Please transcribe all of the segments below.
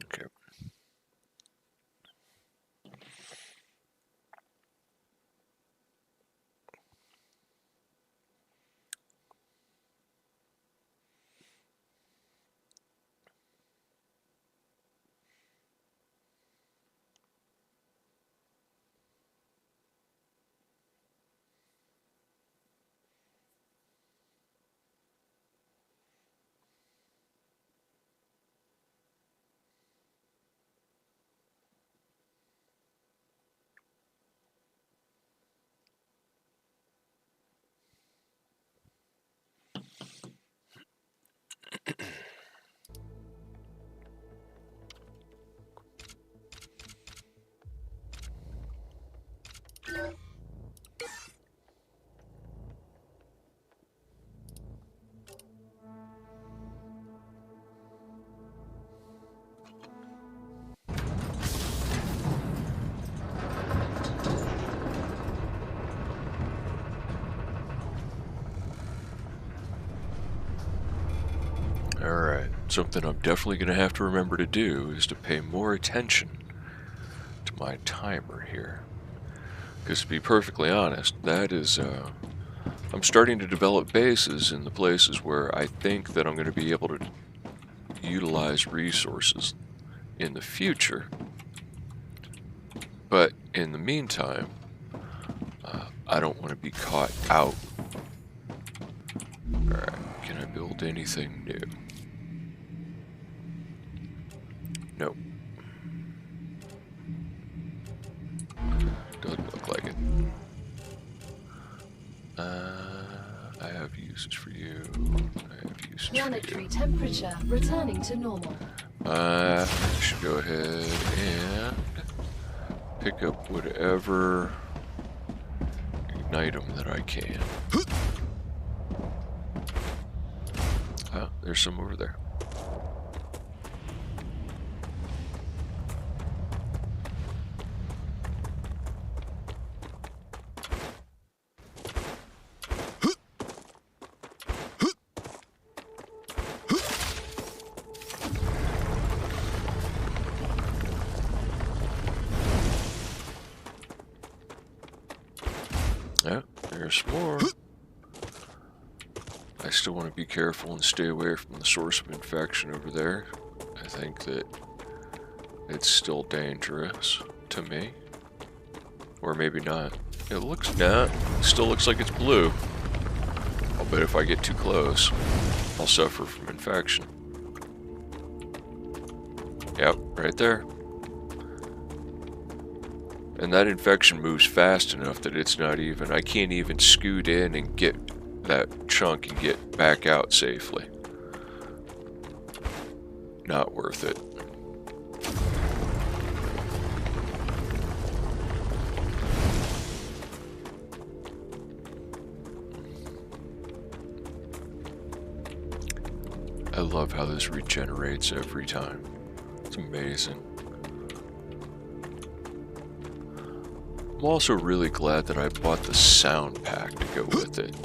Okay. Alright, something I'm definitely going to have to remember to do is to pay more attention to my timer here. Because to be perfectly honest, that is, I'm starting to develop bases in the places where I think that I'm going to be able to utilize resources in the future. But in the meantime, I don't want to be caught out. Alright, can I build anything new? Nope. Doesn't look like it. I have uses for you. I have uses Planetary for you. temperature returning to normal. I should go ahead and pick up whatever ignite 'em that I can. Oh, there's some over there. Yeah, there's more. I still want to be careful and stay away from the source of infection over there. I think that it's still dangerous to me. Or maybe not. It looks not. It still looks like it's blue. I'll bet if I get too close, I'll suffer from infection. Yep, right there. And that infection moves fast enough that it's not even, I can't even scoot in and get that chunk and get back out safely. Not worth it. I love how this regenerates every time. It's amazing. I'm also really glad that I bought the sound pack to go with it.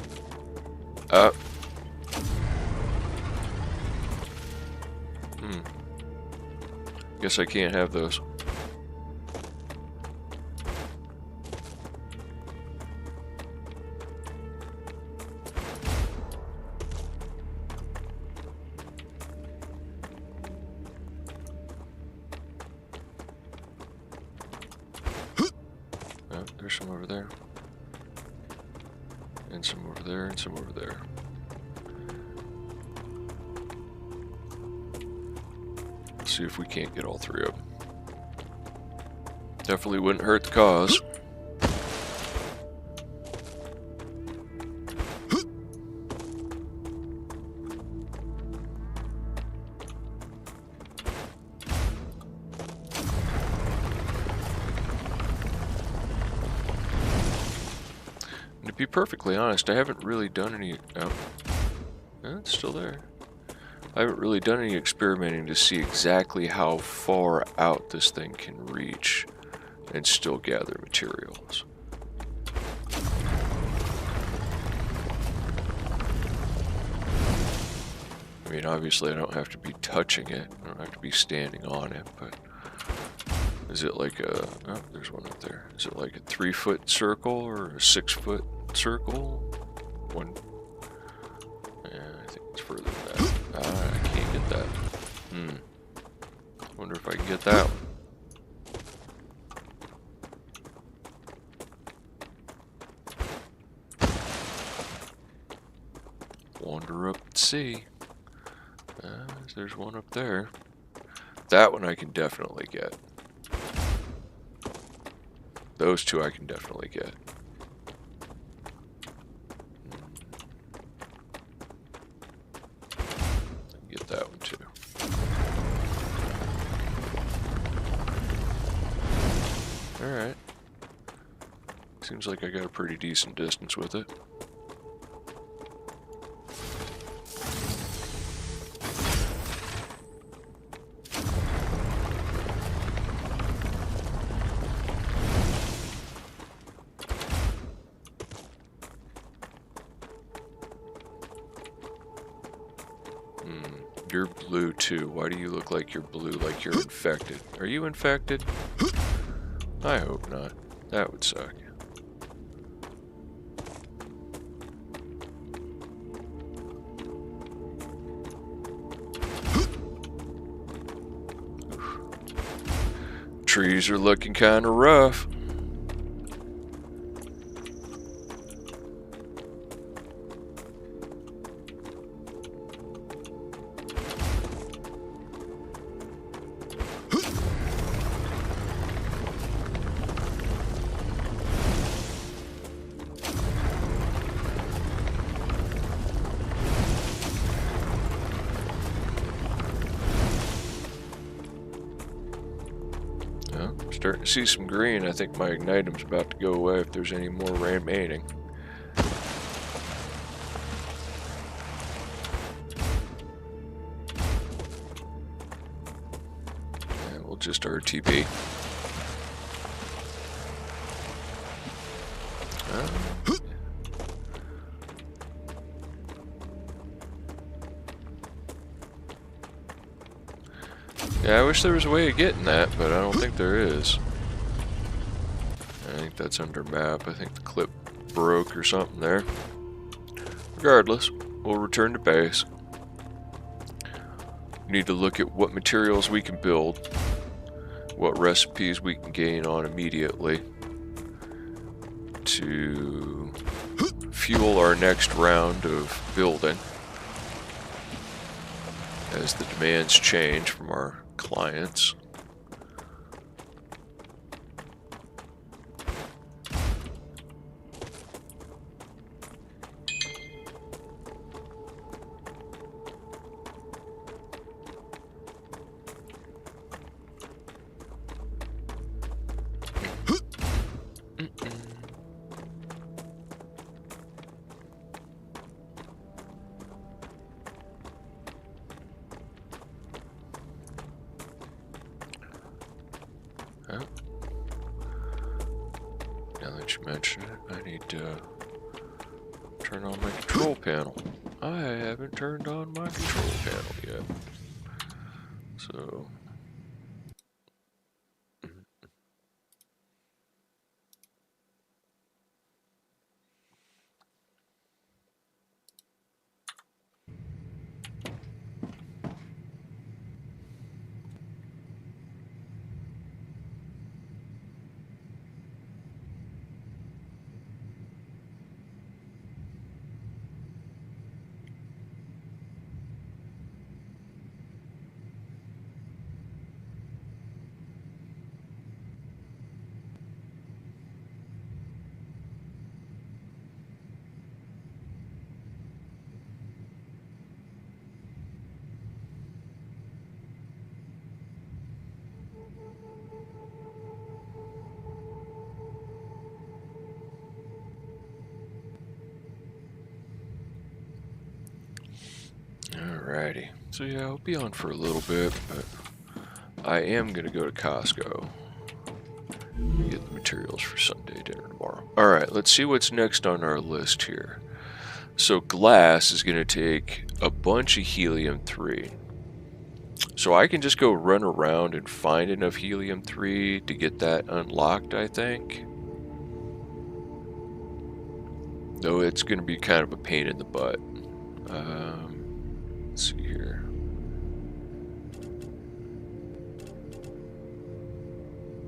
Guess I can't have those. Oh, there's some over there. And some over there, and some over there. Let's see if we can't get all three of them. Definitely wouldn't hurt the cause. And to be perfectly honest, I haven't really done any... Oh, it's still there. I haven't really done any experimenting to see exactly how far out this thing can reach and still gather materials. I mean, obviously I don't have to be touching it. I don't have to be standing on it, but is it like a, oh, there's one up there. Is it like a 3-foot circle or a 6-foot circle? One, yeah, I think it's further than that. Ah, I can't get that. Wonder if I can get that one. Wander up and see. There's one up there. That one I can definitely get. Those two I can definitely get. Get that one too. Alright. Seems like I got a pretty decent distance with it. You're blue too. Why do you look like you're blue, like you're infected? Are you infected? I hope not. That would suck. Trees are looking kind of rough. Starting to see some green. I think my ignitum's about to go away if there's any more remaining. And we'll just RTP. Yeah, I wish there was a way of getting that, but I don't think there is. I think that's under map. I think the clip broke or something there. Regardless, we'll return to base. We need to look at what materials we can build, what recipes we can gain on immediately to fuel our next round of building as the demands change from our clients. Now that you mention it, I need to turn on my control panel. I haven't turned on my control panel yet. So... Alrighty, so yeah, I'll be on for a little bit, but I am going to go to Costco and get the materials for Sunday dinner tomorrow. Alright, let's see what's next on our list here. So glass is going to take a bunch of helium-3. So I can just go run around and find enough helium-3 to get that unlocked, I think. Though it's going to be kind of a pain in the butt. Let's see here.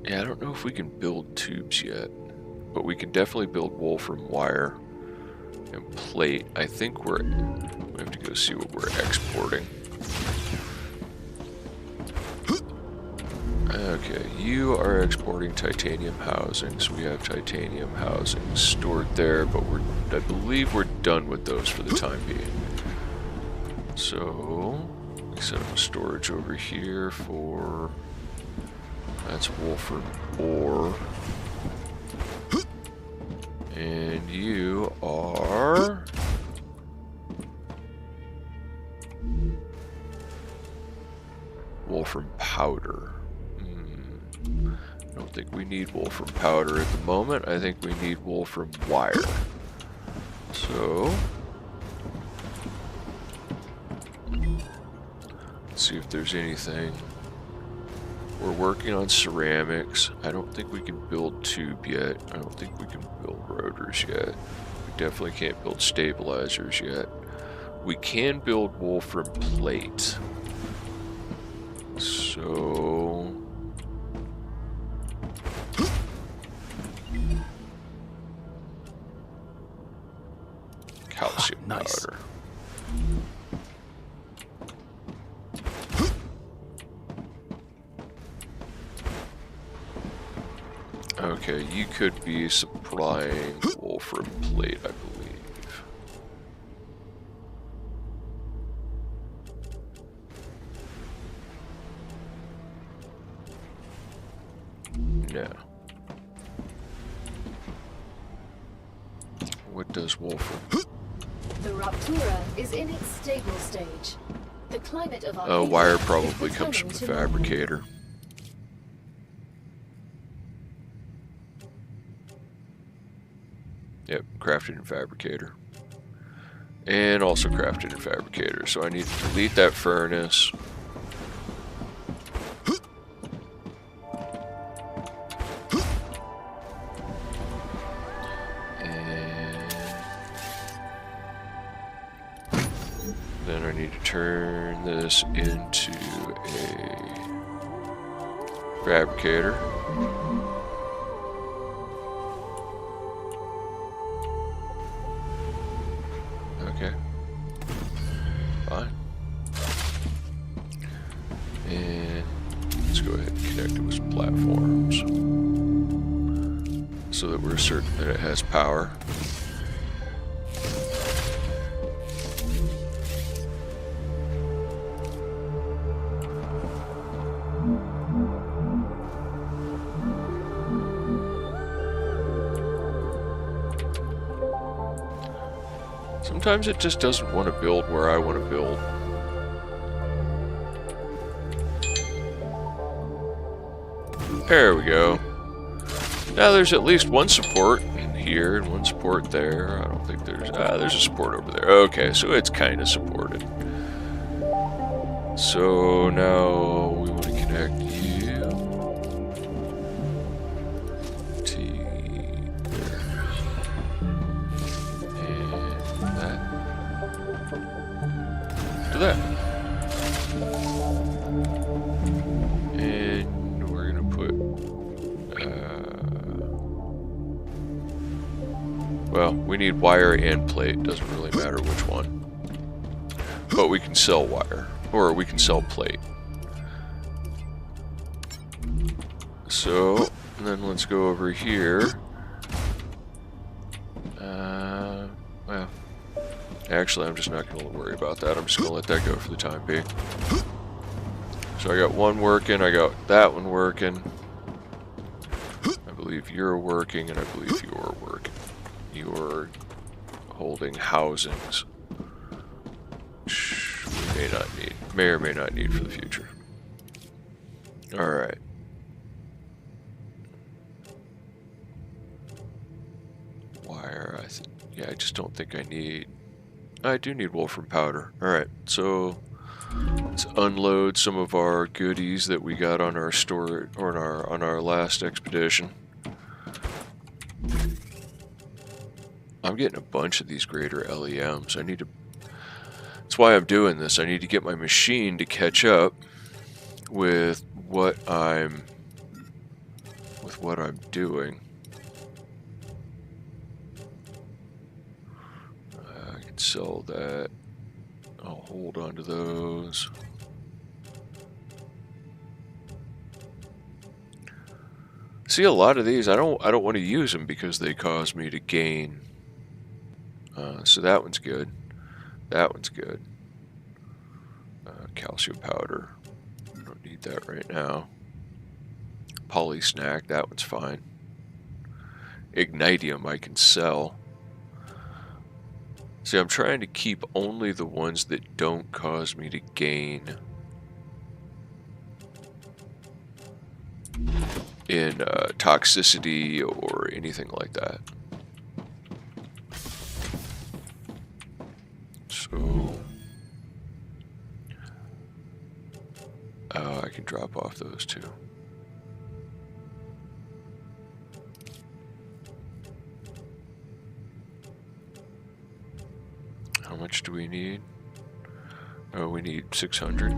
Yeah, I don't know if we can build tubes yet, but we can definitely build wolfram wire and plate. I think we have to go see what we're exporting. Okay, you are exporting titanium housing, so we have titanium housing stored there, but I believe we're done with those for the time being. So, we set up a storage over here for, that's wolfram ore. And you are wolfram powder. I don't think we need wolfram powder at the moment. I think we need wolfram wire. So, let's see if there's anything. We're working on ceramics. I don't think we can build tube yet. I don't think we can build rotors yet. We definitely can't build stabilizers yet. We can build wolfram plate. So, calcium powder. Okay, you could be supplying wolfram plate, I believe. No. What does wolfram? The Rupture is in its stable stage. The climate of our Wire is probably comes returning from the to normal. fabricator. Yep, crafted in fabricator. And also crafted in fabricator. So I need to delete that furnace. Then I need to turn this into a fabricator. Okay. Fine. And let's go ahead and connect it with some platforms so that we're certain that it has power. Sometimes it just doesn't want to build where I want to build. There we go. Now there's at least one support in here and one support there. I don't think there's a support over there. Okay, so it's kind of supported. So now we want to connect you to there. And that to that. And we're gonna put well, we need wire and plate, doesn't really matter which one. But we can sell wire, or we can sell plate. So, and then let's go over here. Well, actually I'm just not going to worry about that. I'm just going to let that go for the time being. So I got one working, I got that one working. I believe you're working, and I believe you're working. You're holding housings, which we may or may not need for the future. Alright. Wire, yeah, I just don't think I need I do need wolfram powder. Alright, so let's unload some of our goodies that we got on our store or on our last expedition. I'm getting a bunch of these greater LEMs. That's why I'm doing this. I need to get my machine to catch up with what I'm doing. I can sell that. I'll hold on to those. See, a lot of these I don't want to use them because they cause me to gain. So that one's good. That one's good. Calcium powder. Don't need that right now. Poly snack. That one's fine. Ignitium I can sell. See, I'm trying to keep only the ones that don't cause me to gain in toxicity or anything like that. So, I can drop off those too. How much do we need? Oh, we need 600.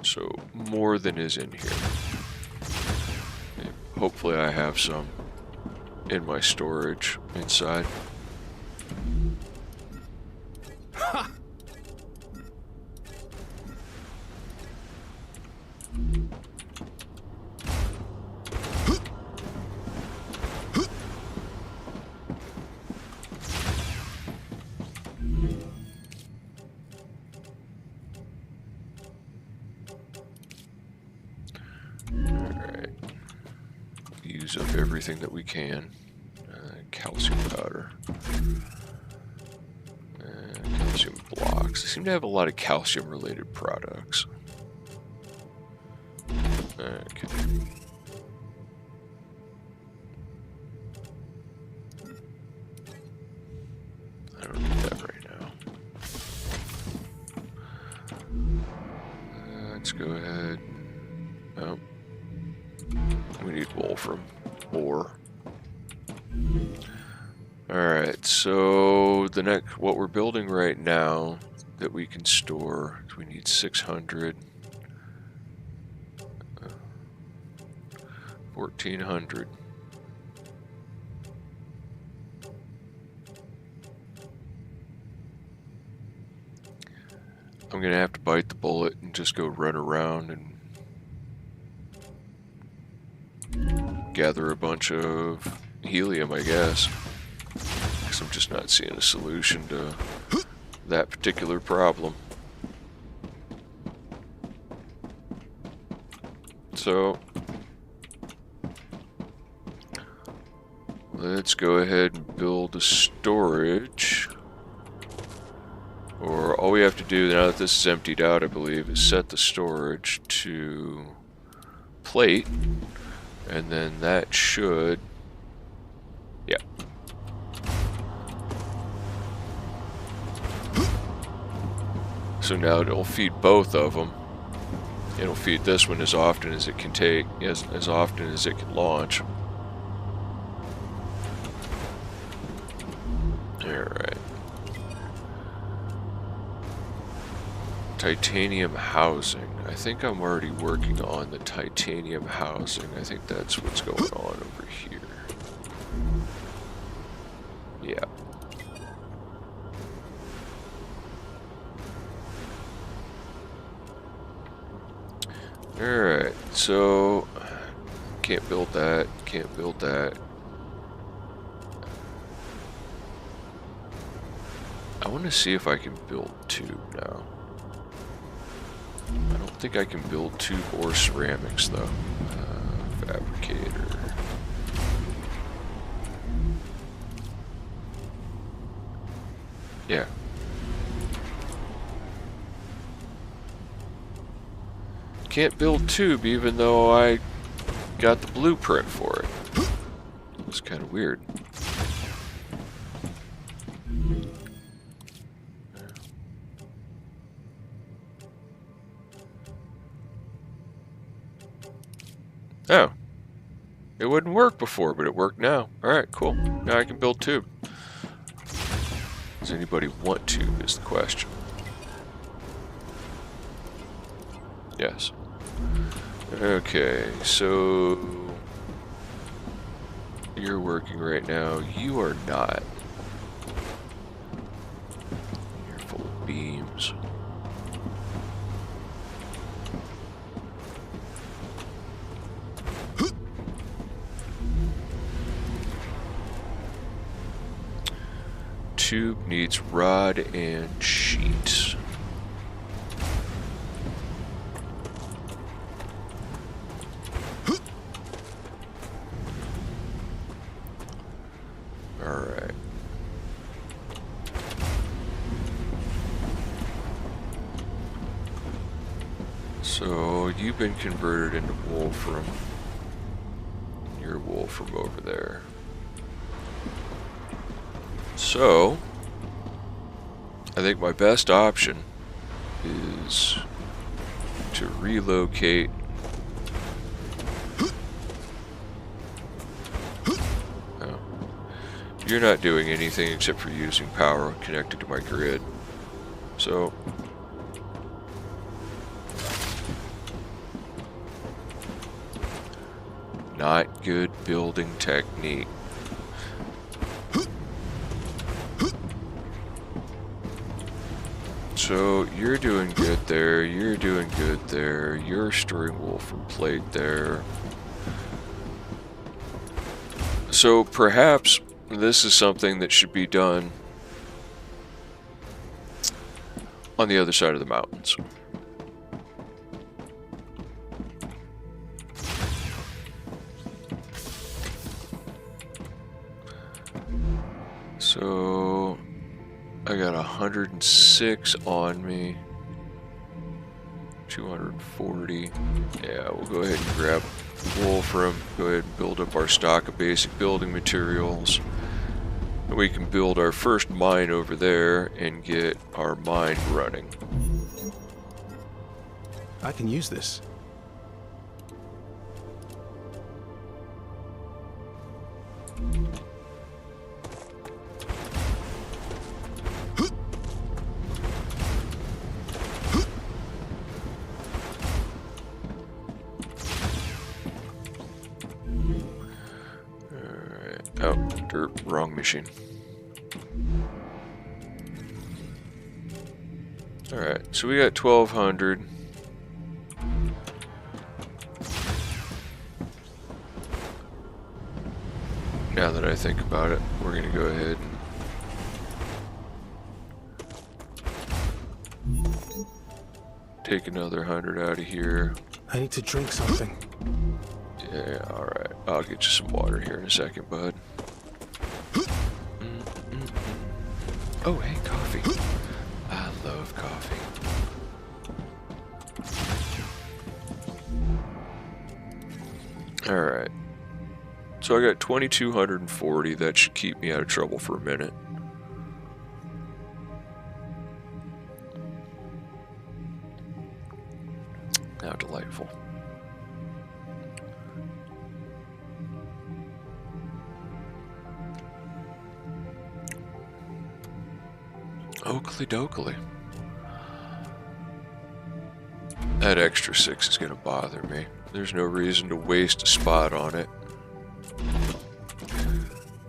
So more than is in here. Hopefully I have some in my storage inside. Alright. Use up everything that we can. Calcium powder. Calcium blocks. They seem to have a lot of calcium related products. Okay. I don't need that right now. Let's go ahead. Oh. We need wolfram ore. Alright, so what we're building right now that we can store, we need 600. 1400. I'm gonna have to bite the bullet and just go run around and gather a bunch of helium, I guess. Because I'm just not seeing a solution to that particular problem. So let's go ahead and build a storage. Or all we have to do now that this is emptied out, I believe, is set the storage to plate. And then that should, yeah. So now it'll feed both of them. It'll feed this one as often as it can take, as often as it can launch. Alright. Titanium housing. I think I'm already working on the titanium housing. I think that's what's going on over here. Yeah. Alright, so can't build that, can't build that. I want to see if I can build tube now. I don't think I can build tube or ceramics though. Fabricator. Yeah. Can't build tube even though I got the blueprint for it. It's kind of weird. Oh. It wouldn't work before, but it worked now. Alright, cool. Now I can build tube. Does anybody want tube is the question. Yes. Okay, so you're working right now. You are not. You're full of beams. Tube needs rod and sheet. Alright. So you've been converted into wolfram. You're wolfram over there. So, I think my best option is to relocate oh. You're not doing anything except for using power connected to my grid. So, not good building technique. So you're doing good there, you're doing good there, you're storing wolfram plate there. So perhaps this is something that should be done on the other side of the mountains. So I got 106 on me. 240. Yeah, we'll go ahead and grab wolfram. Go ahead and build up our stock of basic building materials. And we can build our first mine over there and get our mine running. I can use this. Oh, dirt, wrong machine. Alright, so we got 1200. Now that I think about it, we're gonna go ahead and take another 100 out of here. I need to drink something. Yeah, alright. I'll get you some water here in a second, bud. Oh, hey, coffee. I love coffee. Alright. So I got 2240. That should keep me out of trouble for a minute. How delightful. Oakley dokley. That extra 6 is going to bother me. There's no reason to waste a spot on it.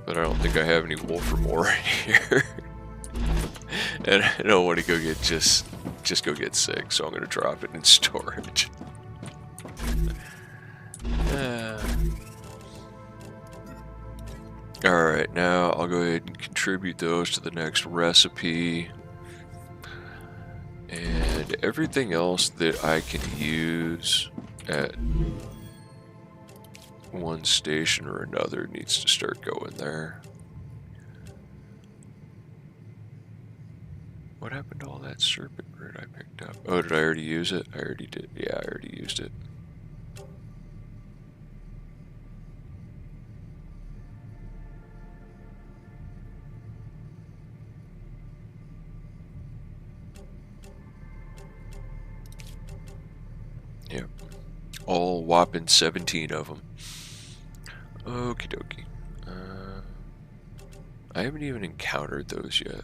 But I don't think I have any wolfram ore here. And I don't want to go get just go get 6, so I'm going to drop it in storage. Alright, now I'll go ahead and contribute those to the next recipe. And everything else that I can use at one station or another needs to start going there. What happened to all that serpent root I picked up? Oh, did I already use it? I already did. Yeah, I already used it. Yep. All whopping 17 of them. Okie dokie. I haven't even encountered those yet.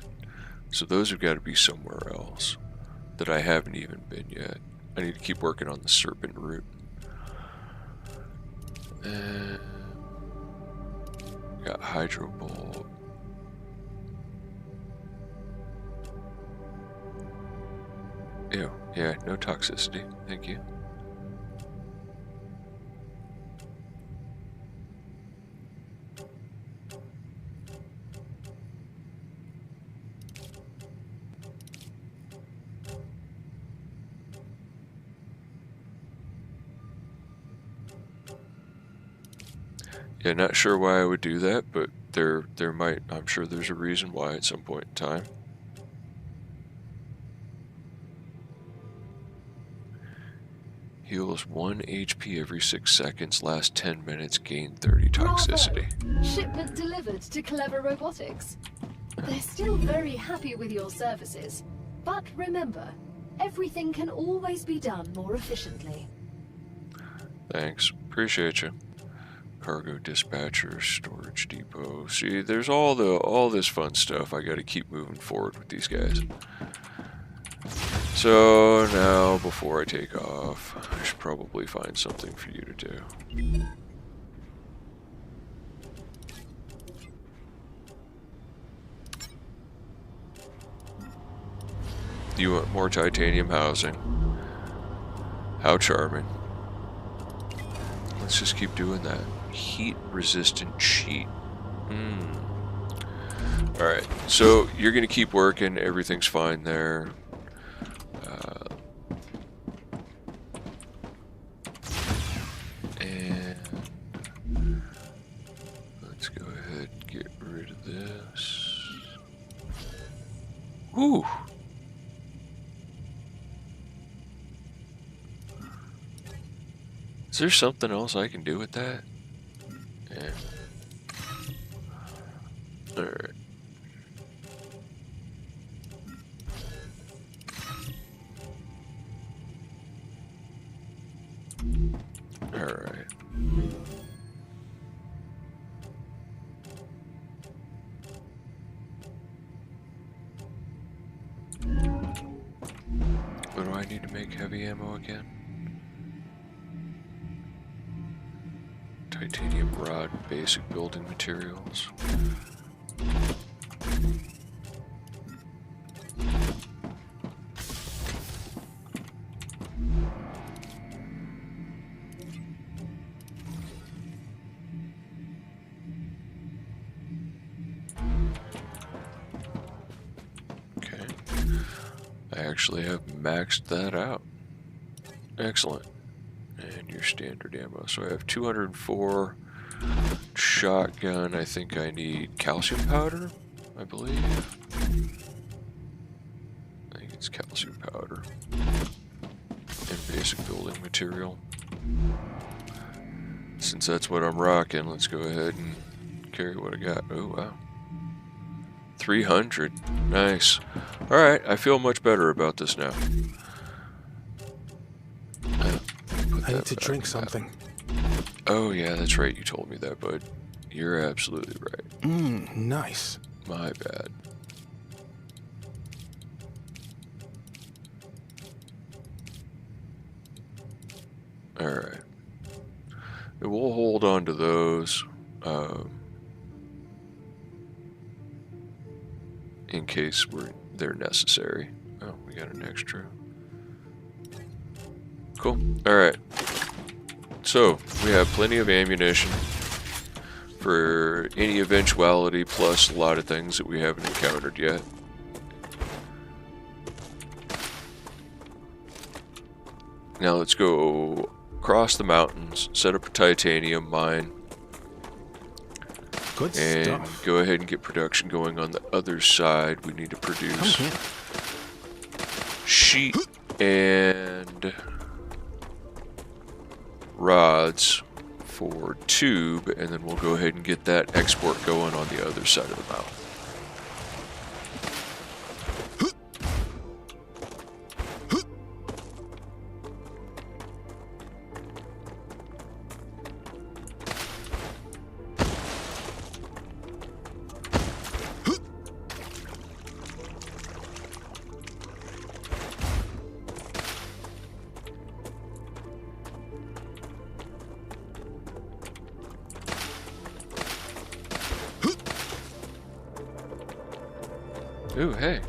So those have got to be somewhere else that I haven't even been yet. I need to keep working on the serpent route. Got hydro bulb. Ew, yeah, no toxicity. Thank you. Yeah, not sure why I would do that, but there might, I'm sure there's a reason why at some point in time. Heals 1 HP every 6 seconds, last 10 minutes, gain 30 toxicity. Bravo. Shipment delivered to Clever Robotics. They're still very happy with your services, but remember, everything can always be done more efficiently. Thanks, appreciate you. Cargo dispatcher, storage depot. See, there's all this fun stuff. I got to keep moving forward with these guys. So now, before I take off, I should probably find something for you to do. You want more titanium housing? How charming. Let's just keep doing that. Heat resistant sheet. Alright, so you're gonna keep working, everything's fine there. And let's go ahead and get rid of this. Ooh! Is there something else I can do with that? Yeah. Alright. Alright. What do I need to make heavy ammo again? Titanium rod, basic building materials. Okay. I actually have maxed that out. Excellent. And your standard ammo. So I have 204 shotgun. I think I need calcium powder, I believe. I think it's calcium powder. And basic building material. Since that's what I'm rocking, let's go ahead and carry what I got. Oh, wow. 300. Nice. Alright, I feel much better about this now. I need to drink something. Oh yeah, that's right, you told me that, bud. You're absolutely right. Nice. My bad. Alright. We'll hold on to those in case they're necessary. Oh, we got an extra. Cool. Alright. So, we have plenty of ammunition for any eventuality, plus a lot of things that we haven't encountered yet. Now let's go across the mountains, set up a titanium mine, Good and stuff. go ahead and get production going on the other side. We need to produce sheet and rods for tube, and then we'll go ahead and get that export going on the other side of the mountain. Ooh, hey.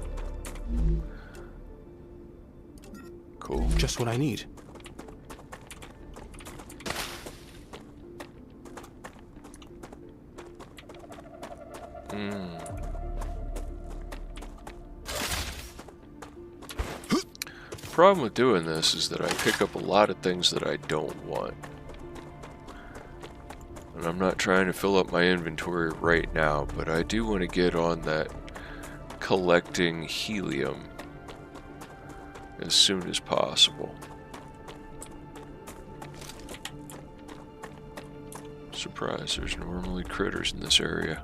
Cool. Just what I need. The problem with doing this is that I pick up a lot of things that I don't want. And I'm not trying to fill up my inventory right now, but I do want to get on that collecting helium as soon as possible. Surprise, there's normally critters in this area.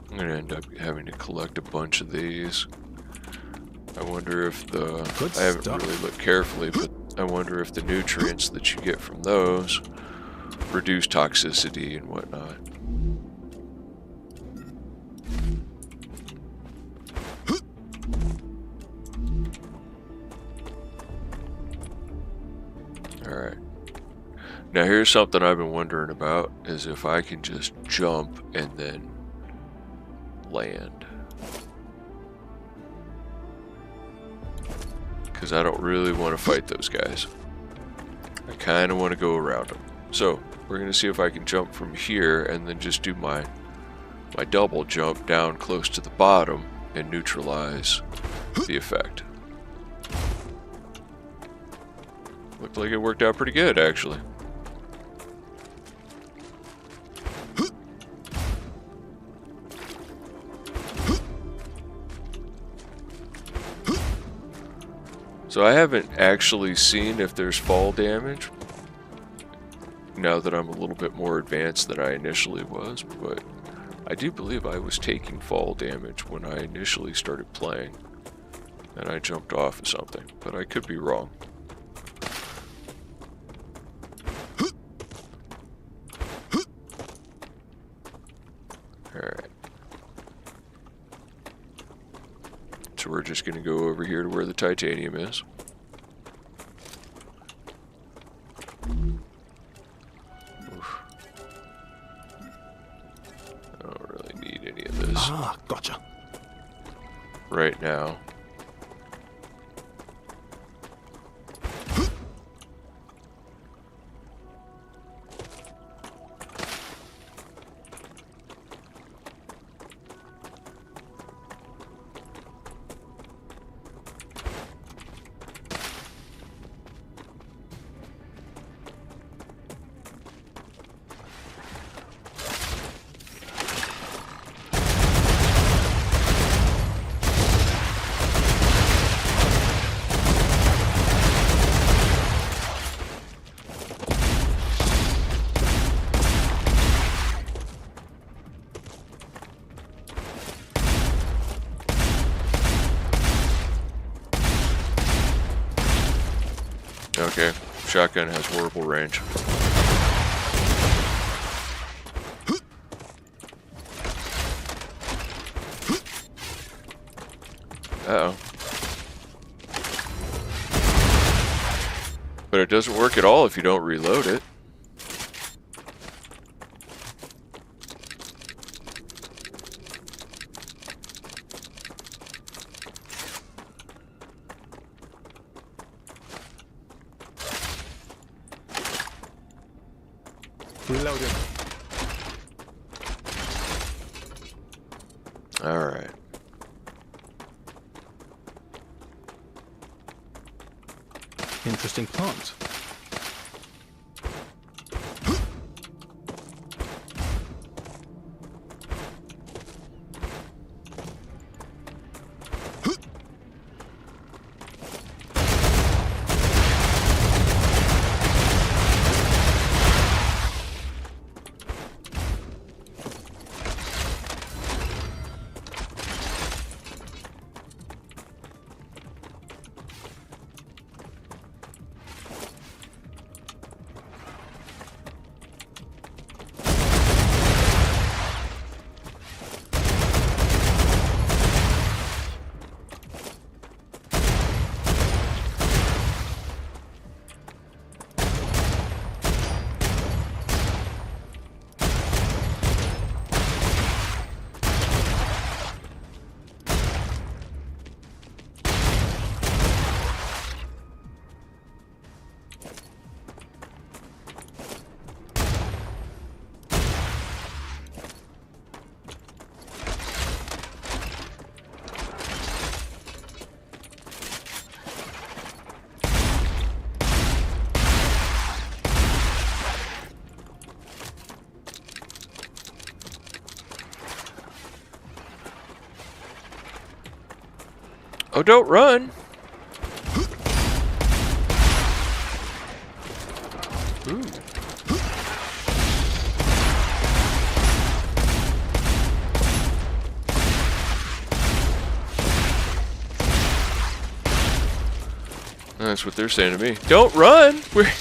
I'm gonna end up having to collect a bunch of these. I wonder if I haven't really looked carefully, but I wonder if the nutrients that you get from those reduce toxicity and whatnot. Alright. Now here's something I've been wondering about, is if I can just jump and then land. Because I don't really want to fight those guys. I kind of want to go around them. So we're going to see if I can jump from here and then just do my double jump down close to the bottom and neutralize the effect. Looked like it worked out pretty good, actually. So I haven't actually seen if there's fall damage, now that I'm a little bit more advanced than I initially was, but I do believe I was taking fall damage when I initially started playing, and I jumped off of something, but I could be wrong. Alright. So we're just going to go over here to where the titanium is. Oof. I don't really need any of this. Ah, gotcha. Right now. Okay, shotgun has horrible range. Uh-oh. But it doesn't work at all if you don't reload it. Reloaded. All right. Interesting plant. Oh, don't run! Ooh. That's what they're saying to me. Don't run! We're...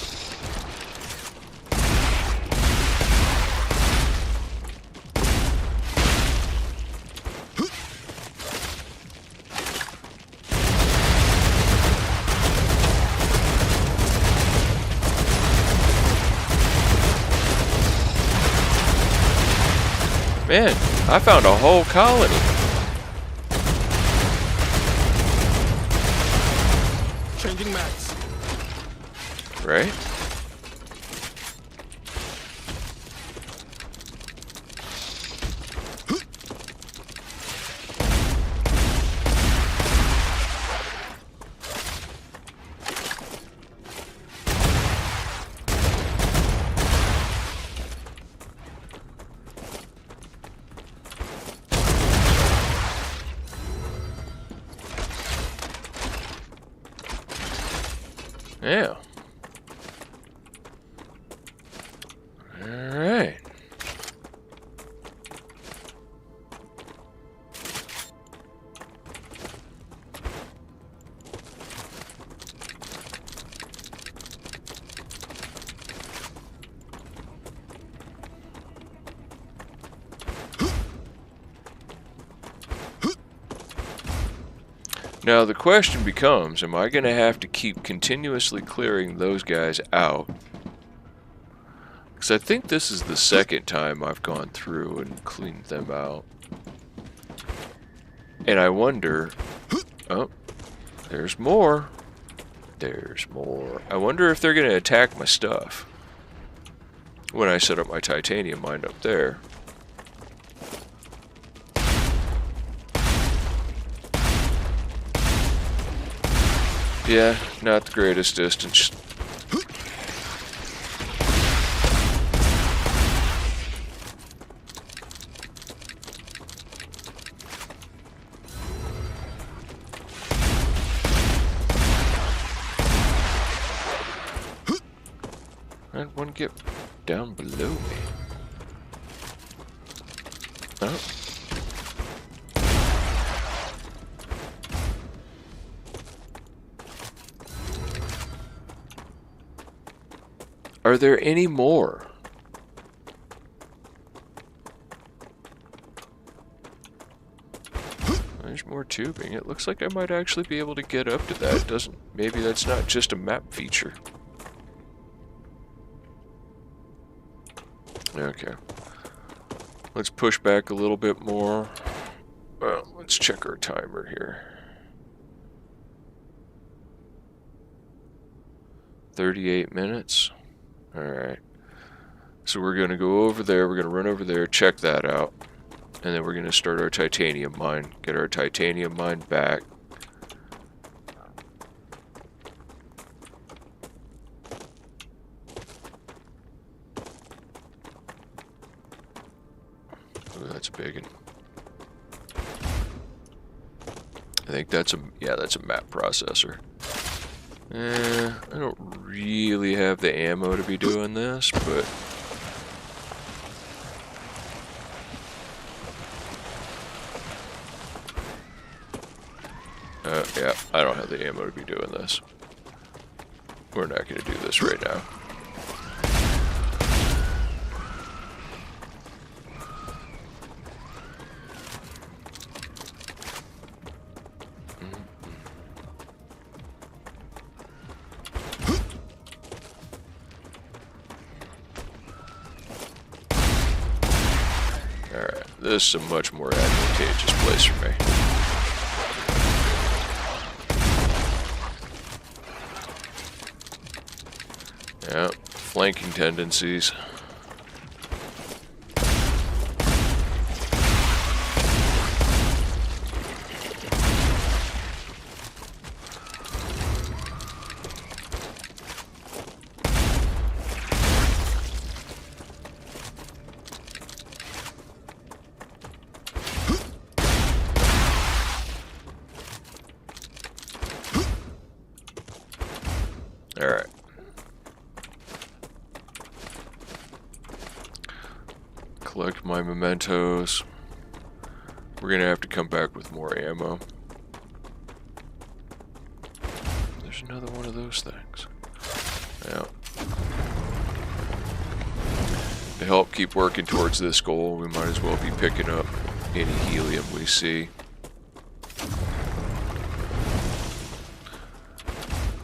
Man, I found a whole colony. Changing mags. Right? Yeah. Alright. Now the question becomes, am I going to have to keep continuously clearing those guys out? Because I think this is the second time I've gone through and cleaned them out. And I wonder... Oh, there's more. There's more. I wonder if they're going to attack my stuff when I set up my titanium mine up there. Yeah, not the greatest distance. I had one get down below me. Oh. Are there any more? There's more tubing. It looks like I might actually be able to get up to that. It doesn't. Maybe that's not just a map feature. Okay. Let's push back a little bit more. Well, let's check our timer here. 38 minutes. Alright. So we're going to go over there, we're going to run over there, check that out. And then we're going to start our titanium mine. Get our titanium mine back. Ooh, that's a big one. I think that's a, yeah, that's a map processor. I don't really have the ammo to be doing this, but... yeah, I don't have the ammo to be doing this. We're not going to do this right now. This is a much more advantageous place for me. Yeah, flanking tendencies. collect my mementos. We're gonna have to come back with more ammo. There's another one of those things. Yeah. To help keep working towards this goal, we might as well be picking up any helium we see.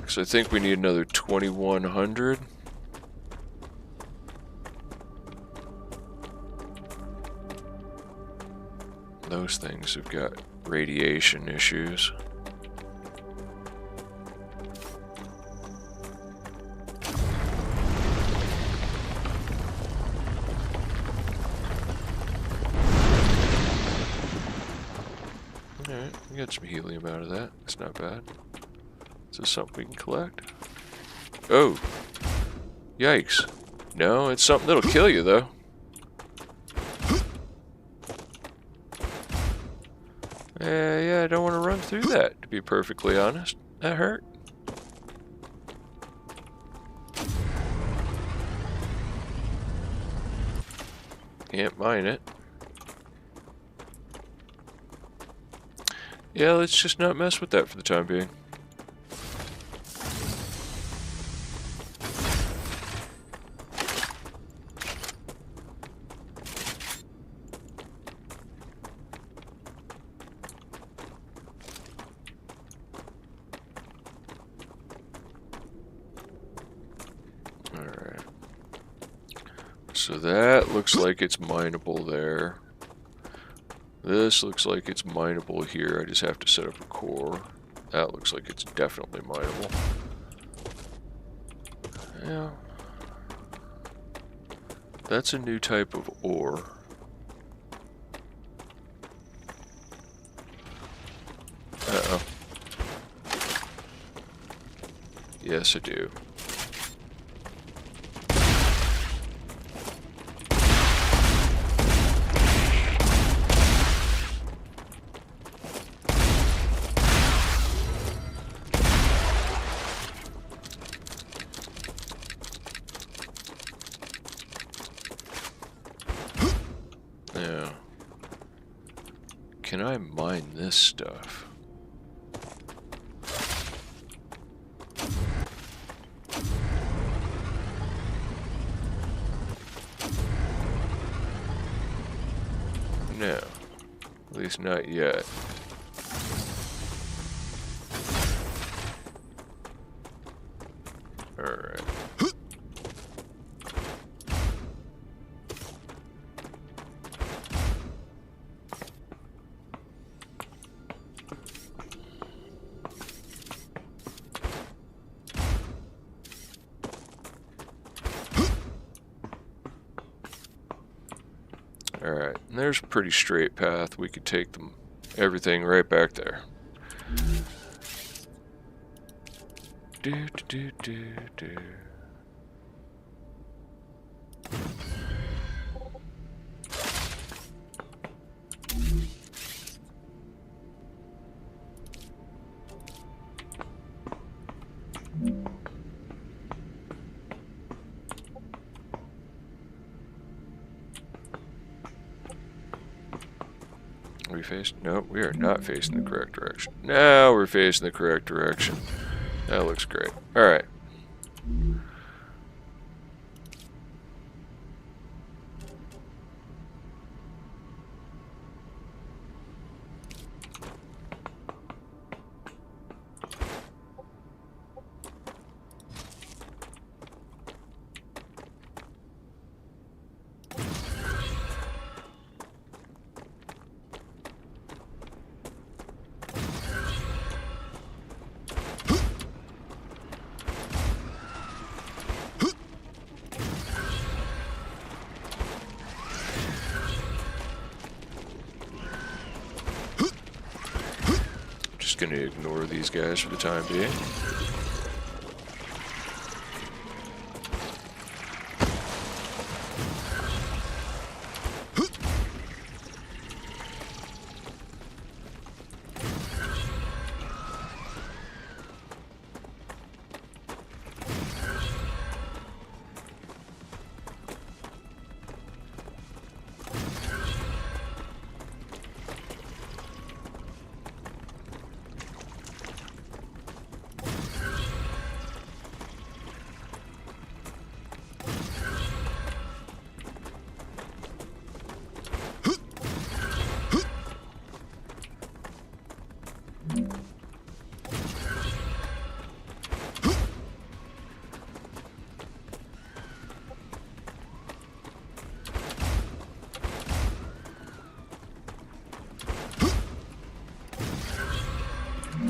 So I think we need another 2100. Those things have got radiation issues. Alright, we got some helium out of that. That's not bad. Is this something we can collect? Oh! Yikes. No, it's something that'll kill you, though. Yeah, I don't want to run through that, to be perfectly honest. That hurt. Can't mine it. Yeah, let's just not mess with that for the time being. Alright. So that looks like it's mineable there. This looks like it's mineable here. I just have to set up a core. That looks like it's definitely mineable. Yeah. That's a new type of ore. Uh-oh. Yes, I do. Yeah. Can I mine this stuff? No. At least not yet. Alright. Alright, and there's a pretty straight path. We could take them, everything right back there. Do, do, do, do. Are we facing? Nope, we are not facing the correct direction. Now we're facing the correct direction. That looks great. Alright. Gonna ignore these guys for the time being.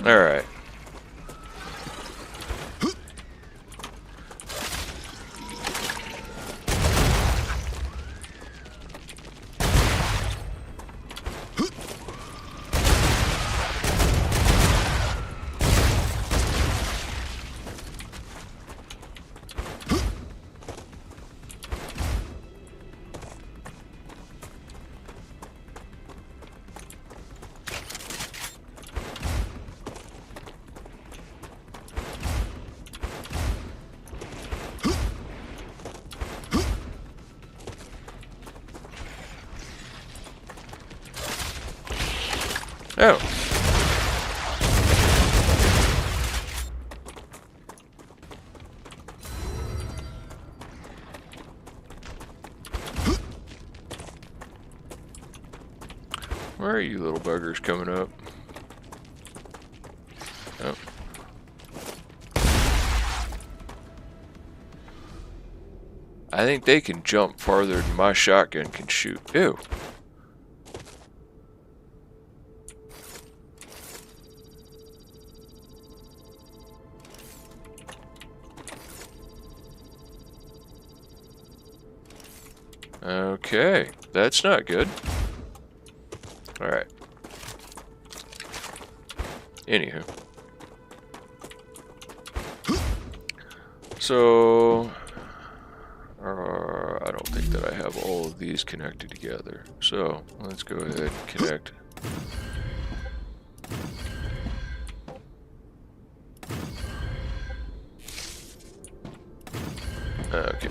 Alright. Oh. Where are you little buggers coming up? Oh. I think they can jump farther than my shotgun can shoot. Ew. Okay, that's not good. Alright. Anywho. So, I don't think that I have all of these connected together. So, let's go ahead and connect. Okay.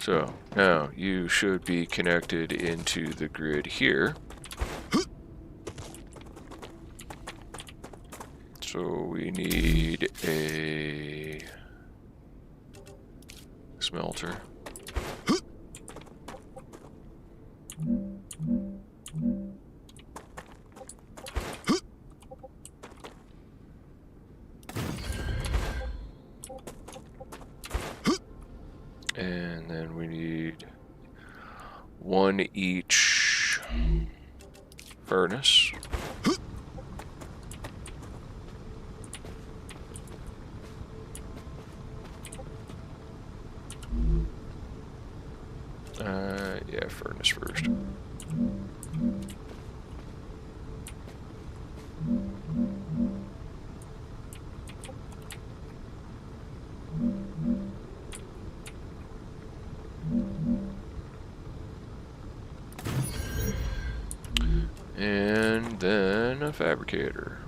So now you should be connected into the grid here. So we need a smelter. And then we need one each furnace. Yeah, furnace first. And then a fabricator.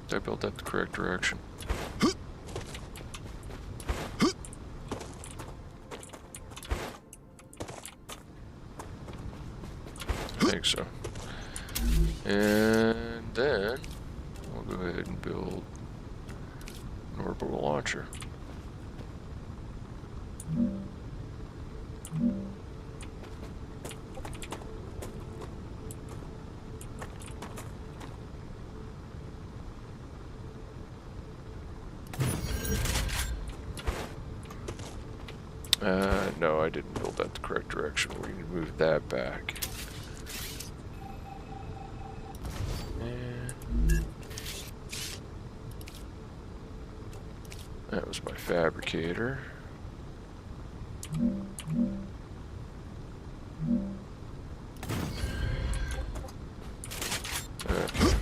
Did I build that the correct direction? I think so. And then we'll go ahead and build an orbital launcher. No, I didn't build that the correct direction. We need to move that back. And that was my fabricator. Okay.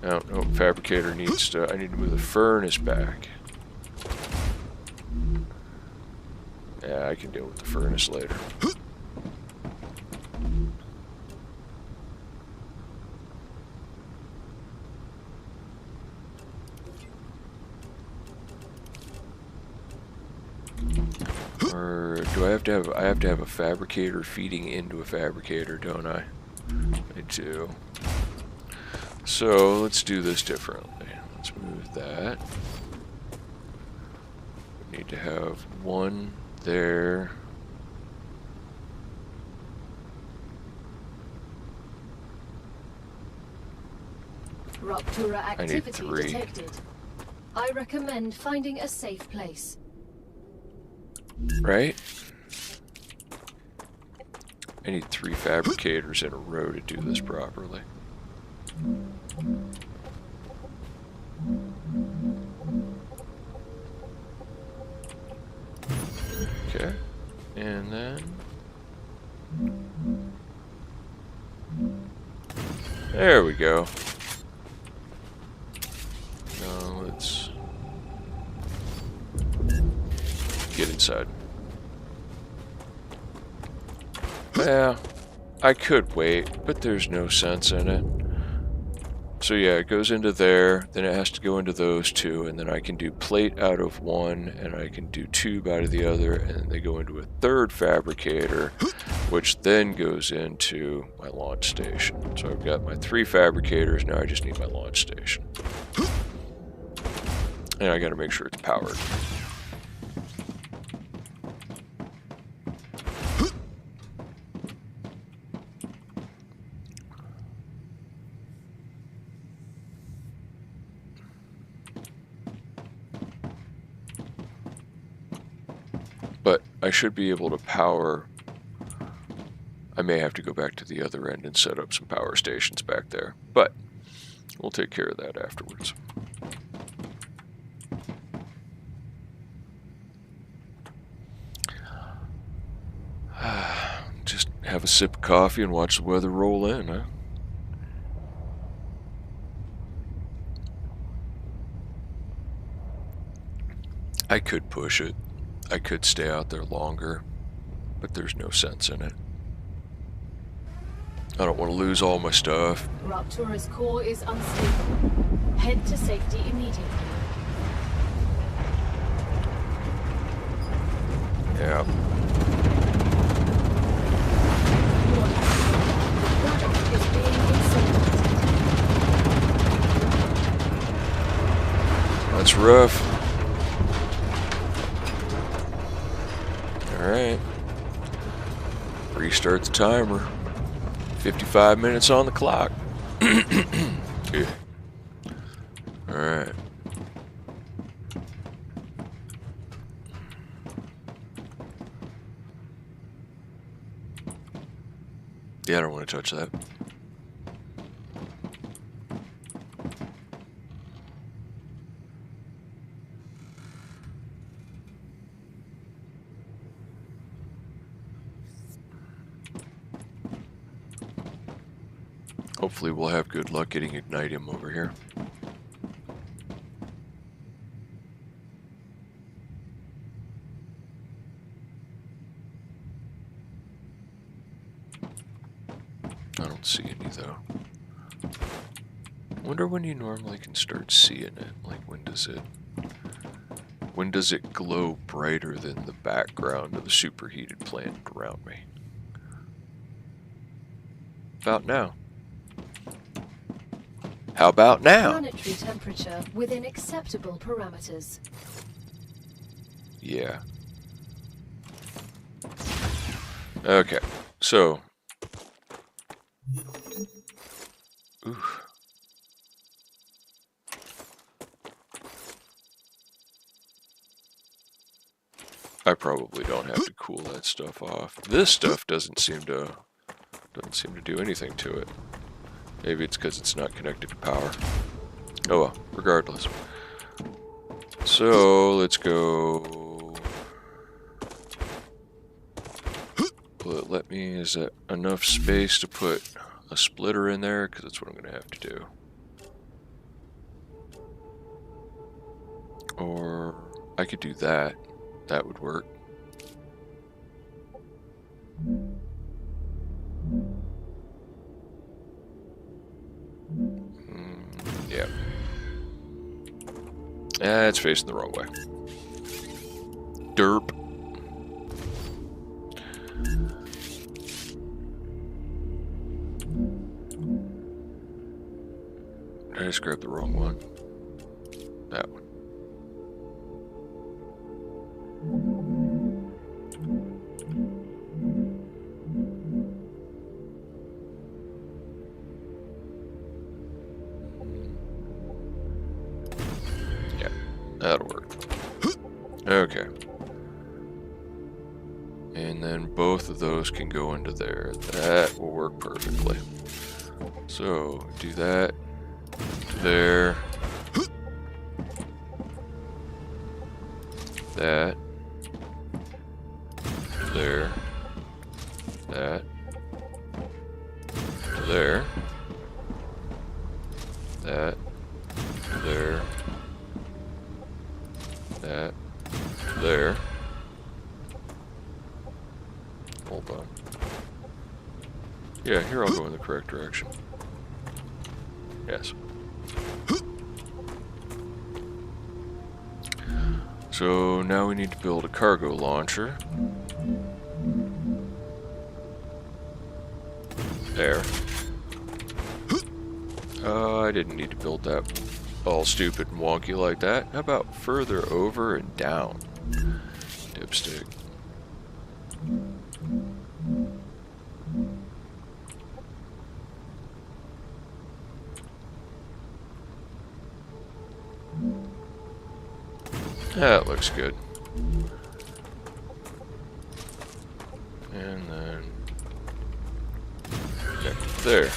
No, fabricator needs to, I need to move the furnace back. Yeah, I can deal with the furnace later. We're do I have to have a fabricator feeding into a fabricator, don't I? I do. So let's do this differently. Let's move that. We need to have one there. Rupture activity 3. detected. I recommend finding a safe place. Right? I need 3 fabricators in a row to do this properly. Okay. And then... there we go. Now let's get inside. Yeah, I could wait, but there's no sense in it. So yeah, it goes into there, then it has to go into those 2, and then I can do plate out of 1, and I can do tube out of the other, and then they go into a 3rd fabricator, which then goes into my launch station. So I've got my 3 fabricators, now I just need my launch station. And I gotta make sure it's powered. But I should be able to power. I may have to go back to the other end and set up some power stations back there, but we'll take care of that afterwards. Just have a sip of coffee and watch the weather roll in, huh? I could push it. I could stay out there longer, but there's no sense in it. I don't want to lose all my stuff. Rupture's core is unstable. Head to safety immediately. Yeah. Product is being incinerated. That's rough. Alright. Restart the timer. 55 minutes on the clock. Yeah. Alright. Yeah, I don't want to touch that. Hopefully we'll have good luck getting Ignitium over here. I don't see any though. Wonder when you normally can start seeing it. Like when does it glow brighter than the background of the superheated planet around me? About now. How about now? Planetary temperature within acceptable parameters. Yeah. Okay, so. Ooh. I probably don't have to cool that stuff off. This stuff doesn't seem to do anything to it. Maybe it's because it's not connected to power. Oh well, regardless. So let's go. Will it let me? Is that enough space to put a splitter in there? Because that's what I'm going to have to do. Or I could do that. That would work. Yeah. It's facing the wrong way. Derp. I just grabbed the wrong one. That one. Yeah, that'll work. Okay. And then both of those can go into there. That will work perfectly. So, do that. There. That. There. That. There. That. There. That. There. Hold on. Yeah, here I'll go in the correct direction. Yes. So now we need to build a cargo launcher. There. I didn't need to build that all stupid and wonky like that. How about further over and down? Dipstick. That looks good. And then there.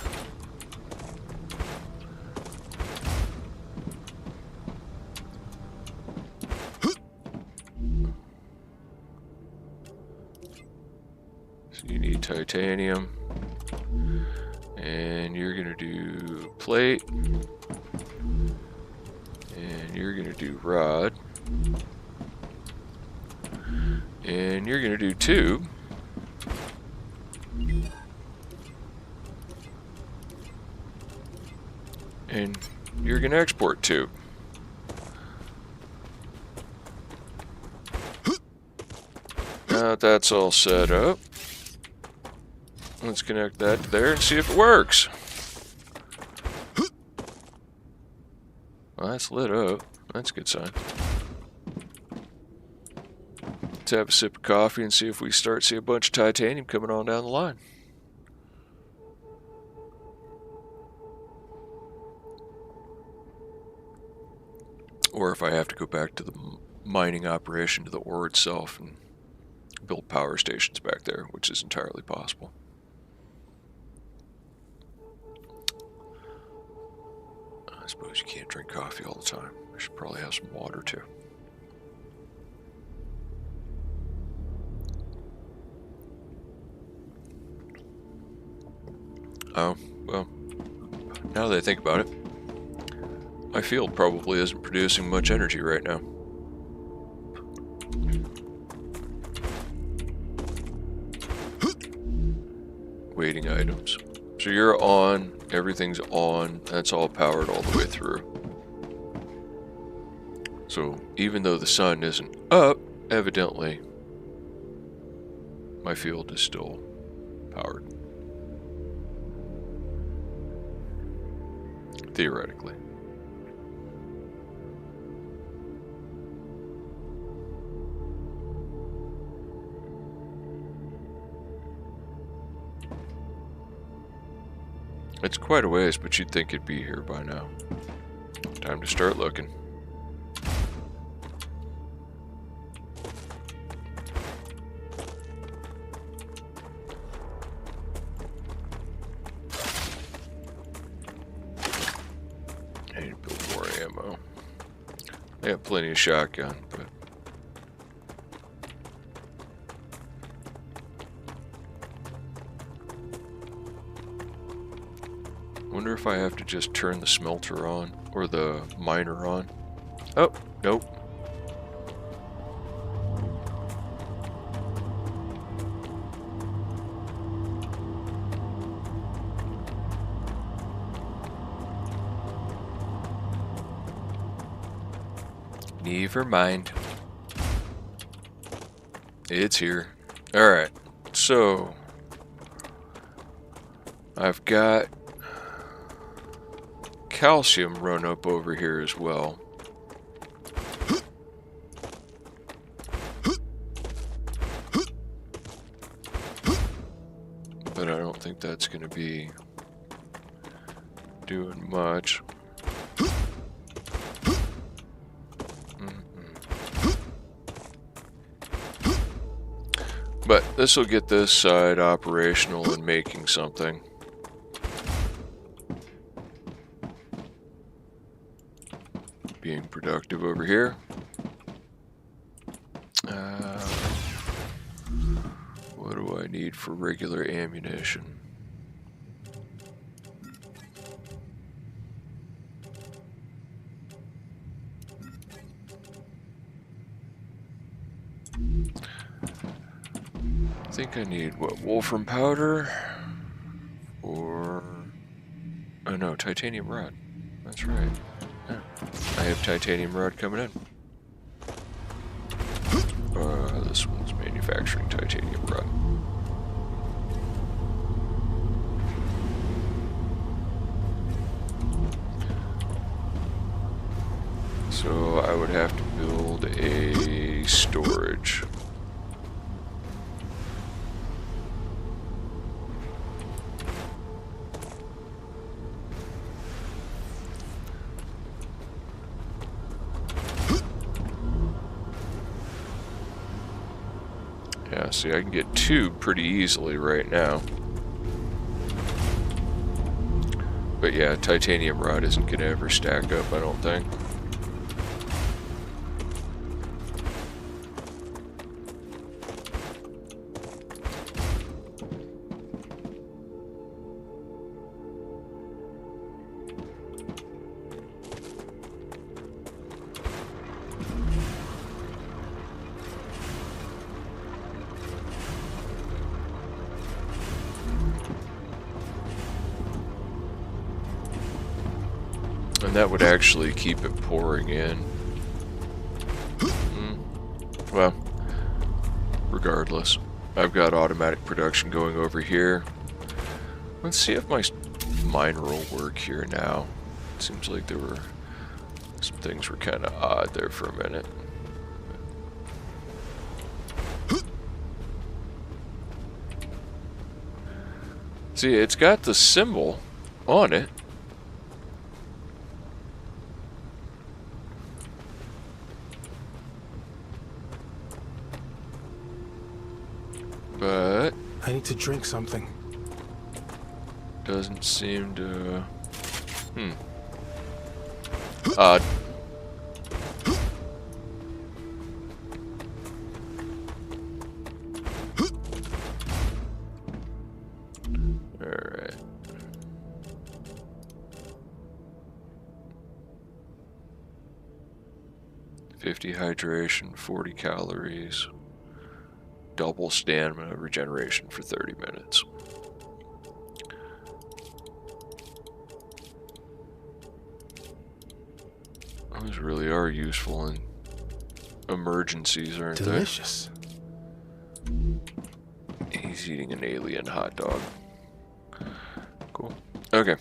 So you need titanium. And you're gonna do plate. And you're gonna do rod. And you're gonna do tube. And you're gonna export tube. Now that that's all set up, let's connect that to there and see if it works. Well, that's lit up. That's a good sign. Let's have a sip of coffee and see if we start to see a bunch of titanium coming on down the line. Or if I have to go back to the mining operation, to the ore itself, and build power stations back there, which is entirely possible. I suppose you can't drink coffee all the time. I should probably have some water too. Oh, well, now that I think about it, my field probably isn't producing much energy right now. Waiting items. So you're on, everything's on, that's all powered all the way through. So even though the sun isn't up, evidently my field is still powered. Theoretically. It's quite a ways, but you'd think it'd be here by now. Time to start looking. I need to build more ammo. I have plenty of shotgun, but wonder if I have to just turn the smelter on, or the miner on. Oh, nope. Never mind. It's here. Alright, so I've got calcium run up over here as well. But I don't think that's going to be doing much. But this will get this side operational and making something. Being productive over here. What do I need for regular ammunition? I think I need, what, wolfram powder? Or... oh no, titanium rod. That's right. Yeah. I have titanium rod coming in. This one's manufacturing titanium rod. So I would have to build a storage. Yeah, see, I can get 2 pretty easily right now. But yeah, titanium rod isn't going to ever stack up, I don't think. And that would actually keep it pouring in. Well, regardless, I've got automatic production going over here. Let's see if my miner will work here now. It seems like there were some things were kind of odd there for a minute. See, it's got the symbol on it. But I need to drink something. Doesn't seem to... Odd. Alright. $50 hydration, 40 calories. Double stamina regeneration for 30 minutes. Those really are useful in emergencies, aren't Delicious. they? He's eating an alien hot dog. Cool. Okay.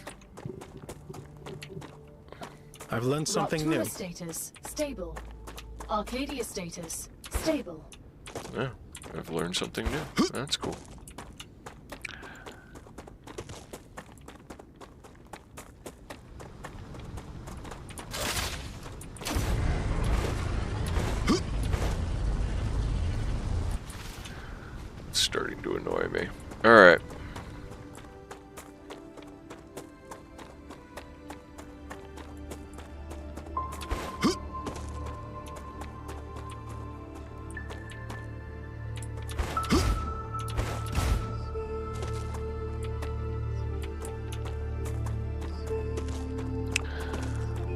I've learned something Rupture new. status stable. Arcadia status stable. Yeah, I've learned something new. That's cool. It's starting to annoy me. Alright.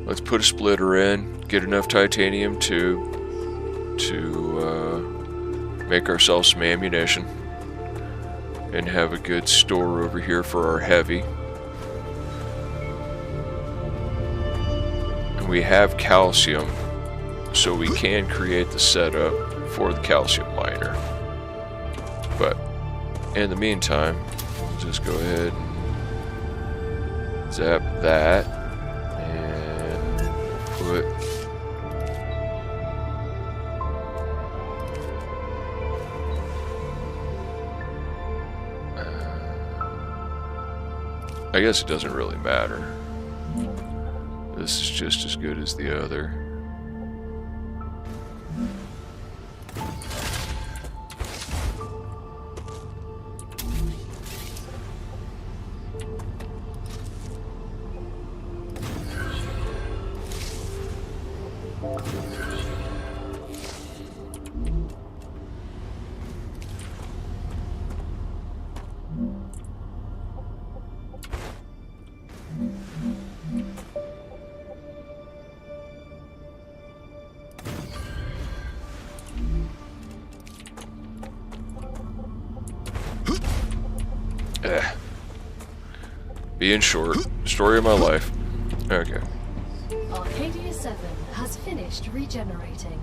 Let's put a splitter in, get enough titanium to make ourselves some ammunition, and have a good store over here for our heavy. And we have calcium, so we can create the setup for the calcium miner. But in the meantime, we'll just go ahead and zap that. But I guess it doesn't really matter. This is just as good as the other. Being short. Story of my life. Okay. Arcadia 7 has finished regenerating.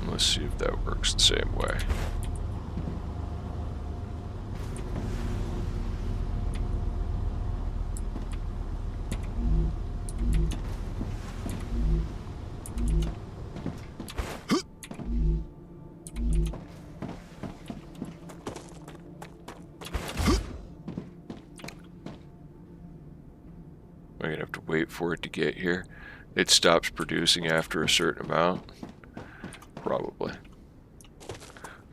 Let's see if that works the same way. I'm gonna have to wait for it to get here. It stops producing after a certain amount. Probably.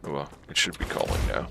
Oh well, it should be calling now.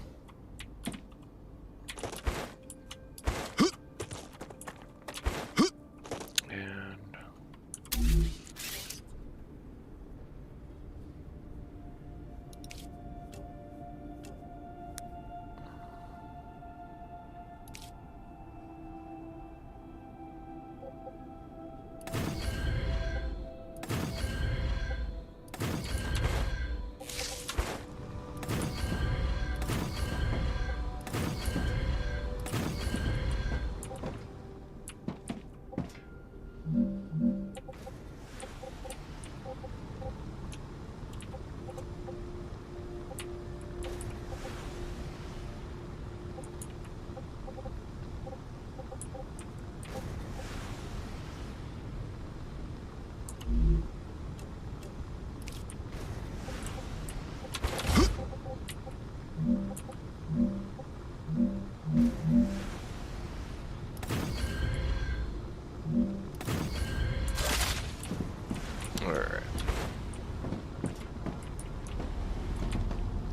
Alright.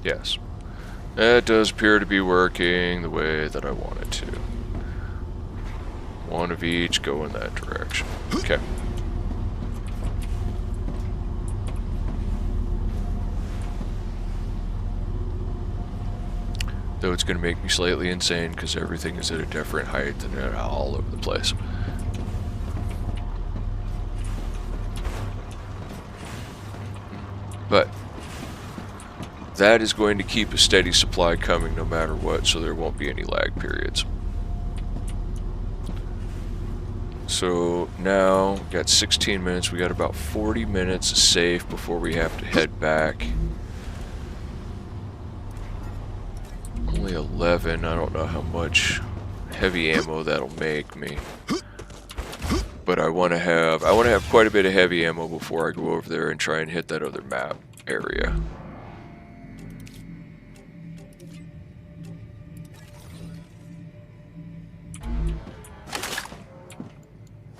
Yes. That does appear to be working the way that I want it to. One of each go in that direction. Okay. Though it's going to make me slightly insane because everything is at a different height and all over the place. But that is going to keep a steady supply coming no matter what, so there won't be any lag periods. So now, we've got 16 minutes, we got about 40 minutes safe before we have to head back. Only 11, I don't know how much heavy ammo that'll make me. But I want to have quite a bit of heavy ammo before I go over there and try and hit that other map area.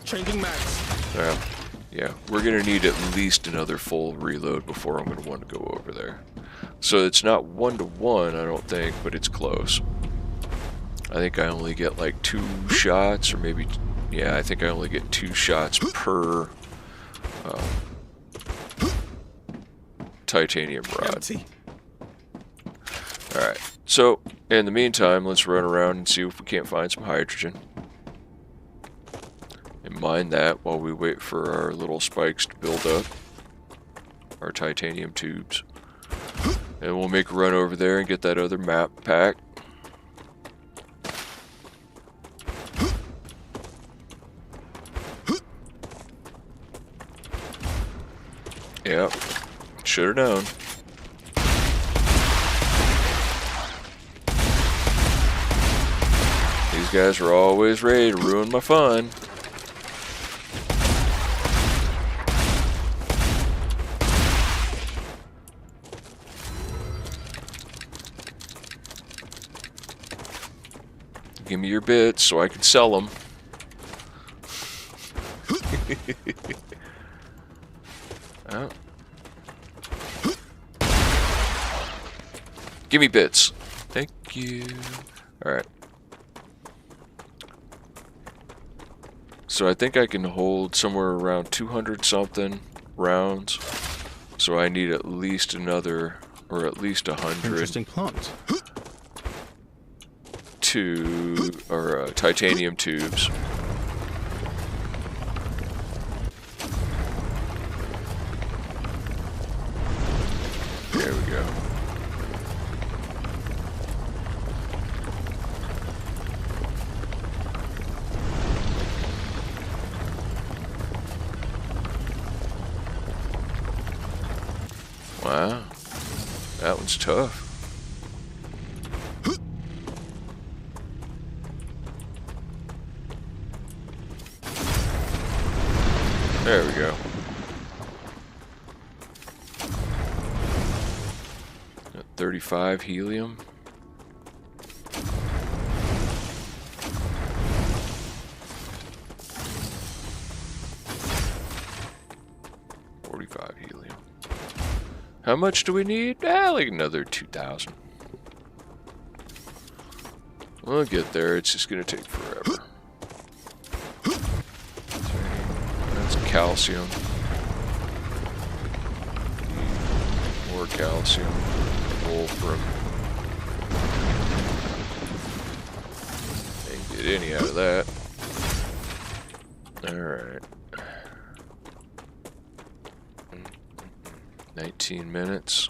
Changing mags. Yeah, we're gonna need at least another full reload before I'm gonna want to go over there. So it's not 1-to-1, I don't think, but it's close. I think I only get like 2 shots, or maybe, yeah, I think I only get 2 shots per titanium rod. Alright, so in the meantime, let's run around and see if we can't find some hydrogen. And mine that while we wait for our little spikes to build up. Our titanium tubes. And we'll make a run over there and get that other map pack. Yep. Should have known. These guys are always ready to ruin my fun. Give me your bits so I can sell them. Oh. Give me bits. Thank you. Alright. So I think I can hold somewhere around 200 something rounds. So I need at least another, or at least 100. Interesting plant. Titanium tubes. There we go. Wow, that one's tough. There we go. Got 35 helium. Helium. How much do we need? Like another 2,000. We'll get there. It's just gonna take forever. That's calcium. More calcium. Wolfram. Ain't get any out of that. Alright. 19 minutes.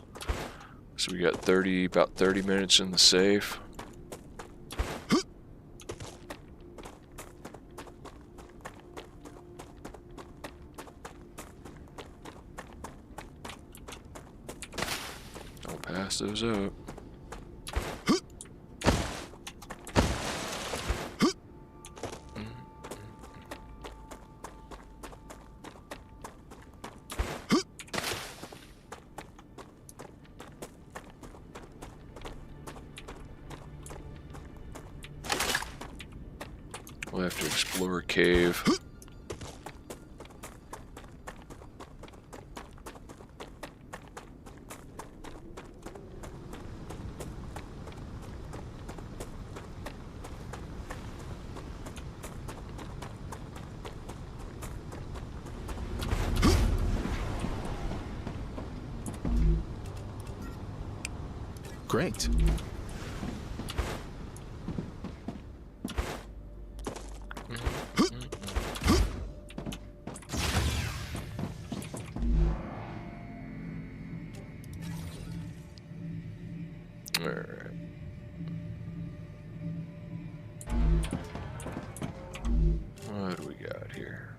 So we got about 30 minutes in the safe. Don't pass those up. We'll have to explore a cave. Great. Alright. What do we got here?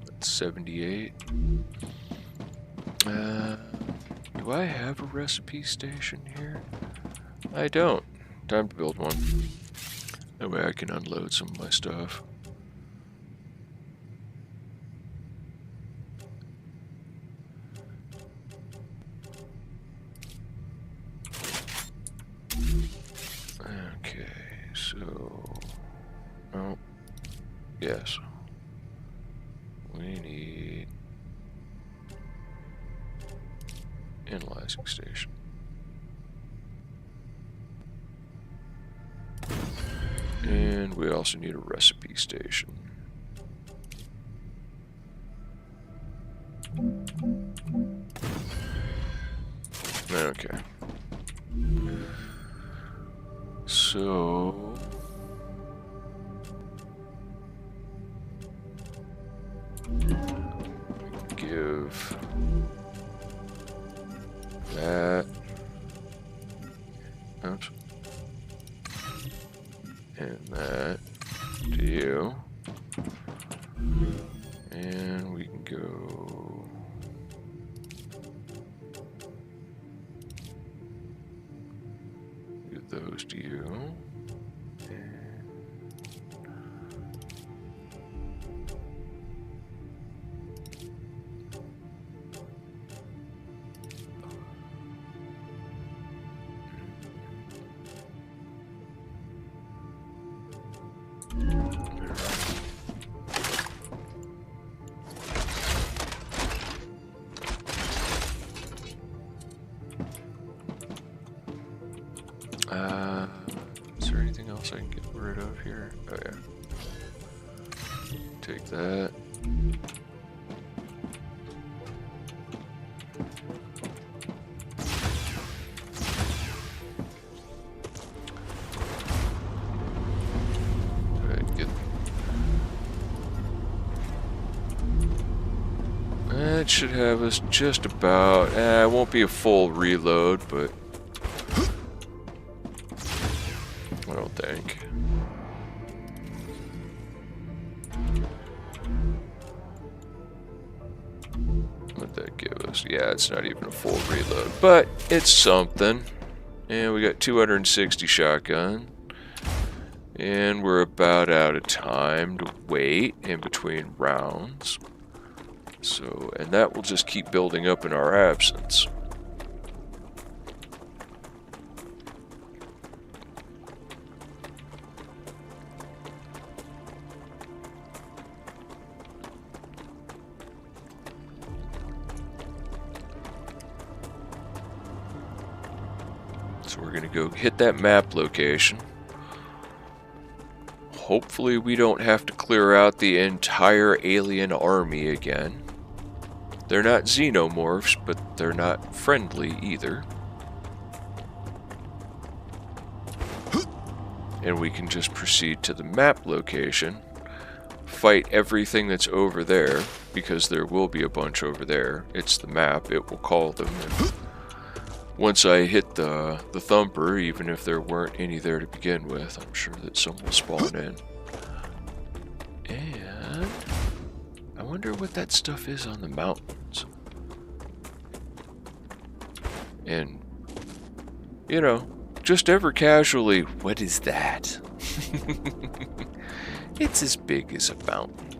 That's 78. Do I have a recipe station here? I don't. Time to build one. That way I can unload some of my stuff. Okay, so... Oh, yes. We need... analyzing station. And we also need a recipe station. Okay. So... give that. Oops. And that to you. And we can go. Do those to you. Is there anything else I can get rid of here? Oh yeah. Take that. That should have us just about. It won't be a full reload, but I don't think. What'd that give us? Yeah, it's not even a full reload, but it's something. And we got 260 shotgun. And we're about out of time to wait in between rounds. So, and that will just keep building up in our absence. So we're gonna go hit that map location. Hopefully we don't have to clear out the entire alien army again. They're not xenomorphs, but they're not friendly either. And we can just proceed to the map location, fight everything that's over there, because there will be a bunch over there. It's the map, it will call them. And once I hit the thumper, even if there weren't any there to begin with, I'm sure that some will spawn in. And I wonder what that stuff is on the mountains. And, you know, just ever casually, what is that? It's as big as a mountain.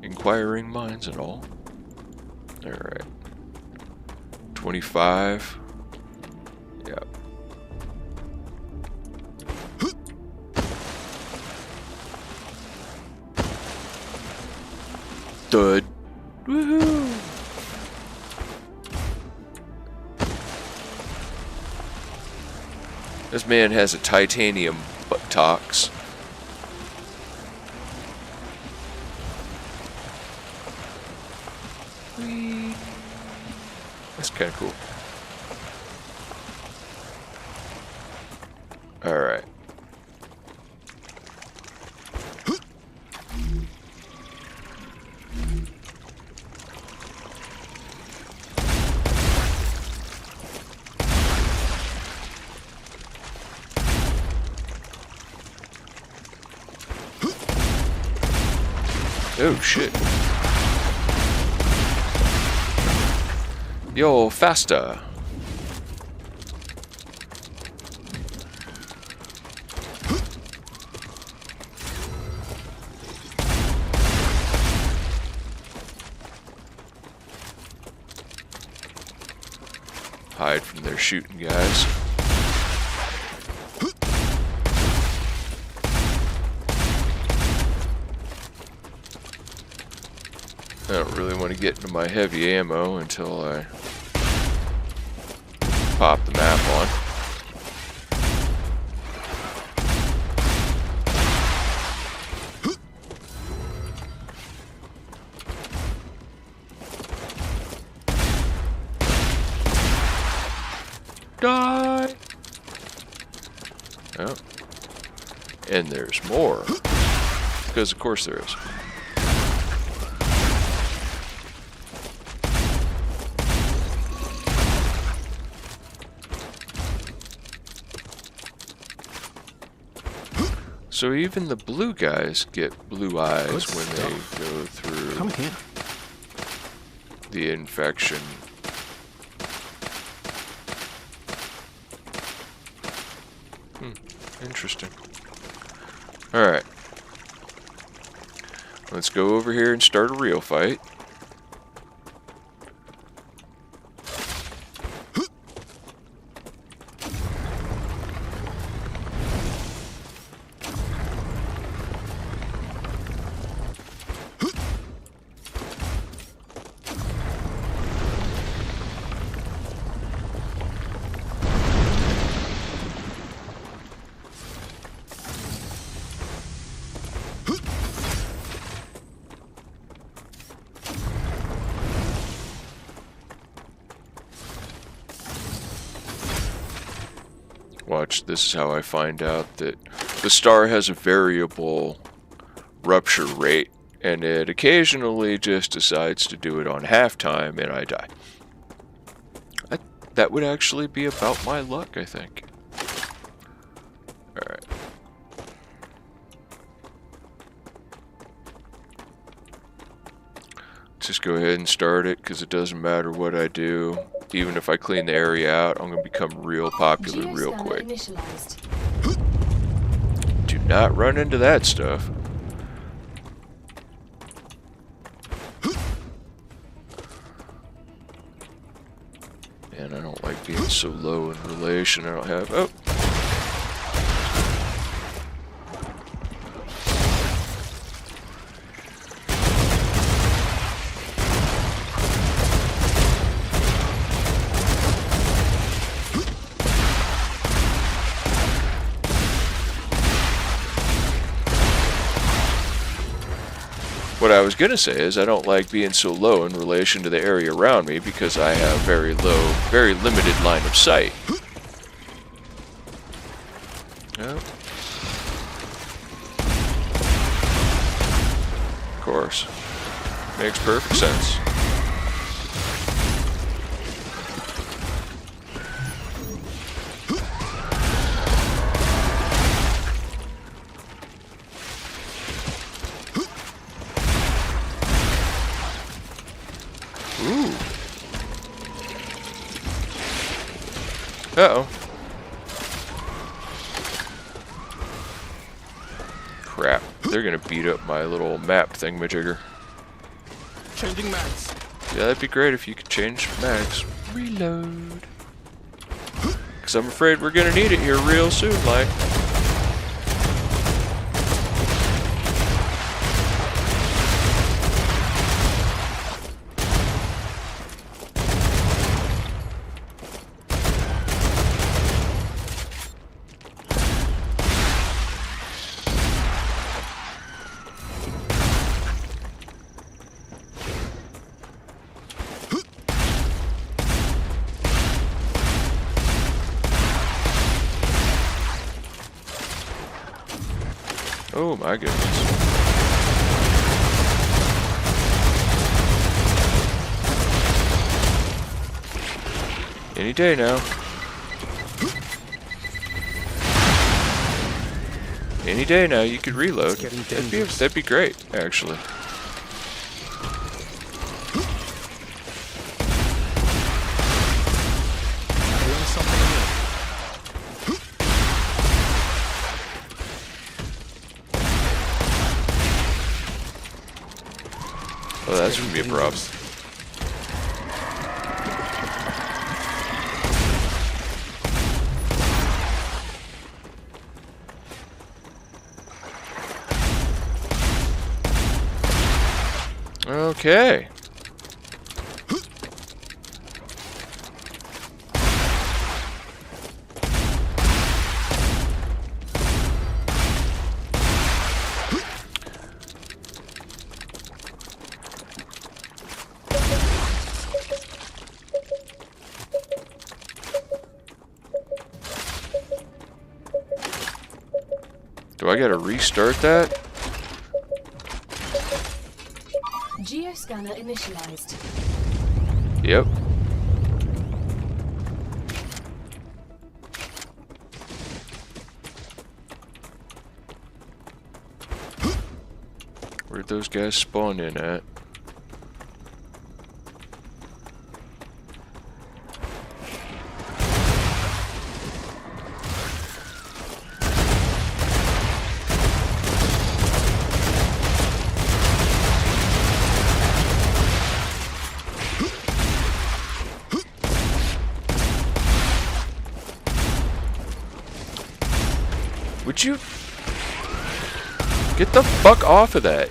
Inquiring minds and all. Alright. 25. Yep. Dud. Woohoo! This man has a titanium buttocks. Whee! That's kind of cool. All right. Oh shit. Yo, faster. Hide from their shooting guys. I don't really want to get into my heavy ammo until I pop the map on. Die! Oh. And there's more. Because of course there is. So even the blue guys get blue eyes when they go through the infection. Interesting. Alright. Let's go over here and start a real fight. Watch, this is how I find out that the star has a variable rupture rate, and it occasionally just decides to do it on halftime, and I die. That would actually be about my luck, I think. Alright. Just go ahead and start it, because it doesn't matter what I do. Even if I clean the area out, I'm going to become real popular real quick. Do not run into that stuff. Man, I don't like being so low in relation. I don't have... Oh! What I was going to say is I don't like being so low in relation to the area around me because I have very limited line of sight. Yep. Of course. Makes perfect sense. Ooh. Uh-oh. Crap. They're gonna beat up my little map thingamajigger. Changing mags. Yeah, that'd be great if you could change mags. Reload. Because I'm afraid we're gonna need it here real soon, like. Oh my goodness. Any day now. Any day now you could reload. That'd be great, actually. Oh, that's gonna be a problem. Okay. Do I gotta restart that? Geoscanner initialized. Yep. Where'd those guys spawn in at? Would you get the fuck off of that?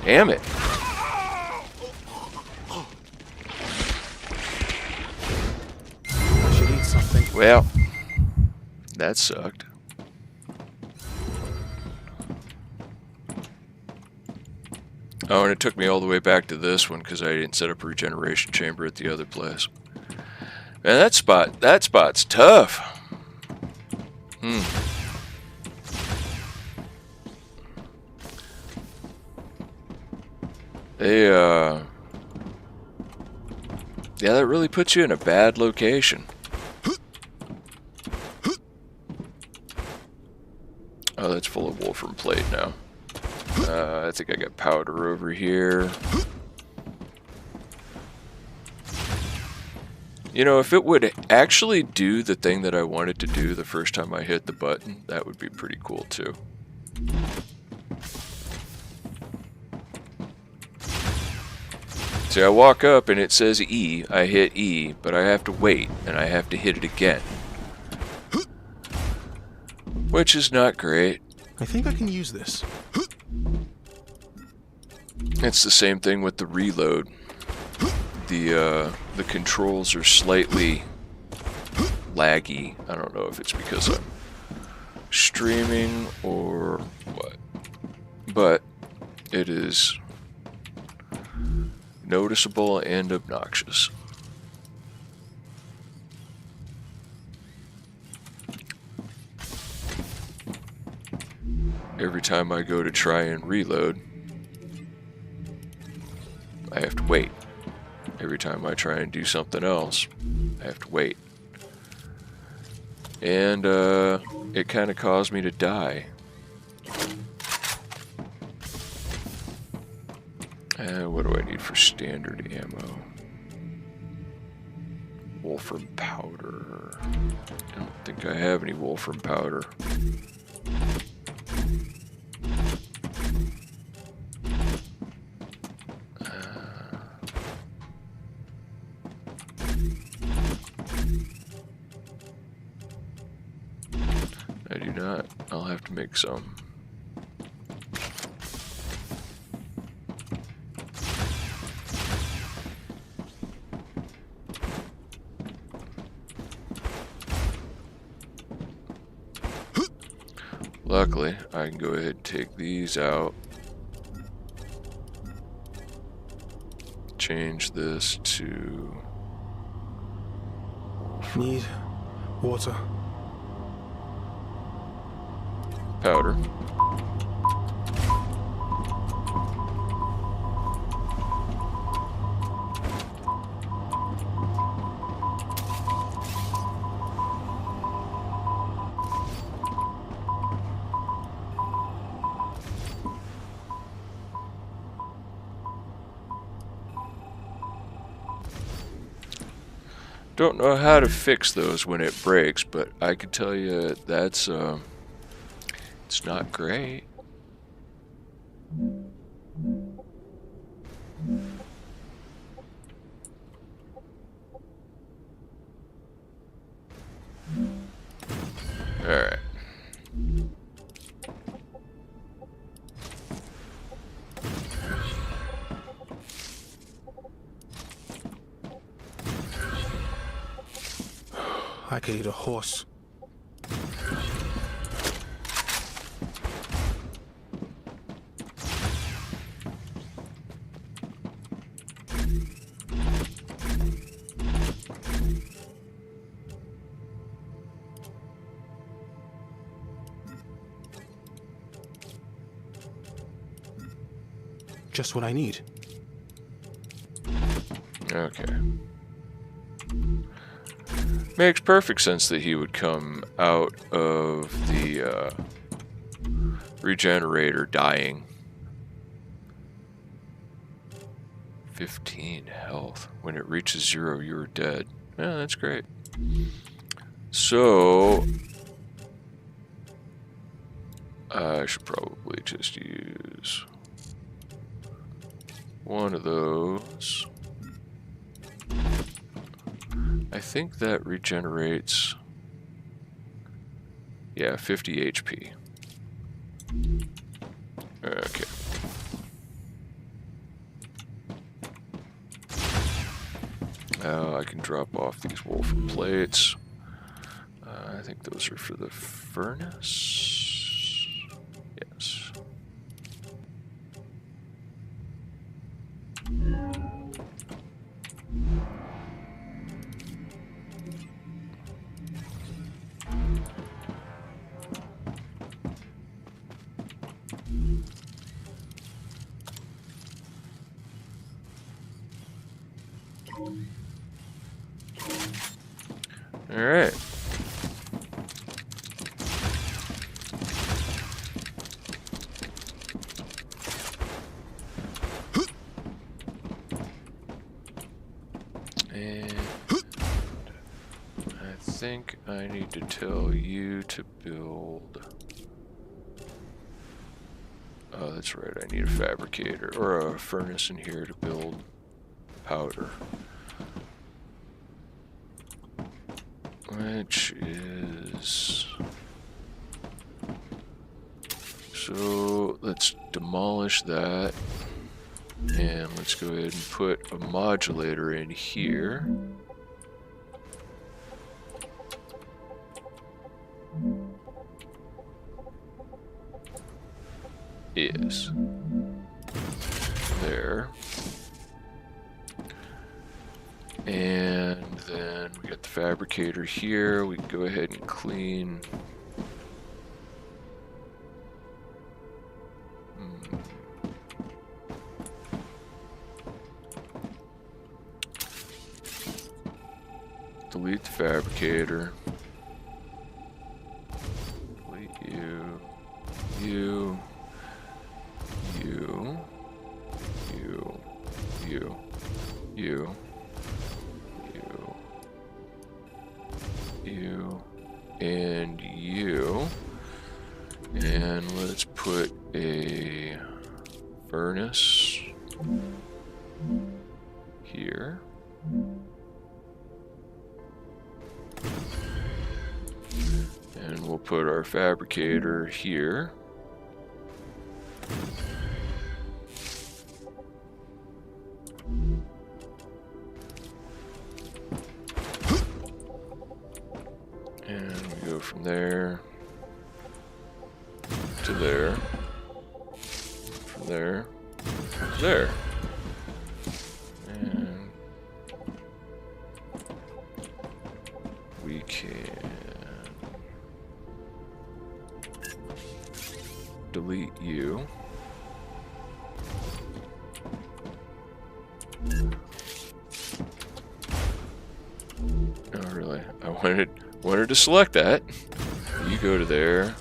Damn it. I should eat something. Well, that sucked. Oh, and it took me all the way back to this one because I didn't set up a regeneration chamber at the other place. Man, that spot's tough. Yeah, that really puts you in a bad location. Oh, that's full of Wolfram plate now. I think I got powder over here. You know, if it would actually do the thing that I wanted to do the first time I hit the button, that would be pretty cool too. See, I walk up and it says E, I hit E, but I have to wait and I have to hit it again. Which is not great. I think I can use this. It's the same thing with the reload. The controls are slightly laggy. I don't know if it's because I'm streaming or what. But it is noticeable and obnoxious. Every time I go to try and reload, I have to wait. Every time I try and do something else, I have to wait. And it kind of caused me to die. What do I need for standard ammo? Wolfram powder. I don't think I have any Wolfram powder. I do not. I'll have to make some. Luckily, I can go ahead and take these out. Change this to... Need water. powder. Don't know how to fix those when it breaks, but I can tell you that's it's not great. All right. I could eat a horse. Just what I need. Okay. Makes perfect sense that he would come out of the regenerator dying. 15 health. When it reaches 0, you're dead. Yeah, that's great. So I should probably just use one of those. I think that regenerates, yeah, 50 HP. Okay. I can drop off these wolfen plates. I think those are for the furnace. Yes. All right. And I think I need to tell you to build. Oh, that's right. I need a fabricator or a furnace in here to build powder. Which is... So let's demolish that. And let's go ahead and put a modulator in here. Yes. There. And then we got the fabricator here. We can go ahead and clean. Delete the fabricator. Delete you. You. You. You. You. You. You and you, and let's put a furnace here. And we'll put our fabricator here. From there to there, from there to there, and we can delete you. Oh, really? I wanted to select that. You go to there,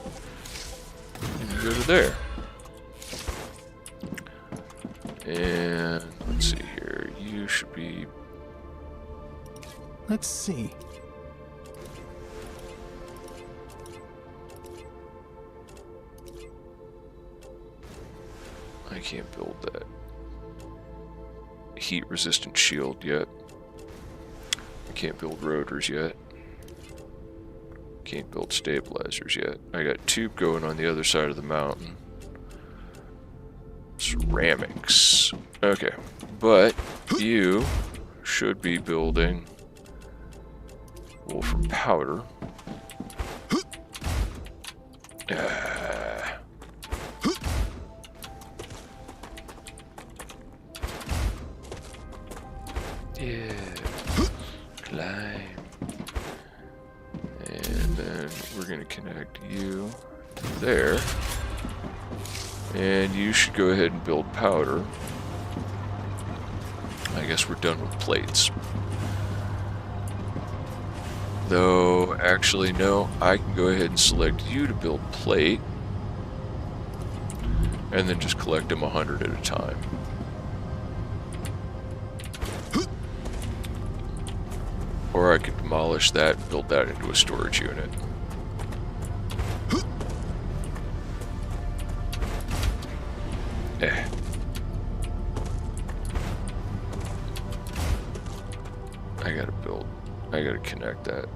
and you go to there. And let's see here. You should be. Let's see. I can't build that heat-resistant shield yet. I can't build rotors yet. Can't build stabilizers yet. I got tube going on the other side of the mountain. Ceramics. Okay, but you should be building wolfram powder. Yeah. Climb. And then we're going to connect you to there. And you should go ahead and build powder. I guess we're done with plates. Though, actually, no. I can go ahead and select you to build plate. And then just collect them 100 at a time. Or I could demolish that and build that into a storage unit. I gotta connect that.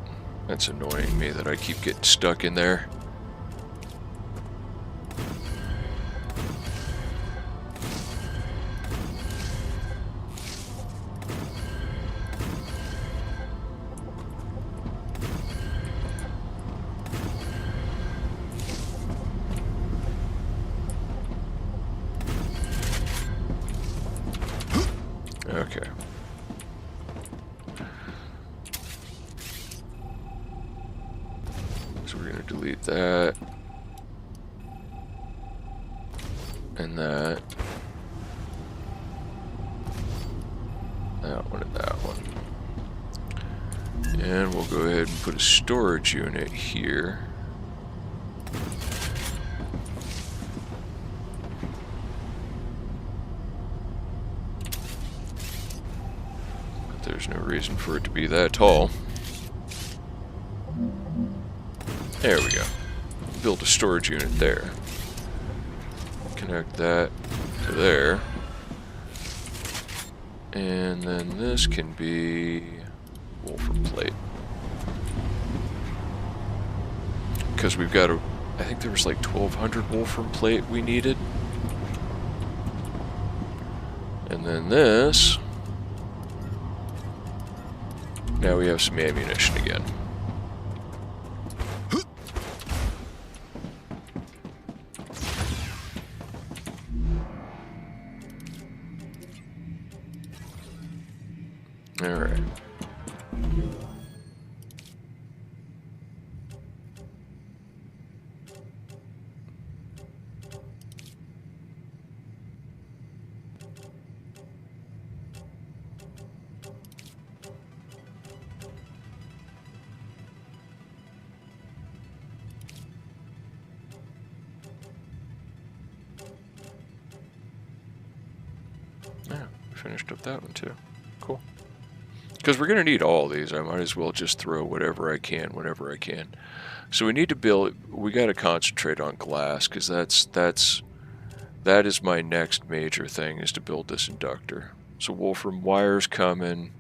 That's annoying me that I keep getting stuck in there. Okay. So we're gonna delete that. And that. That one and that one. And we'll go ahead and put a storage unit here. There's no reason for it to be that tall. There we go. Build a storage unit there. Connect that to there. And then this can be Wolfram plate. Because we've got a... I think there was like 1,200 Wolfram plate we needed. And then this... Now we have some ammunition again. All right. Yeah, finished up that one too. Cool. Because we're going to need all these. I might as well just throw whatever I can, whenever I can. So we need to build... We got to concentrate on glass, because that is my next major thing, is to build this inductor. So Wolfram wire's coming.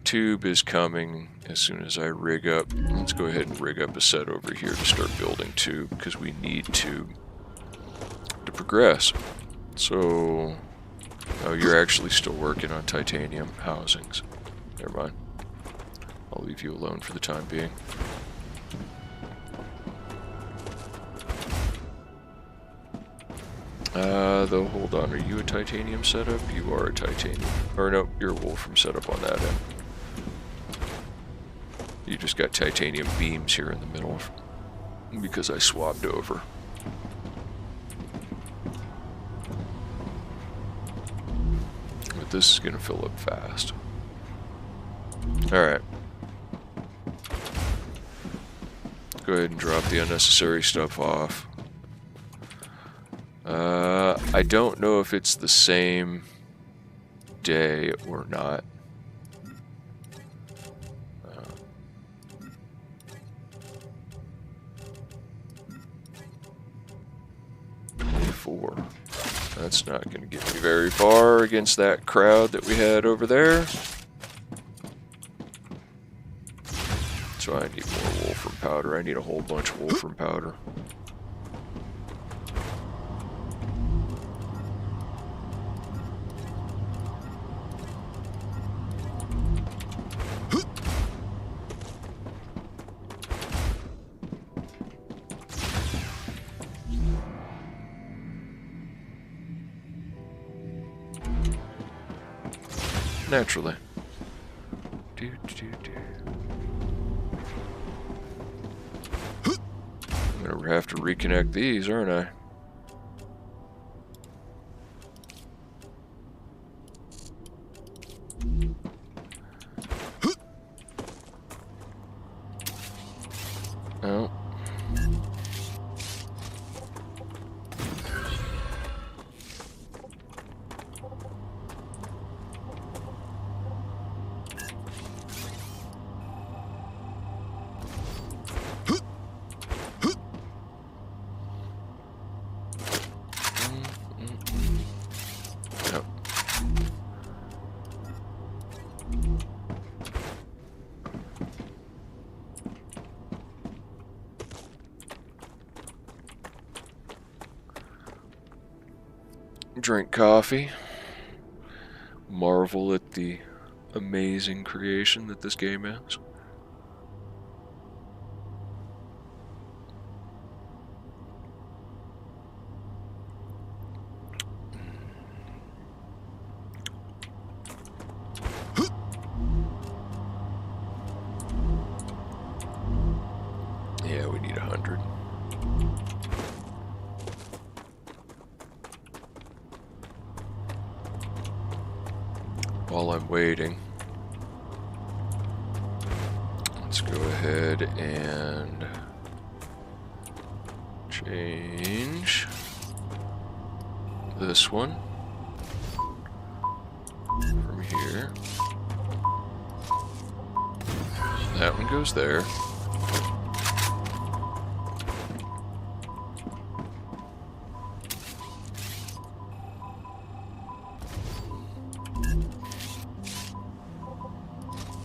Tube is coming as soon as I rig up. Let's go ahead and rig up a set over here to start building tube, because we need tube to progress. So... Oh, you're actually still working on titanium housings. Never mind. I'll leave you alone for the time being. Though, hold on. Are you a titanium setup? You are a titanium. Or no, you're a Wolfram setup on that end. You just got titanium beams here in the middle because I swapped over. But this is going to fill up fast. Alright. Go ahead and drop the unnecessary stuff off. I don't know if it's the same day or not. 24. That's not going to get me very far against that crowd that we had over there. So I need more Wolfram powder. I need a whole bunch of Wolfram powder. Naturally. I'm gonna have to reconnect these, aren't I? Drink coffee. Marvel at the amazing creation that this game is. Yeah, we need 100. While I'm waiting, let's go ahead and change this one from here. That one goes there.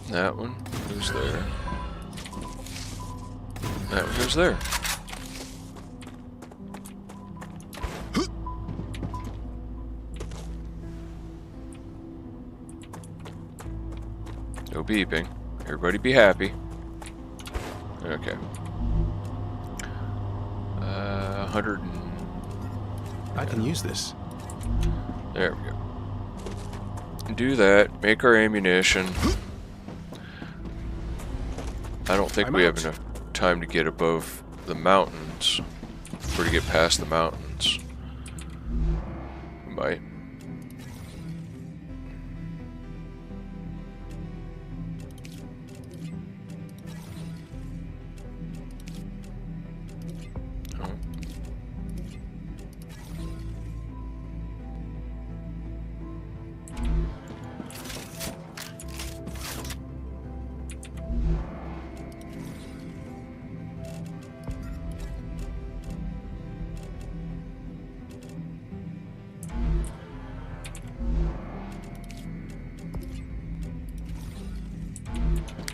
That one goes there. That one goes there. No beeping. Everybody be happy. Okay. 100 and... I can use this. There we go. Do that. Make our ammunition. I don't think we have enough time to get above the mountains, or to get past the mountains. We might. Oh.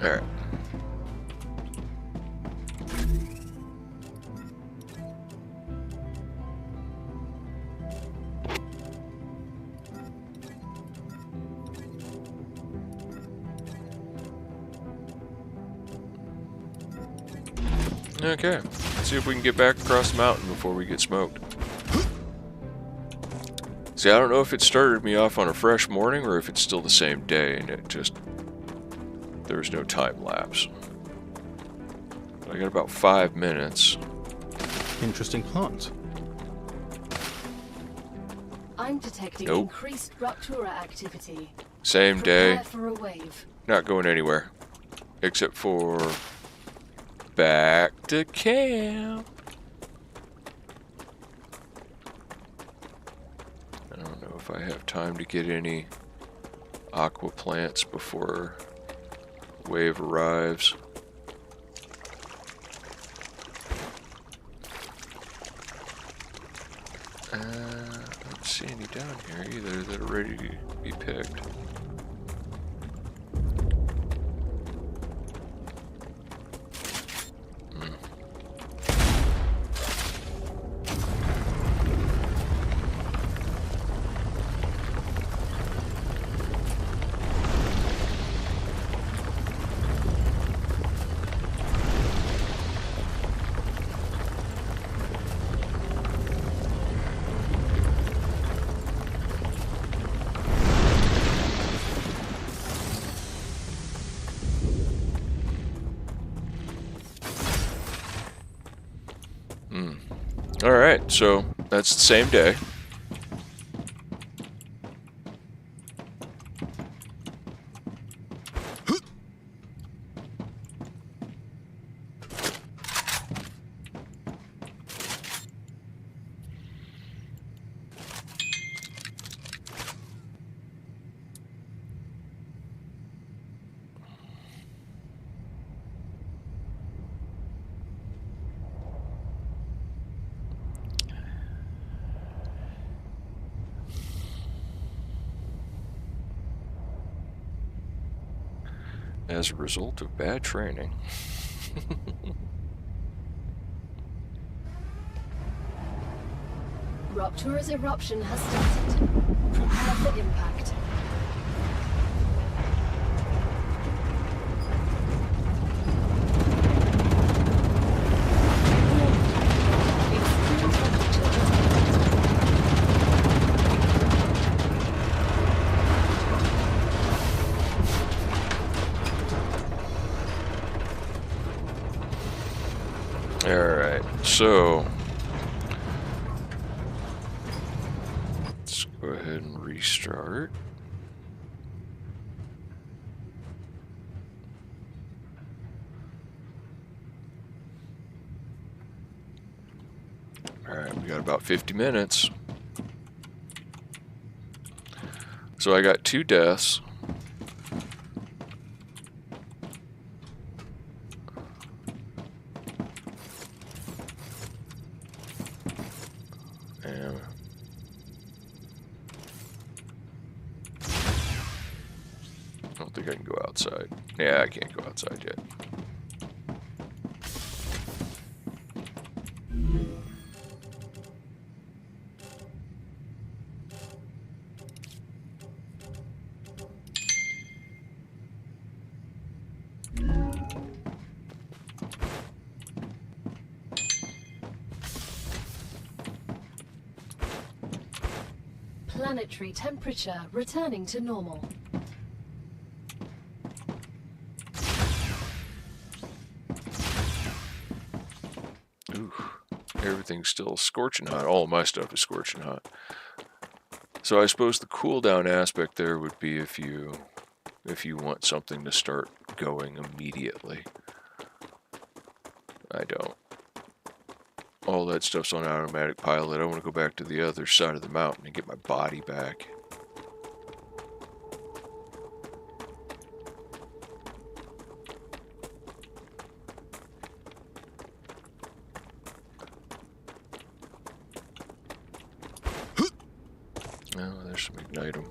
All right. Okay, let's see if we can get back across the mountain before we get smoked. See, I don't know if it started me off on a fresh morning or if it's still the same day and it just... there's no time lapse. I got about 5 minutes. Interesting plant. I'm detecting Nope. increased Rupture activity. Same day. Prepare for a wave. Not going anywhere. Except for... back to camp. I don't know if I have time to get any aqua plants before wave arrives. I don't see any down here either that are ready to be picked. Alright, so that's the same day. as a result of bad training. Rupture's eruption has started. Prepare for impact. Alright, so let's go ahead and restart. Alright, we got about 50 minutes. So I got 2 deaths. And I don't think I can go outside. Yeah, I can't go outside yet. Planetary temperature returning to normal. Ooh, everything's still scorching hot. All of my stuff is scorching hot. So I suppose the cooldown aspect there would be if you want something to start going immediately. I don't. All that stuff's on automatic pilot. I want to go back to the other side of the mountain and get my body back. Oh, there's some ignite 'em.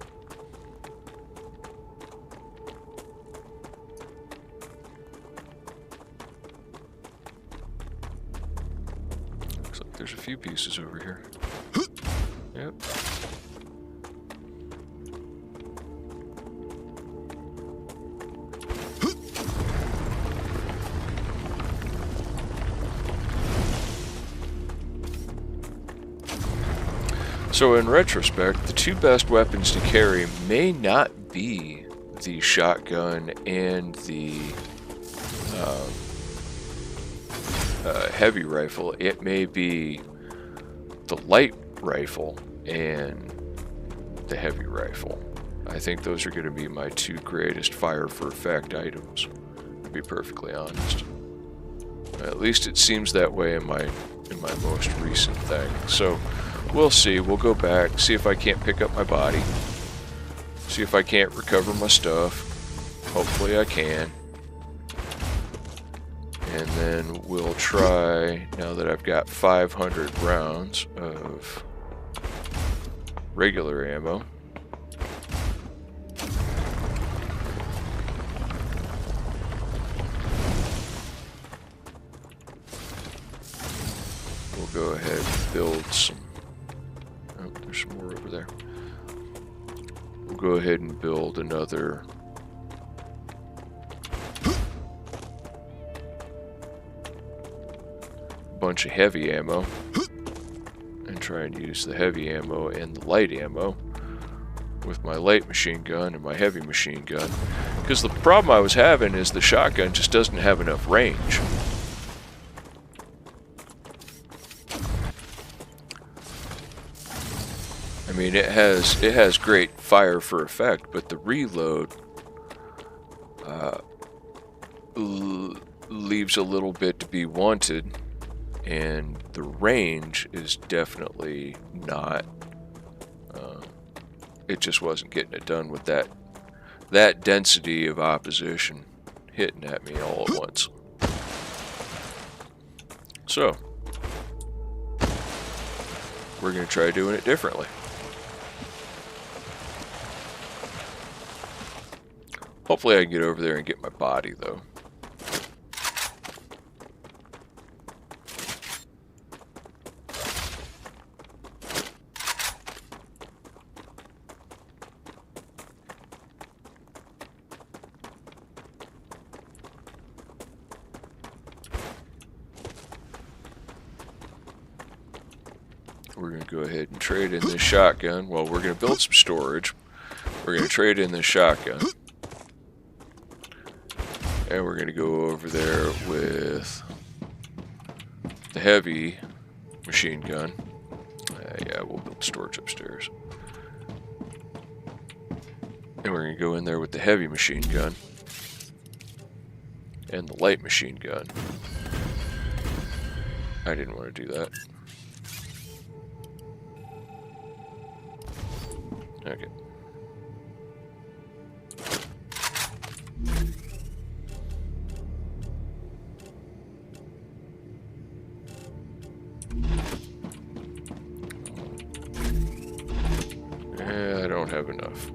There's a few pieces over here. Yep. So in retrospect, the 2 best weapons to carry may not be the shotgun and the heavy rifle. It may be the light rifle and the heavy rifle. I think those are going to be my 2 greatest fire for effect items, to be perfectly honest. At least it seems that way in my most recent thing. So we'll see. We'll go back, see if I can't pick up my body, see if I can't recover my stuff. Hopefully I can. And then we'll try, now that I've got 500 rounds of regular ammo. We'll go ahead and build some, oh, there's some more over there. We'll go ahead and build another bunch of heavy ammo and try and use the heavy ammo and the light ammo with my light machine gun and my heavy machine gun, because the problem I was having is the shotgun just doesn't have enough range. I mean, it has great fire for effect, but the reload leaves a little bit to be wanted. And the range is definitely not, it just wasn't getting it done with that density of opposition hitting at me all at once. So, we're going to try doing it differently. Hopefully I can get over there and get my body, though. We're going to go ahead and trade in this shotgun. Well, we're going to build some storage. We're going to trade in this shotgun. And we're going to go over there with the heavy machine gun. Yeah, we'll build storage upstairs. And we're going to go in there with the heavy machine gun. And the light machine gun. I didn't want to do that. Okay. I don't have enough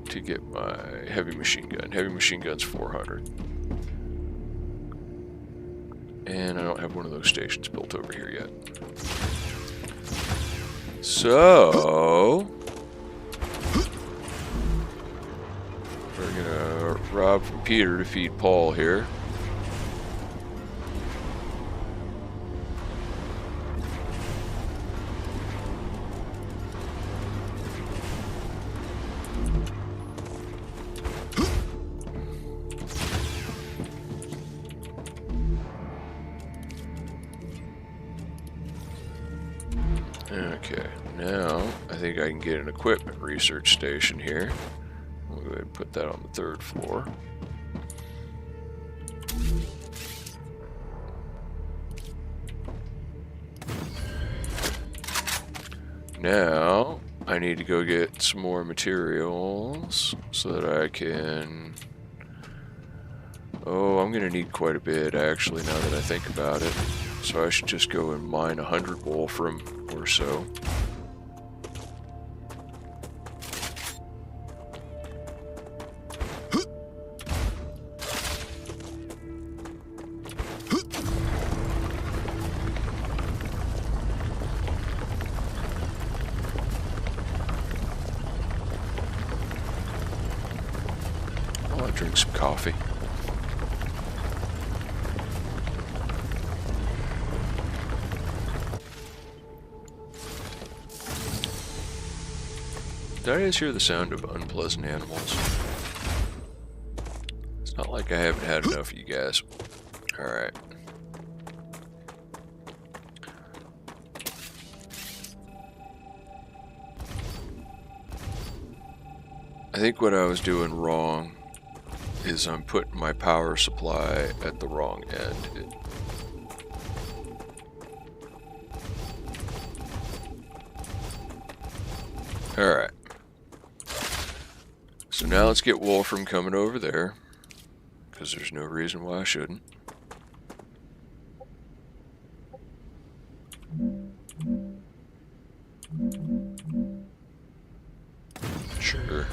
to get my heavy machine gun. Heavy machine gun's 400. And I don't have one of those stations built over here yet. So we're gonna rob from Peter to feed Paul here. Okay, now I think I can get an equipment research station here. We'll go ahead and put that on the 3rd floor. Now I need to go get some more materials so that I can... Oh, I'm going to need quite a bit actually now that I think about it. So I should just go and mine 100 wolfram or so. I'll drink some coffee. Did I just hear the sound of unpleasant animals? It's not like I haven't had enough of you guys. Alright. I think what I was doing wrong is I'm putting my power supply at the wrong end. Alright. So now let's get Wolfram coming over there, because there's no reason why I shouldn't. Sure.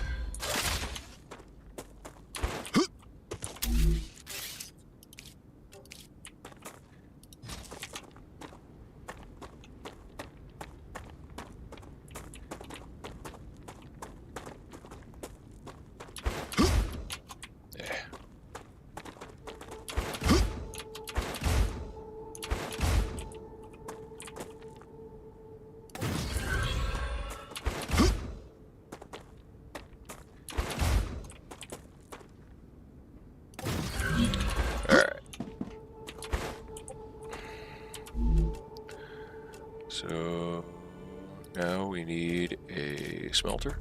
So now we need a smelter.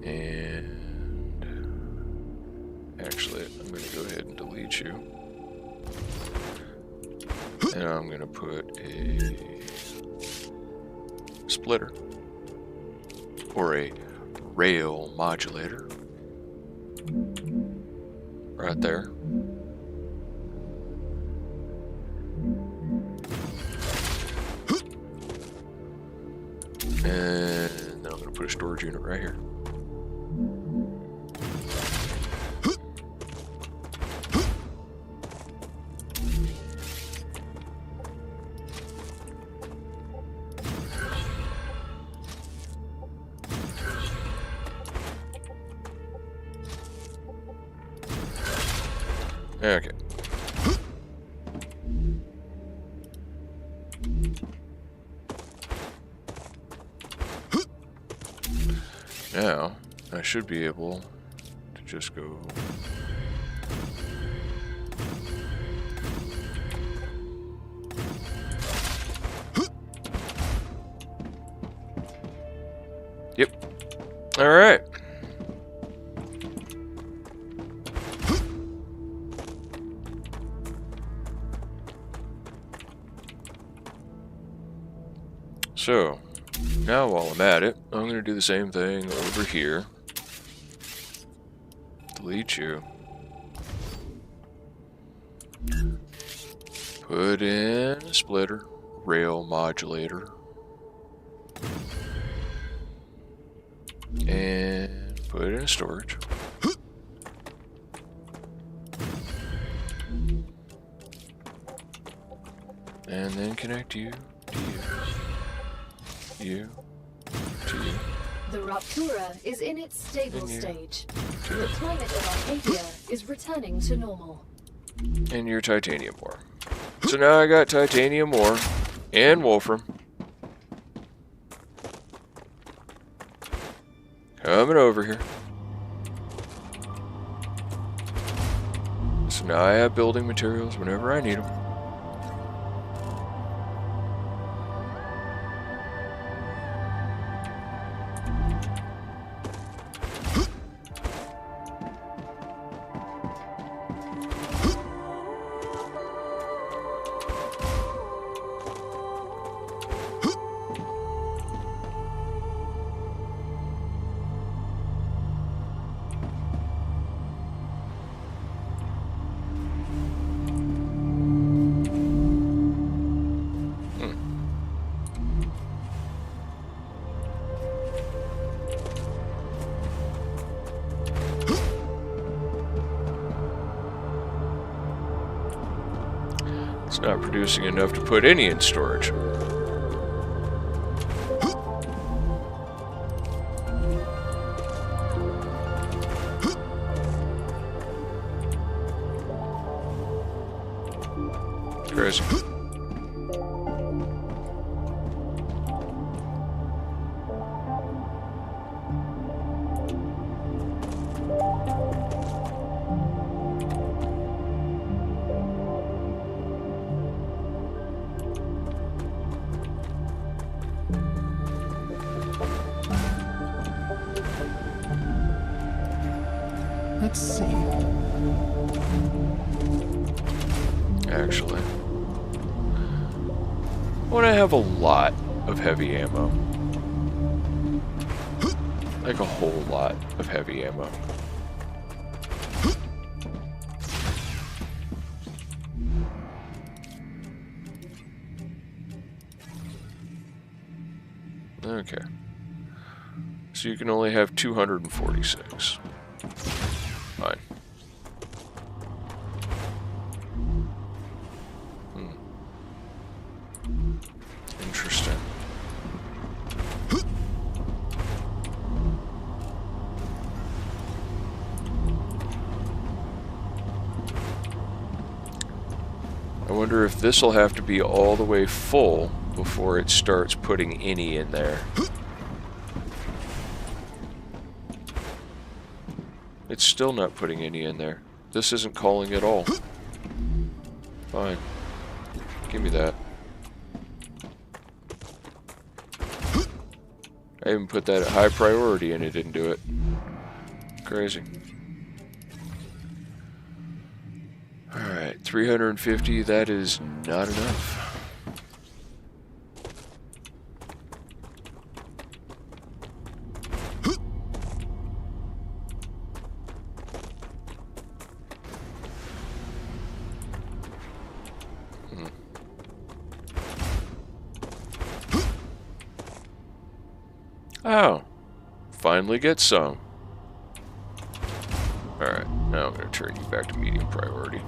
And actually, I'm going to go ahead and delete you. And I'm going to put a splitter, or a rail modulator. Right there. And then I'm going to put a storage unit right here. Okay. Now, I should be able to just go... Yep. All right. So, now while I'm at it, I'm going to do the same thing over here. Delete you. Put in a splitter, rail modulator. And put it in storage. And then connect you to you to you. The Rupture is in its stable And you. stage. The climate of Arcadia is returning to normal. And your titanium ore. So now I got titanium ore and wolfram. Coming over here. So now I have building materials whenever I need them. It's not producing enough to put any in storage. Crazy. Let's see. Actually, I want to have a lot of heavy ammo. Like a whole lot of heavy ammo. Okay. So you can only have 246. Fine. Interesting. I wonder if this will have to be all the way full before it starts putting any in there. It's still not putting any in there. This isn't calling at all. Fine. Give me that. I even put that at high priority and it didn't do it. Crazy. Alright, 350, that is not enough. Oh, finally get some. Alright, now I'm going to turn you back to medium priority.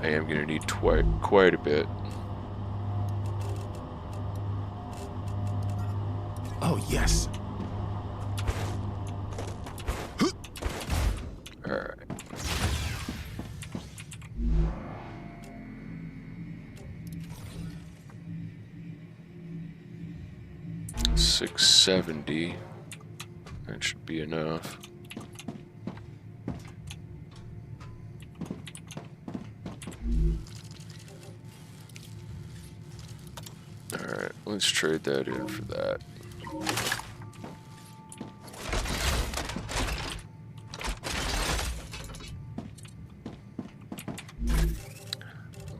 I am going to need quite a bit. Oh, yes. Alright. $670. That should be enough. Alright, let's trade that in for that.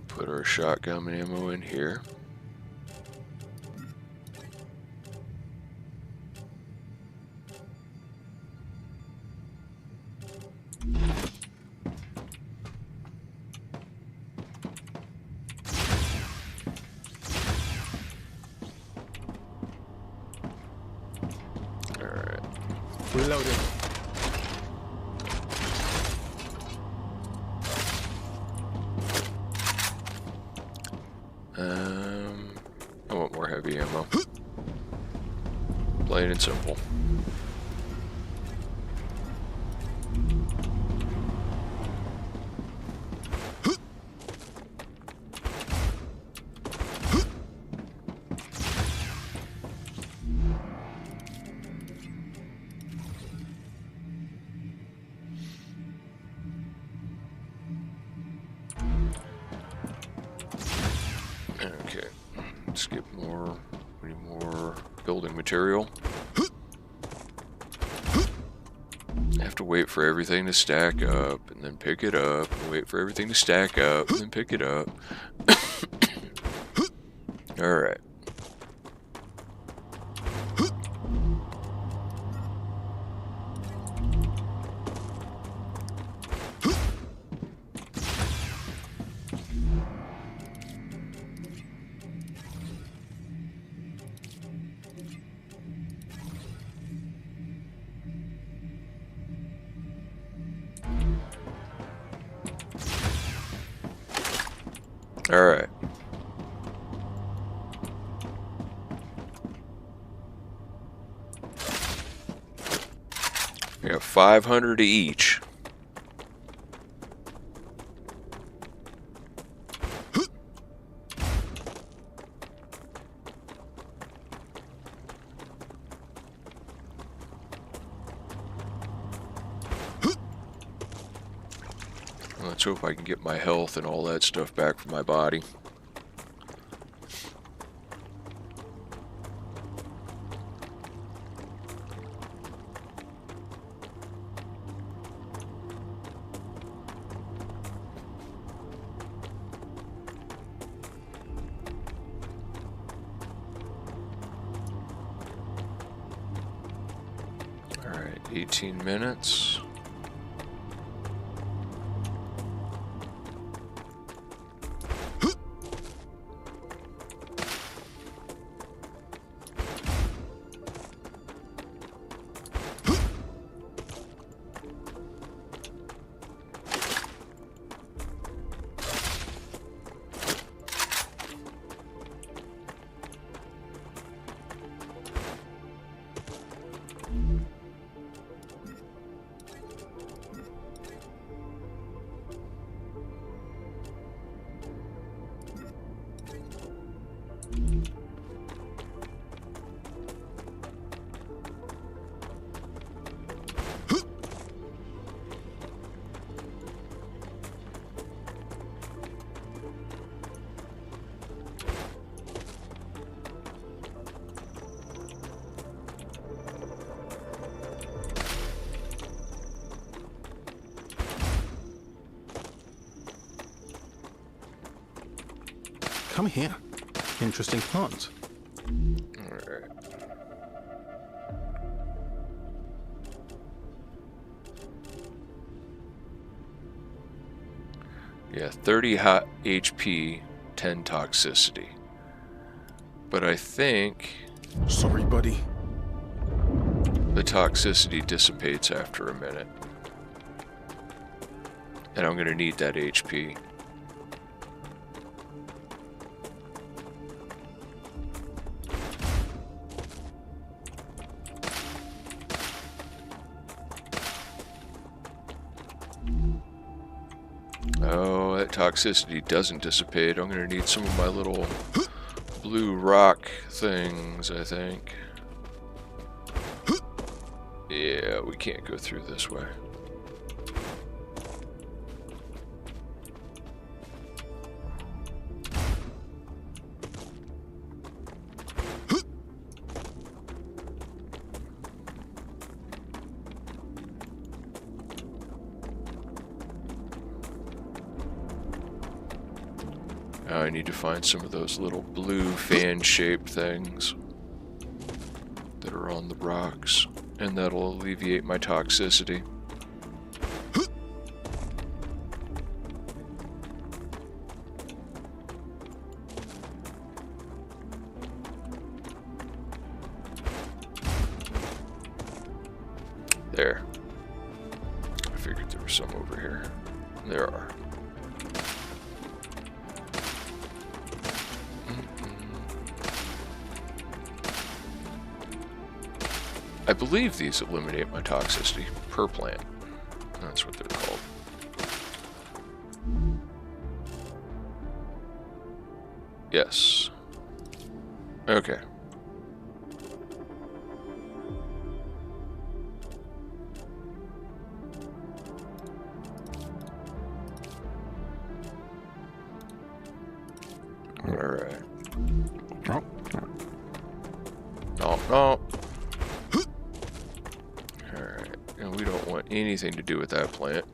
Put our shotgun ammo in here. Alright. Reloading. I want more heavy ammo. Plain and simple. Okay, let's get more. We need more building material. I have to wait for everything to stack up and then pick it up, and wait for everything to stack up and then pick it up. Alright. Alright. We have 500 each. Let's hope I can get my health and all that stuff back from my body. All right, 18 minutes. Come here. Interesting plant. Alright. Yeah, 30 hot HP, 10 toxicity. But I think Sorry, buddy. the toxicity dissipates after a minute. And I'm going to need that HP. Oh, that toxicity doesn't dissipate. I'm going to need some of my little blue rock things, I think. Yeah, we can't go through this way. Now I need to find some of those little blue fan-shaped things that are on the rocks, and that'll alleviate my toxicity. There. I figured there was some over here. There are. I believe these eliminate my toxicity per plant. That's what they're called. Yes. Okay. Alright. Oh. No, no. We don't want anything to do with that plant.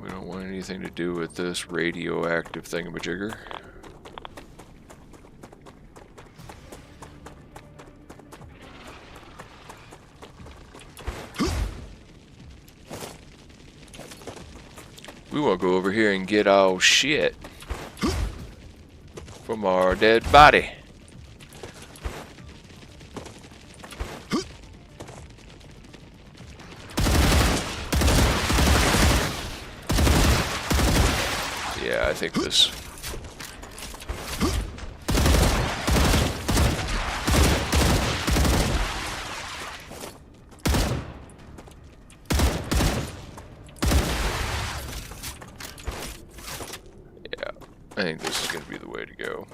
We don't want anything to do with this radioactive thingamajigger. We want to go over here and get our shit from our dead body. Yeah, I think this... Yeah, I think this is going to be the way to go.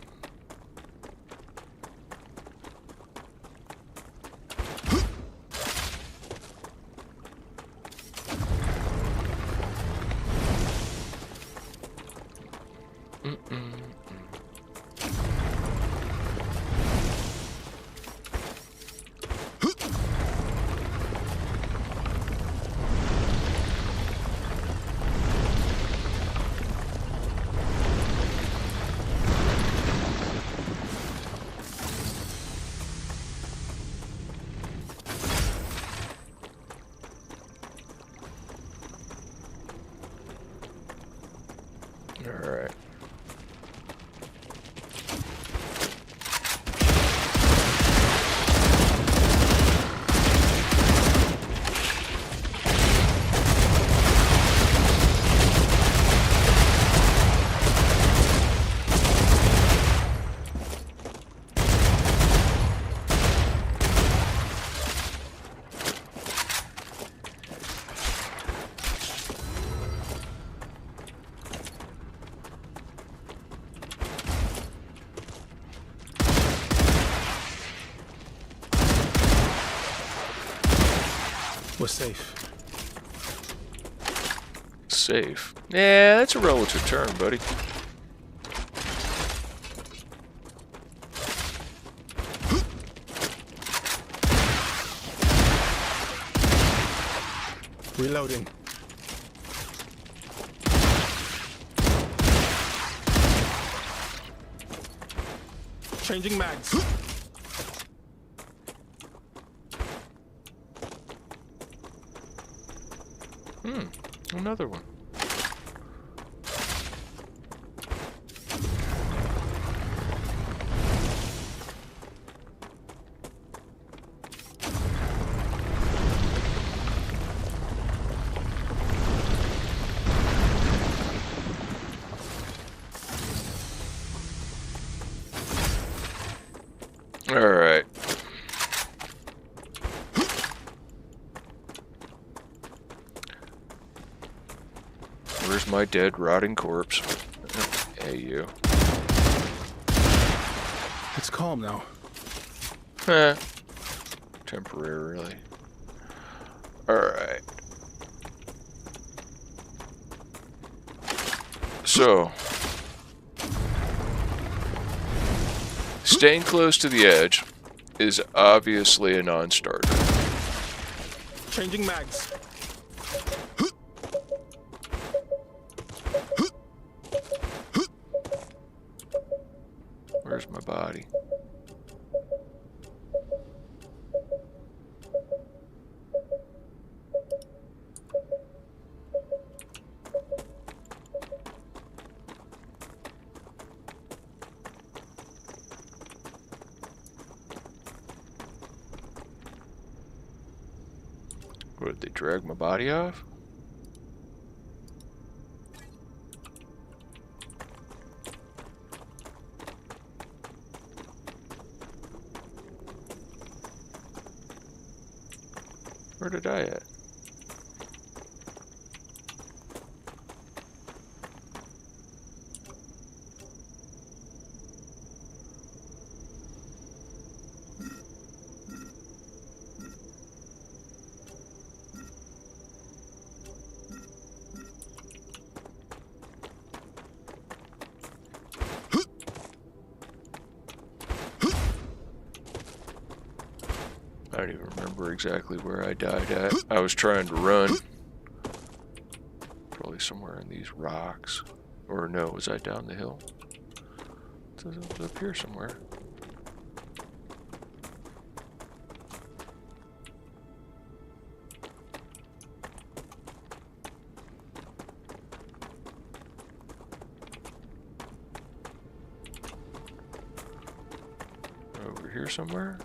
Alright. We're safe. Safe. Yeah, that's a relative term, buddy. Reloading. Changing mags. Another one. Alright. Where's my dead, rotting corpse? Hey, you. It's calm now. Temporarily. Alright. So, staying close to the edge is obviously a non-starter. Changing mags. Where's my body? What, did they drag my body off? Where did I at? I don't even remember exactly where I died at. I was trying to run. Probably somewhere in these rocks. Or no, was I down the hill? It was up here somewhere. Over here somewhere?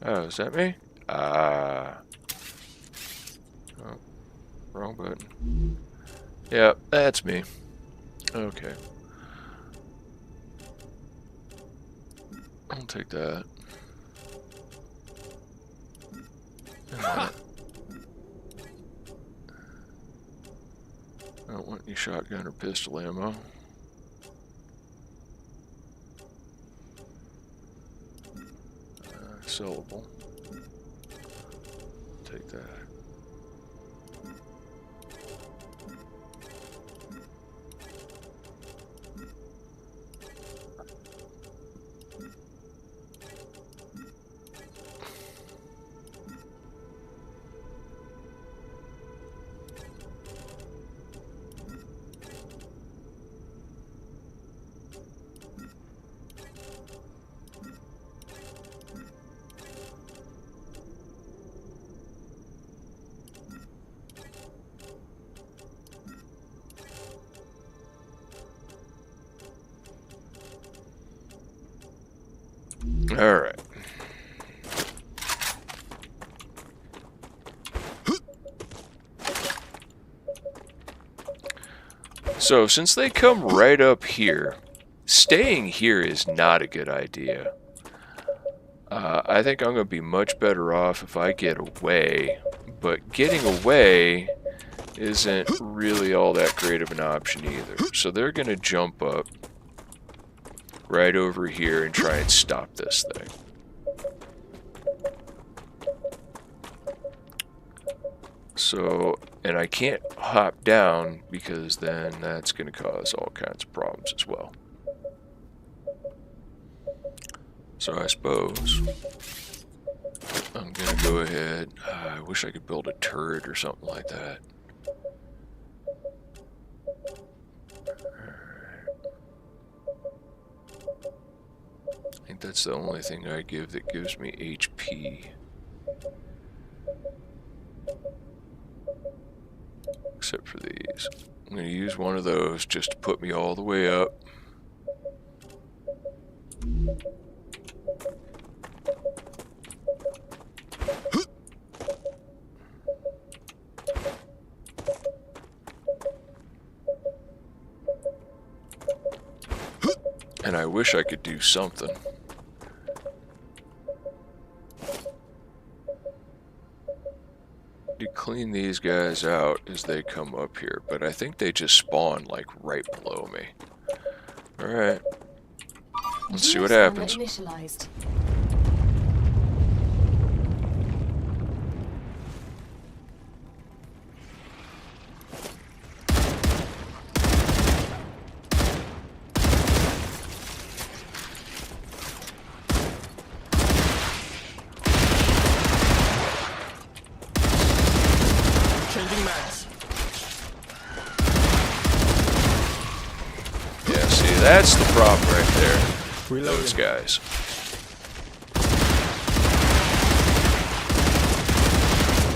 Oh, is that me? Oh, wrong button. Yep, that's me. Okay. I'll take that. And that. I don't want any shotgun or pistol ammo. Sellable. Take that. All right. So, since they come right up here, staying here is not a good idea. I think I'm going to be much better off if I get away, but getting away isn't really all that great of an option either. So they're going to jump up right over here and try and stop this thing. So, and I can't hop down because then that's going to cause all kinds of problems as well. So I suppose I'm going to go ahead. I wish I could build a turret or something like that. I think that's the only thing I give that gives me HP. Except for these. I'm going to use one of those just to put me all the way up. And I wish I could do something. You clean these guys out as they come up here, but I think they just spawn like right below me. Alright. Let's see what happens. Initialized. Changing mags. Yeah, see, that's the problem right there. Reloading. Those guys.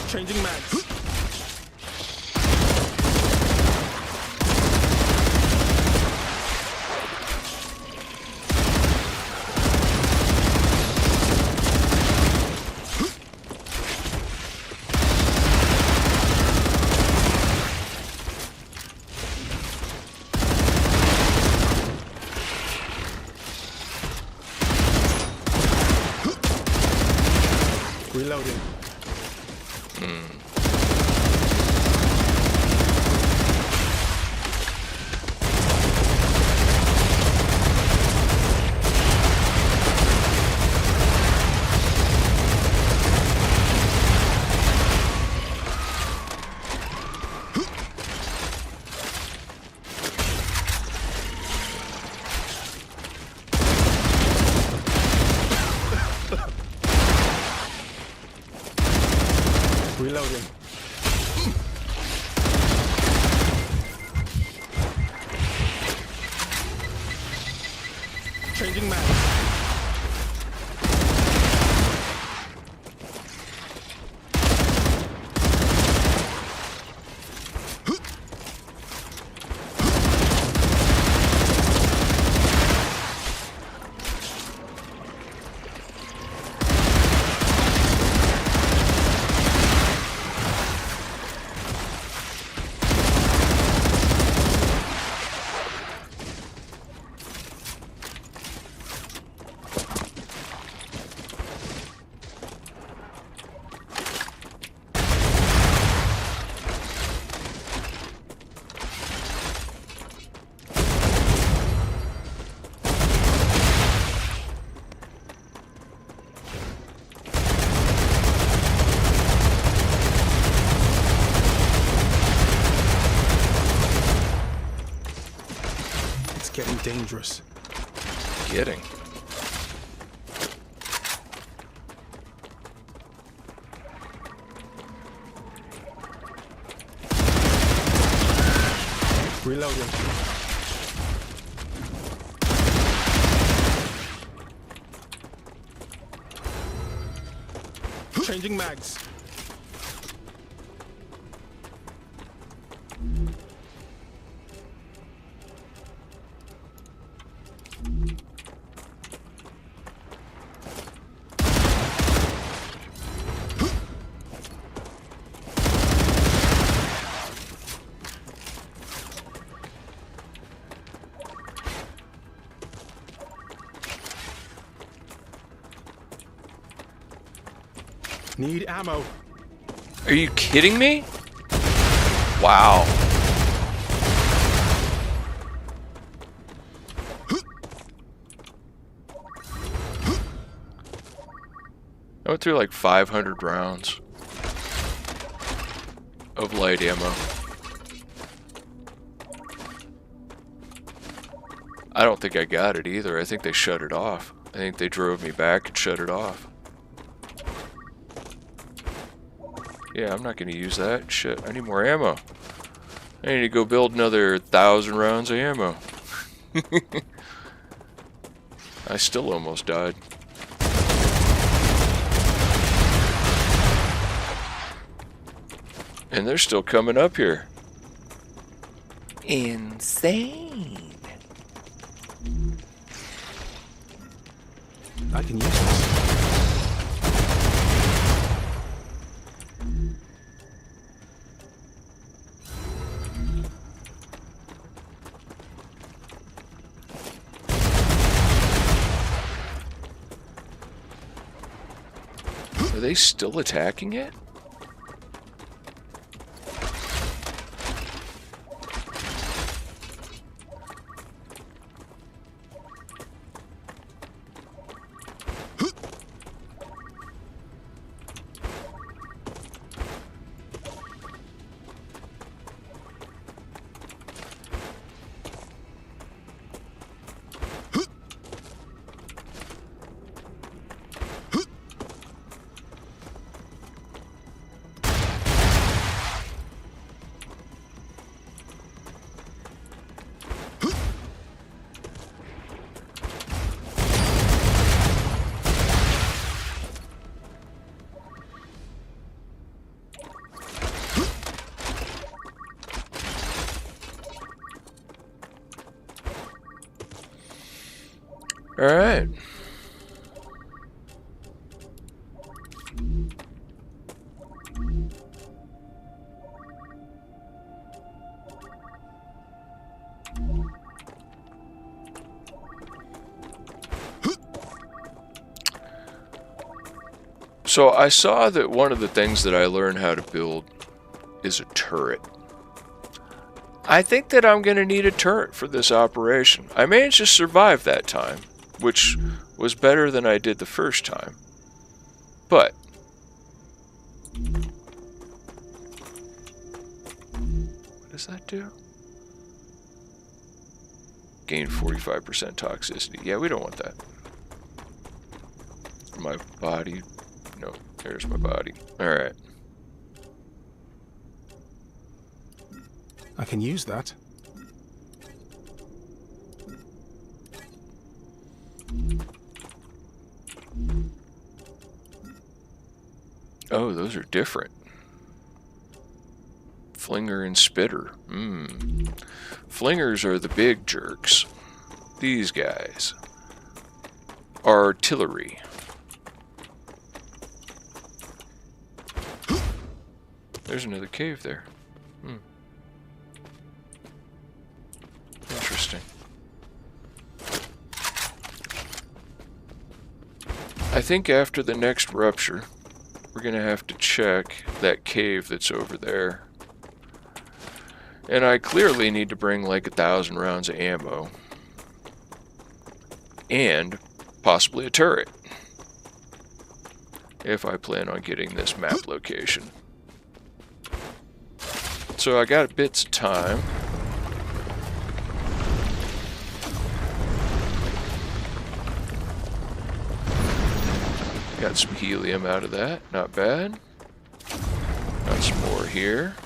Changing mags. Reloading. Reloading. Changing mags. Getting dangerous. Getting. Reloading. Changing mags. Need ammo. Are you kidding me? Wow. I went through like 500 rounds of light ammo. I don't think I got it either. I think they shut it off. I think they drove me back and shut it off. Yeah, I'm not going to use that. Shit, I need more ammo. I need to go build another 1,000 rounds of ammo. I still almost died. And they're still coming up here. Insane. I can use this. they still attacking it? All right. So I saw that one of the things that I learned how to build is a turret. I think that I'm going to need a turret for this operation. I managed to survive that time, which was better than I did the first time. But what does that do? Gain 45% toxicity. Yeah, we don't want that. My body. No, there's my body. Alright. I can use that. Oh, those are different. Flinger and spitter. Flingers are the big jerks. These guys are artillery. There's another cave there. Interesting. I think after the next rupture, we're going to have to check that cave that's over there. And I clearly need to bring like 1,000 rounds of ammo. And possibly a turret. If I plan on getting this map location. So I got bits of time. Got some helium out of that, not bad. Got some more here.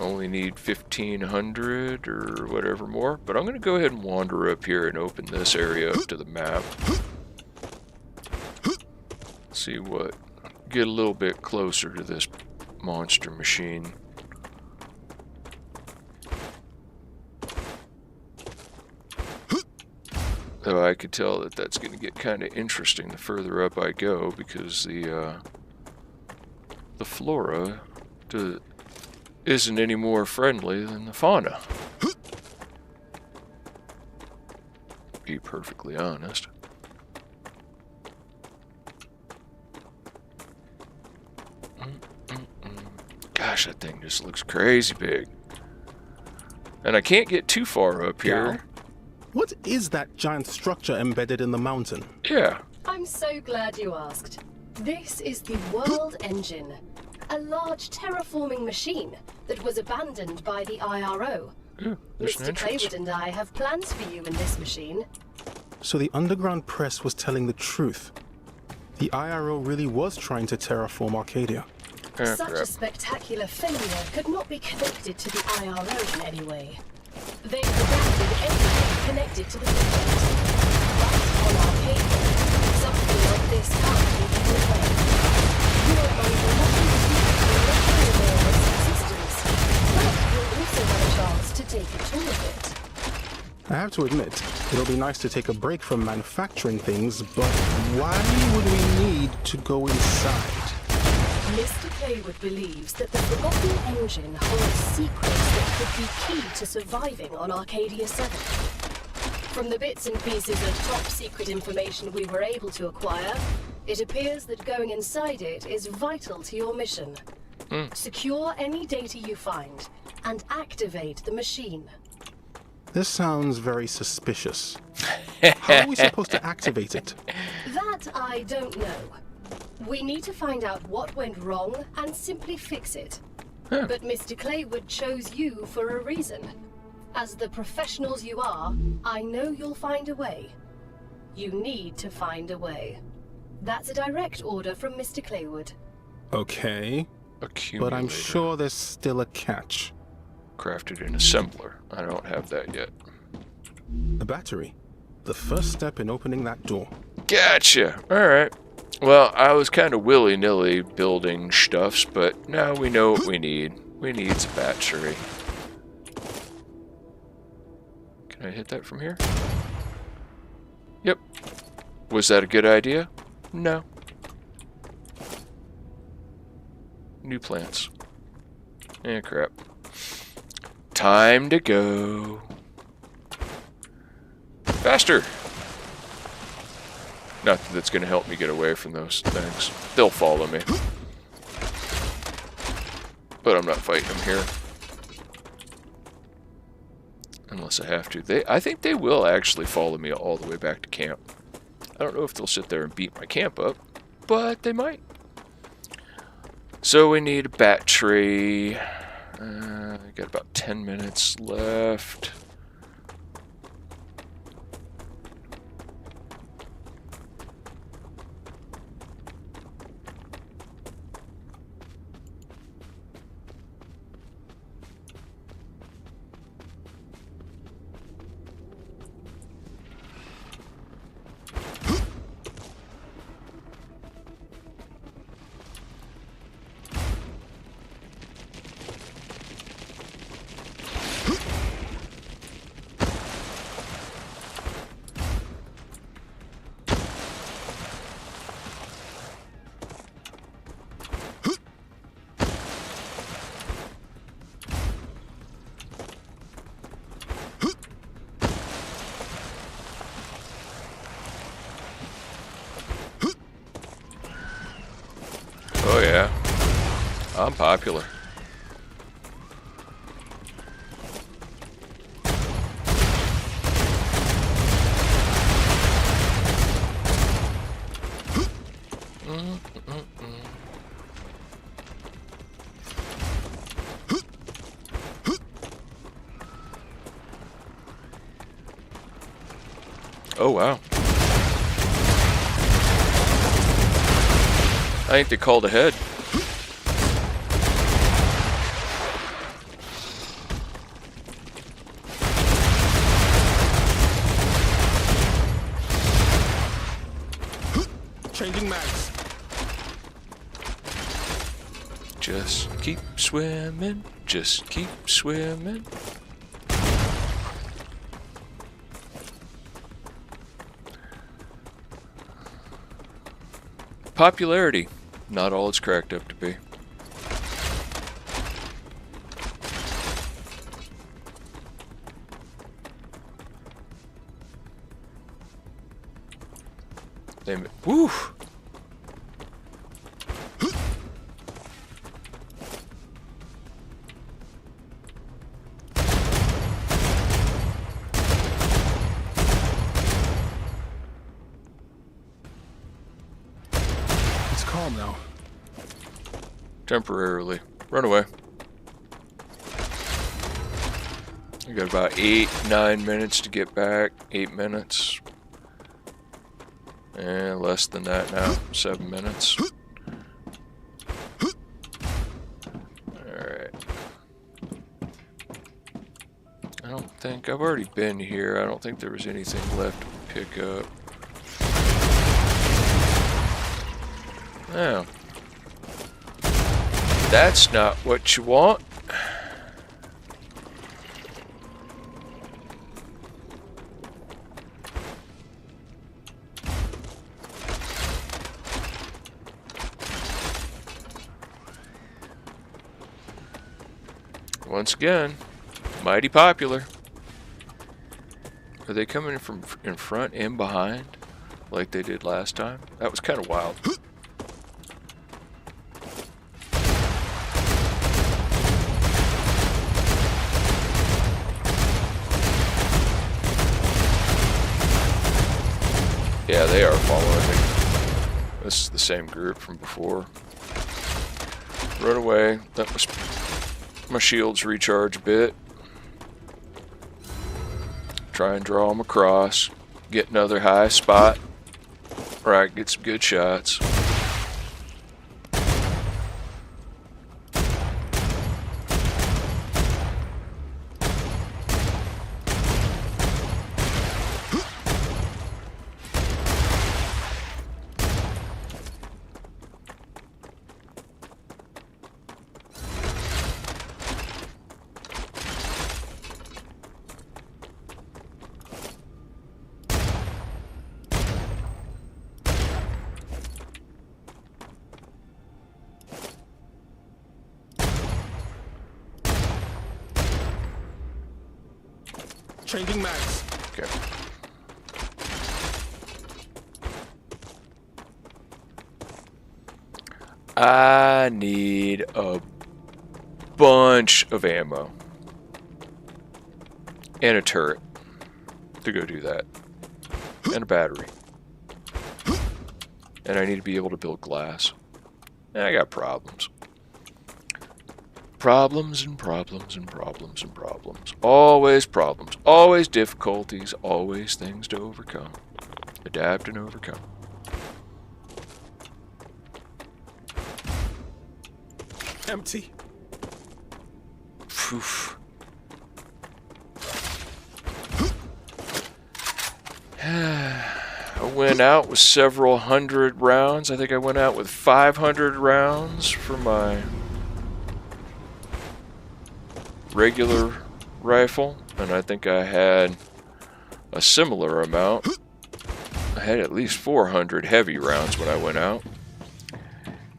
Only need 1,500 or whatever more, but I'm going to go ahead and wander up here and open this area up to the map. See what, get a little bit closer to this monster machine. Though I could tell that that's going to get kind of interesting the further up I go, because the flora isn't any more friendly than the fauna. Be perfectly honest. Gosh, that thing just looks crazy big. And I can't get too far up here. Gal, what is that giant structure embedded in the mountain? Yeah. I'm so glad you asked. This is the World Engine, a large terraforming machine that was abandoned by the IRO. Ooh, there's an Mr. entrance. Claywood and I have plans for you in this machine. So the underground press was telling the truth. The IRO really was trying to terraform Arcadia. Ah, Such crap. a spectacular failure could not be connected to the IRO in any way. They abandoned everything connected to the project. But on Arcadia, something like this can't be given away. You are among the lucky people who recognize its existence, but you'll also have a chance to take a tour of it. I have to admit, it'll be nice to take a break from manufacturing things, but why would we need to go inside? Mr. Claywood believes that the Forgotten Engine holds secrets that could be key to surviving on Arcadia 7. From the bits and pieces of top-secret information we were able to acquire, it appears that going inside it is vital to your mission. Secure any data you find, and activate the machine. This sounds very suspicious. How are we supposed to activate it? That I don't know. We need to find out what went wrong and simply fix it. But Mr. Claywood chose you for a reason. As the professionals you are, I know you'll find a way. You need to find a way. That's a direct order from Mr. Claywood. Okay, but I'm sure there's still a catch. Crafted in assembler. I don't have that yet. A battery. The first step in opening that door. Gotcha. Alright. Well, I was kind of willy-nilly building stuffs, but now we know what we need. We need a battery. Can I hit that from here? Yep. Was that a good idea? No. New plants. Eh, crap. Time to go. Faster! Not that that's going to help me get away from those things. They'll follow me. But I'm not fighting them here. Unless I have to. I think they will actually follow me all the way back to camp. I don't know if they'll sit there and beat my camp up, but they might. So we need a battery. Got about 10 minutes left. Oh yeah, I'm popular. Oh wow. I think they called ahead. Changing mags. Just keep swimming. Just keep swimming. Popularity. Not all it's cracked up to be. Damn it. Woo! It's calm now. Temporarily. Run away. You got about 8-9 minutes to get back. 8 minutes. And less than that now. 7 minutes. Alright. I don't think... I've already been here. I don't think there was anything left to pick up. Oh. That's not what you want. Once again, mighty popular. Are they coming from in front and behind like they did last time? That was kind of wild. Yeah, they are following me. This is the same group from before. Run away. Let my shields recharge a bit. Try and draw them across. Get another high spot. Right, get some good shots. Changing mags. Okay. I need a bunch of ammo. And a turret to go do that. And a battery. And I need to be able to build glass. And I got problems. Problems and problems and problems and problems. Always problems. Always difficulties. Always things to overcome. Adapt and overcome. Empty. Poof. I went out with several hundred rounds. I think I went out with 500 rounds for my regular rifle, and I think I had a similar amount. I had at least 400 heavy rounds when I went out.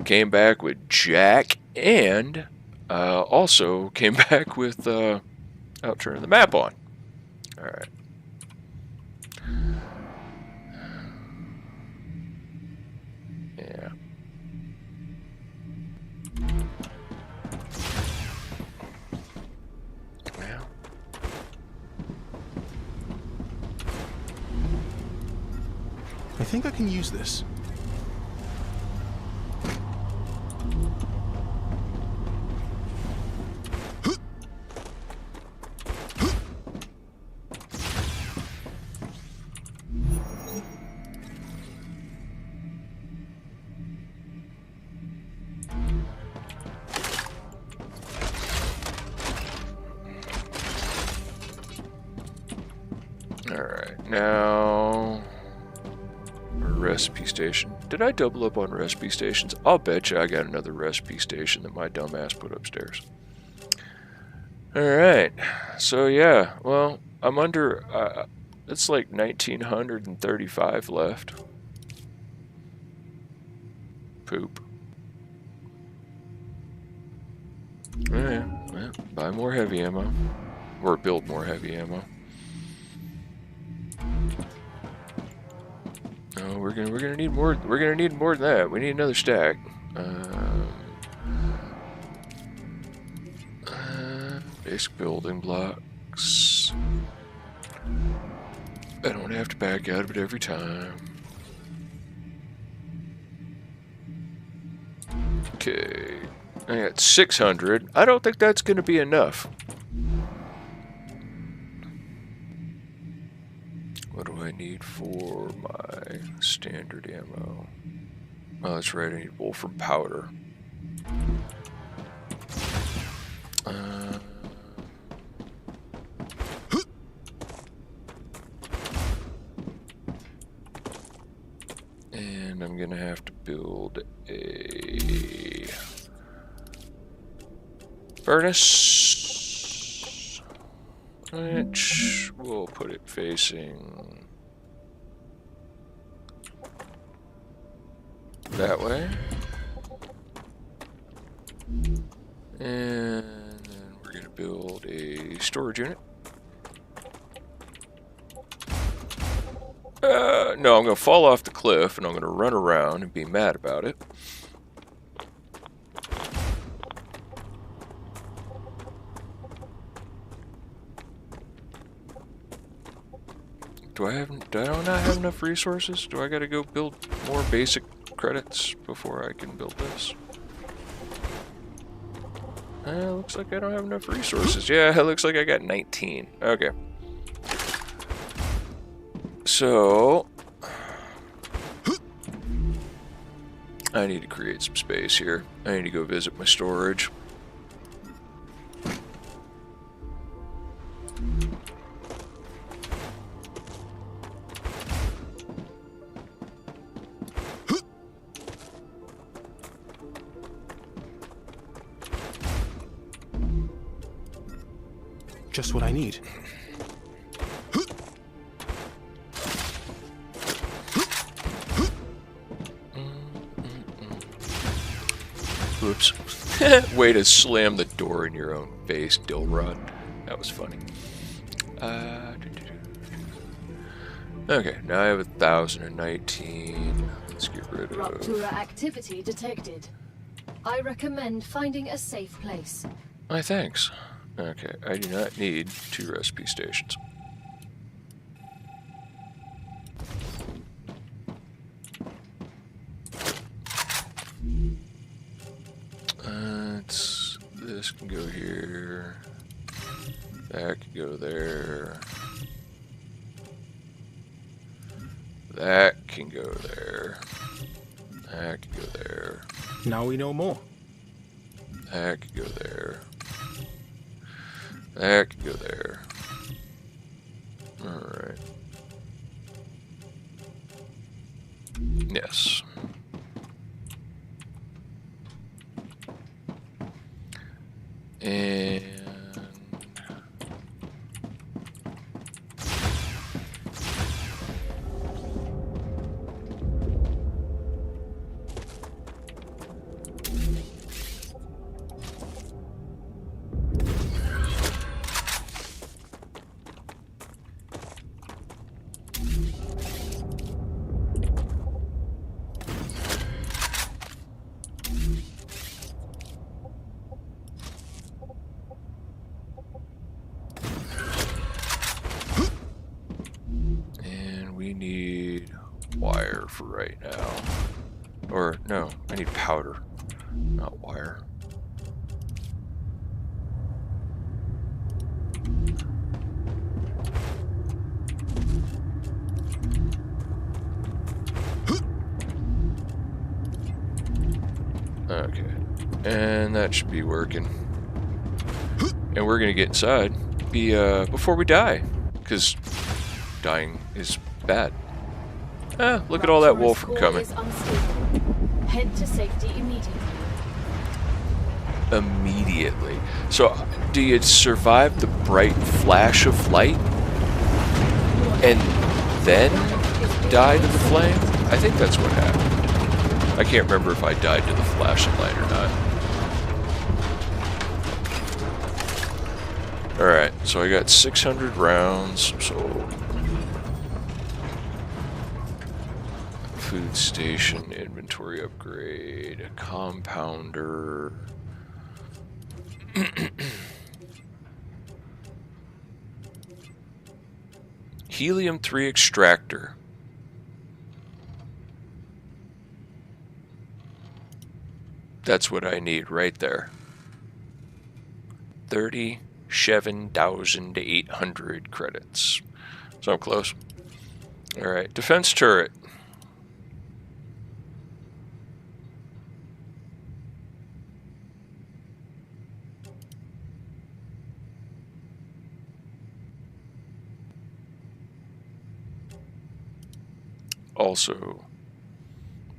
Came back with Jack, and also came back with I'll turn the map on. All right. Yeah. Well. I think I can use this. Alright, now a recipe station. Did I double up on recipe stations? I'll bet you I got another recipe station that my dumbass put upstairs. Alright, so yeah, well, I'm under, it's like 1935 left. Poop. Alright, well, buy more heavy ammo. Or build more heavy ammo. No, we're gonna need more. We're gonna need more than that. We need another stack. Basic building blocks. I don't have to back out of it every time. Okay, I got 600. I don't think that's gonna be enough. What do I need for my standard ammo? Oh, that's right, I need wolfram powder. And I'm gonna have to build a furnace, which we'll put it facing that way. And then we're gonna build a storage unit. No, I'm going to fall off the cliff, and I'm going to run around and be mad about it. Do I not have enough resources? Do I gotta go build more basic credits before I can build this? Looks like I don't have enough resources. Yeah, it looks like I got 19. Okay. So... I need to create some space here. I need to go visit my storage. Just what I need. Oops. Way to slam the door in your own face, Dilrod. That was funny. Okay, now I have 1,019. Let's get rid of... Rupture activity detected. I recommend finding a safe place. My thanks. Okay, I do not need 2 recipe stations. This can go here. That can go there. That can go there. That can go there. Now we know more. That can go there. That can go there. Alright. Yes. And... we need wire for right now. Or, no, I need powder, not wire. Okay, and that should be working. And we're gonna get inside before we die, because dying is bad. Look at all that wolfram coming. Head to safety immediately. Immediately. So, do you survive the bright flash of light and then die to the flame? I think that's what happened. I can't remember if I died to the flash of light or not. Alright, so I got 600 rounds, so... Food station, inventory upgrade, a compounder. Helium-3 extractor. That's what I need right there. 37,800 credits. So I'm close. Alright, defense turret. Also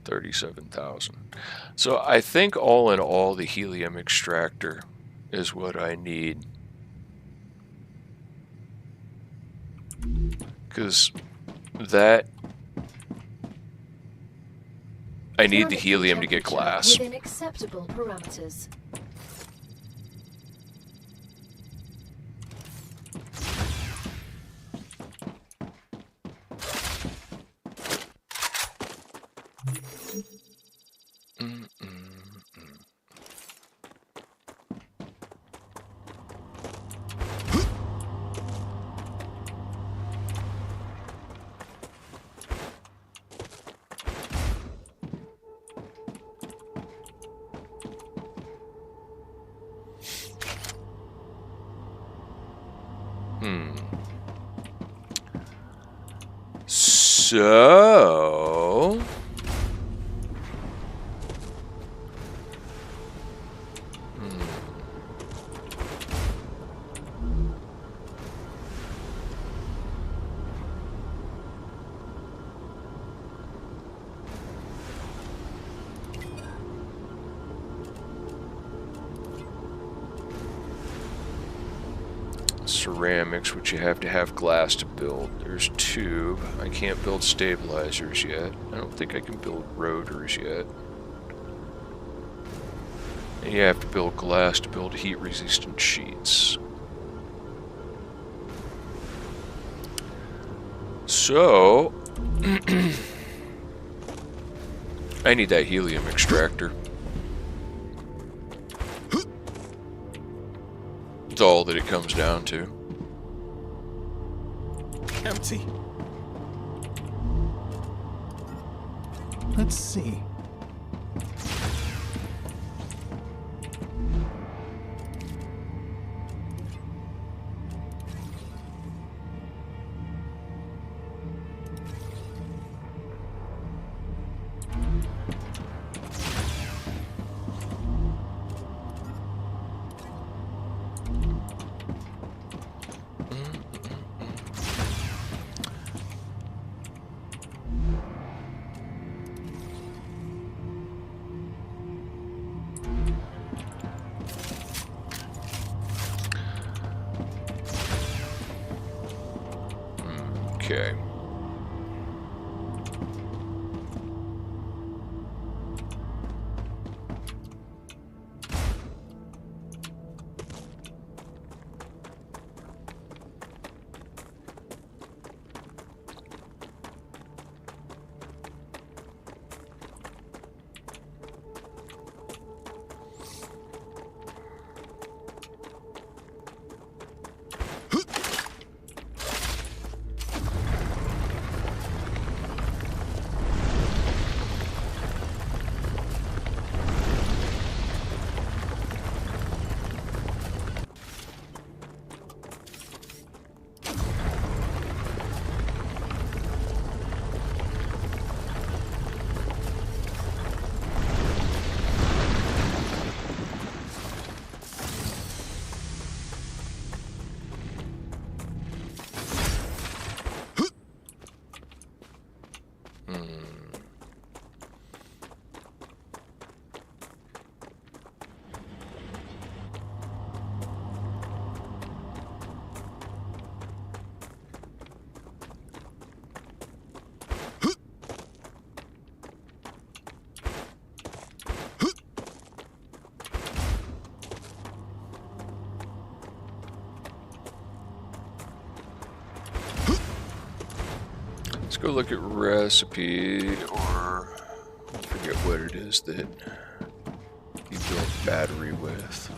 37,000. So I think all in all the helium extractor is what I need. Because that... I need the helium to get glass. Within acceptable parameters. So... ceramics, which you have to have glass to build. There's tube. I can't build stabilizers yet. I don't think I can build rotors yet. And you have to build glass to build heat-resistant sheets. So, I need that helium extractor. It's all that it comes down to. Empty. Let's see. Okay. Let's go look at recipe, or I forget what it is that you build battery with.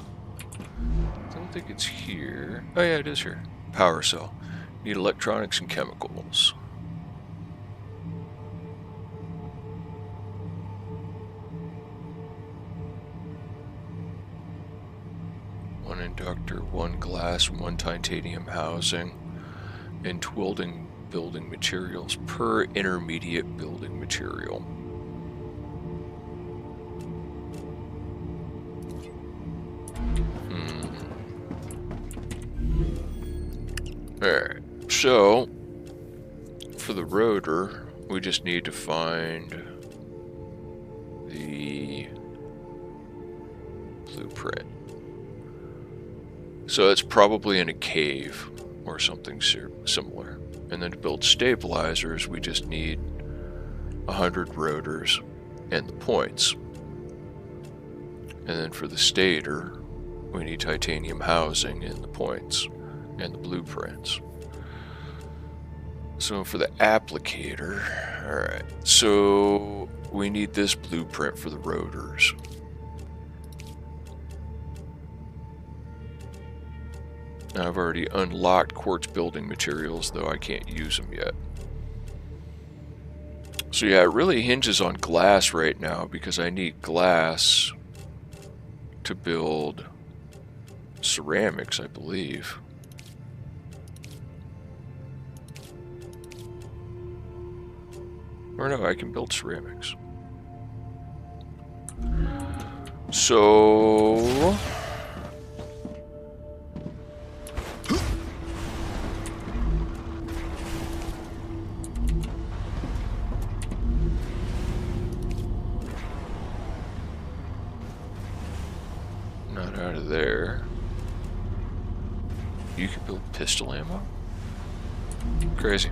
I don't think it's here. Oh yeah, it is here. Power cell. Need electronics and chemicals. One inductor, one glass, one titanium housing, and 12 building materials per intermediate building material. Alright, so for the rotor, we just need to find the blueprint. So it's probably in a cave or something similar. And then to build stabilizers, we just need 100 rotors and the points. And then for the stator, we need titanium housing and the points and the blueprints. So for the applicator, alright, so we need this blueprint for the rotors. Now I've already unlocked quartz building materials, though I can't use them yet. So yeah, it really hinges on glass right now, because I need glass to build ceramics, I believe. Or no, I can build ceramics. So... not out of there. You can build pistol ammo? Crazy.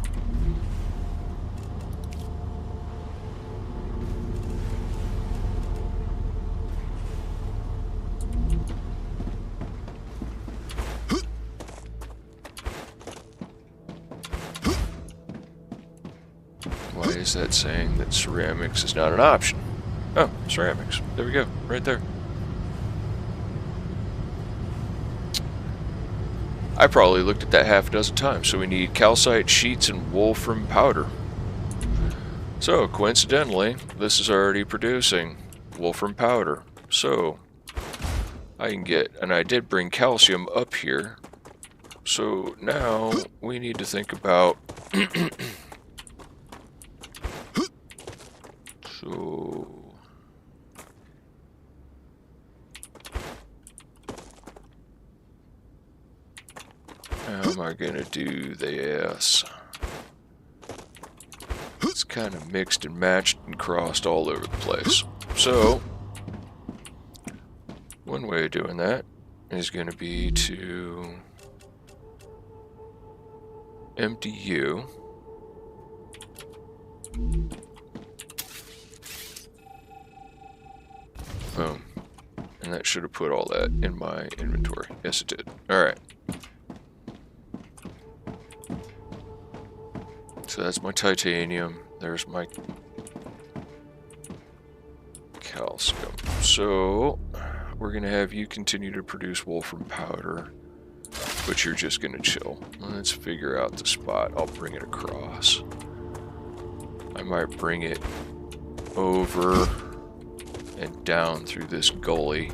Why is that saying that ceramics is not an option? Oh, ceramics. There we go. Right there. I probably looked at that half a dozen times. So we need calcite sheets and wolfram powder. So, coincidentally, this is already producing wolfram powder. So, I can get, and I did bring calcium up here. So, now we need to think about... So... how am I gonna do this? It's kind of mixed and matched and crossed all over the place. So, one way of doing that is gonna be to empty you. Boom. And that should have put all that in my inventory. Yes, it did. Alright. So that's my titanium. There's my calcium. So we're going to have you continue to produce wolfram powder, but you're just going to chill. Let's figure out the spot. I'll bring it across. I might bring it over and down through this gully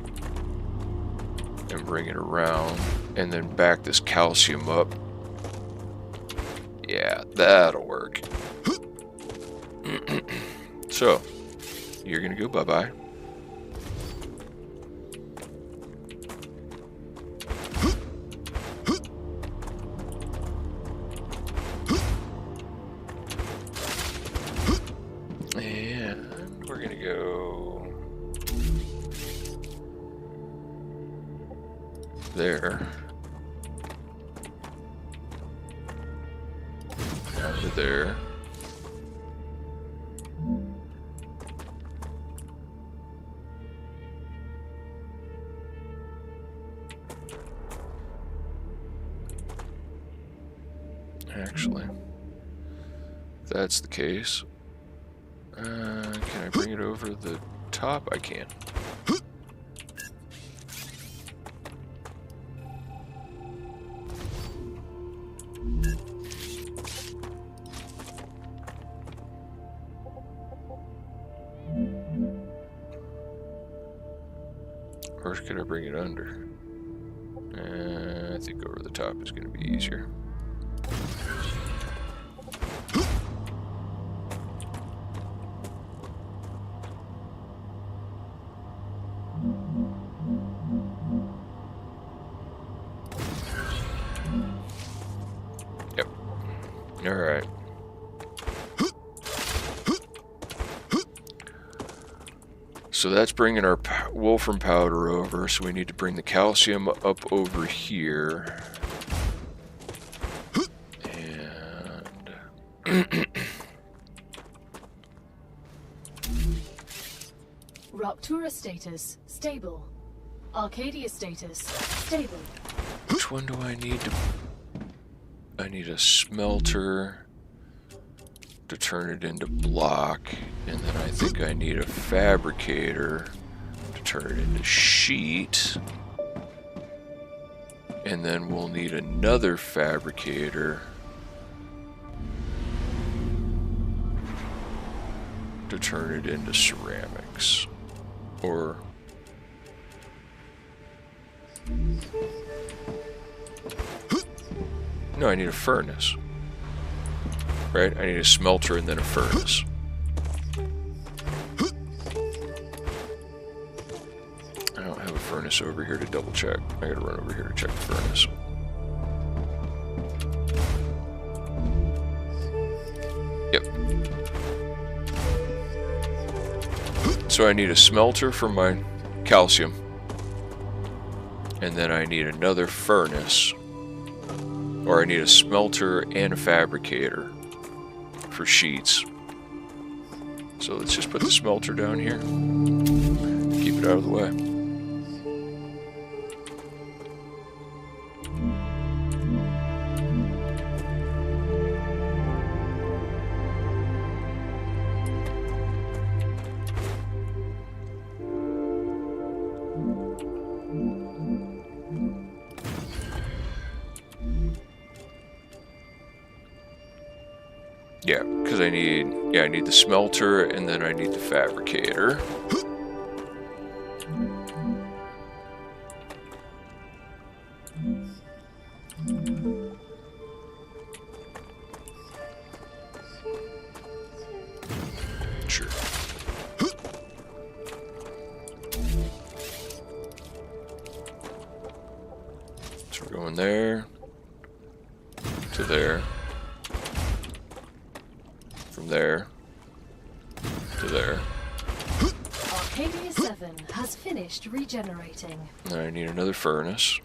and bring it around and then back this calcium up. Yeah, that'll work. So, you're gonna go bye-bye. And we're gonna go there. Down to there. Actually, if that's the case, can I bring it over the top? I can. Or could I bring it under? I think over the top is going to be easier. Yep. All right. So that's bringing our wolfram powder over, so we need to bring the calcium up over here. And... Rupture status, stable. Arcadia status, stable. Which one do I need to... I need a smelter to turn it into block, and then I think I need a fabricator to turn it into sheet, and then we'll need another fabricator to turn it into ceramics, or no, I need a furnace. Right? I need a smelter and then a furnace. furnace over here to double check. I gotta run over here to check the furnace. Yep. So I need a smelter for my calcium. And then I need another furnace. Or I need a smelter and a fabricator for sheets. So let's just put the smelter down here. Keep it out of the way. Yeah, because I need the smelter and then I need the fabricator. Sure. So we're going there to there. From there to there. Arcadia 7 has finished regenerating. Then I need another furnace.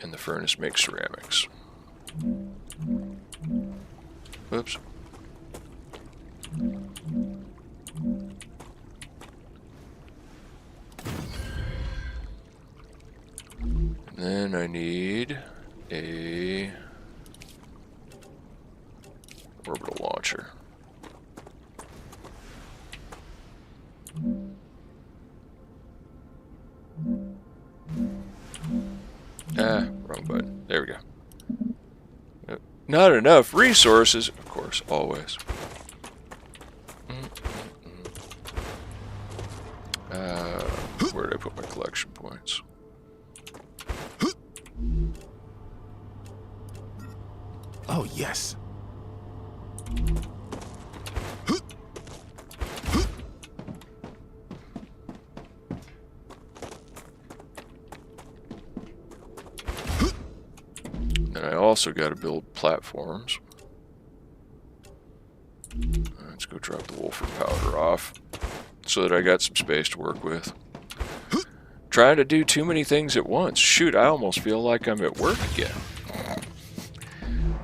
And the furnace makes ceramics. Oops. Then I need a orbital launcher. Ah, wrong button. There we go. Not enough resources, of course, always. Where did I put my collection points? Oh, yes. And I also got to build platforms. Let's go drop the Wolfram powder off so that I got some space to work with. Trying to do too many things at once. Shoot, I almost feel like I'm at work again.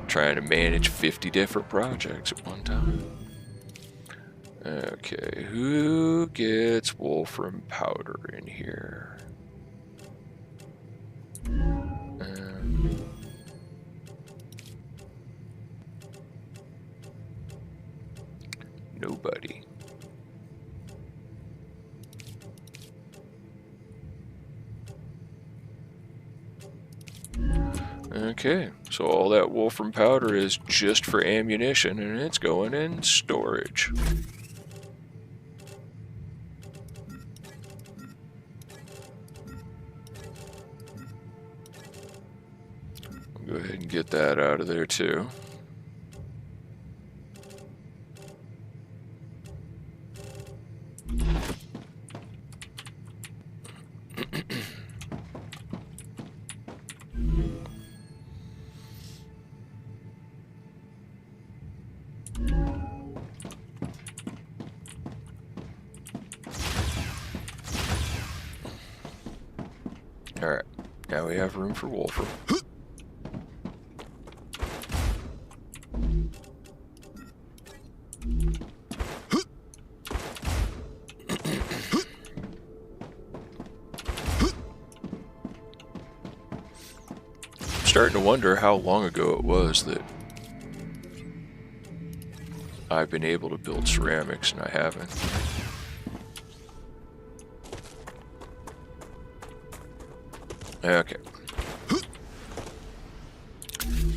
Trying to manage 50 different projects at one time. Okay, who gets Wolfram powder in here? Nobody. Okay, so all that Wolfram powder is just for ammunition, and it's going in storage. I'll go ahead and get that out of there too. Alright, now we have room for Wolfram. Starting to wonder how long ago it was that I've been able to build ceramics and I haven't. Okay.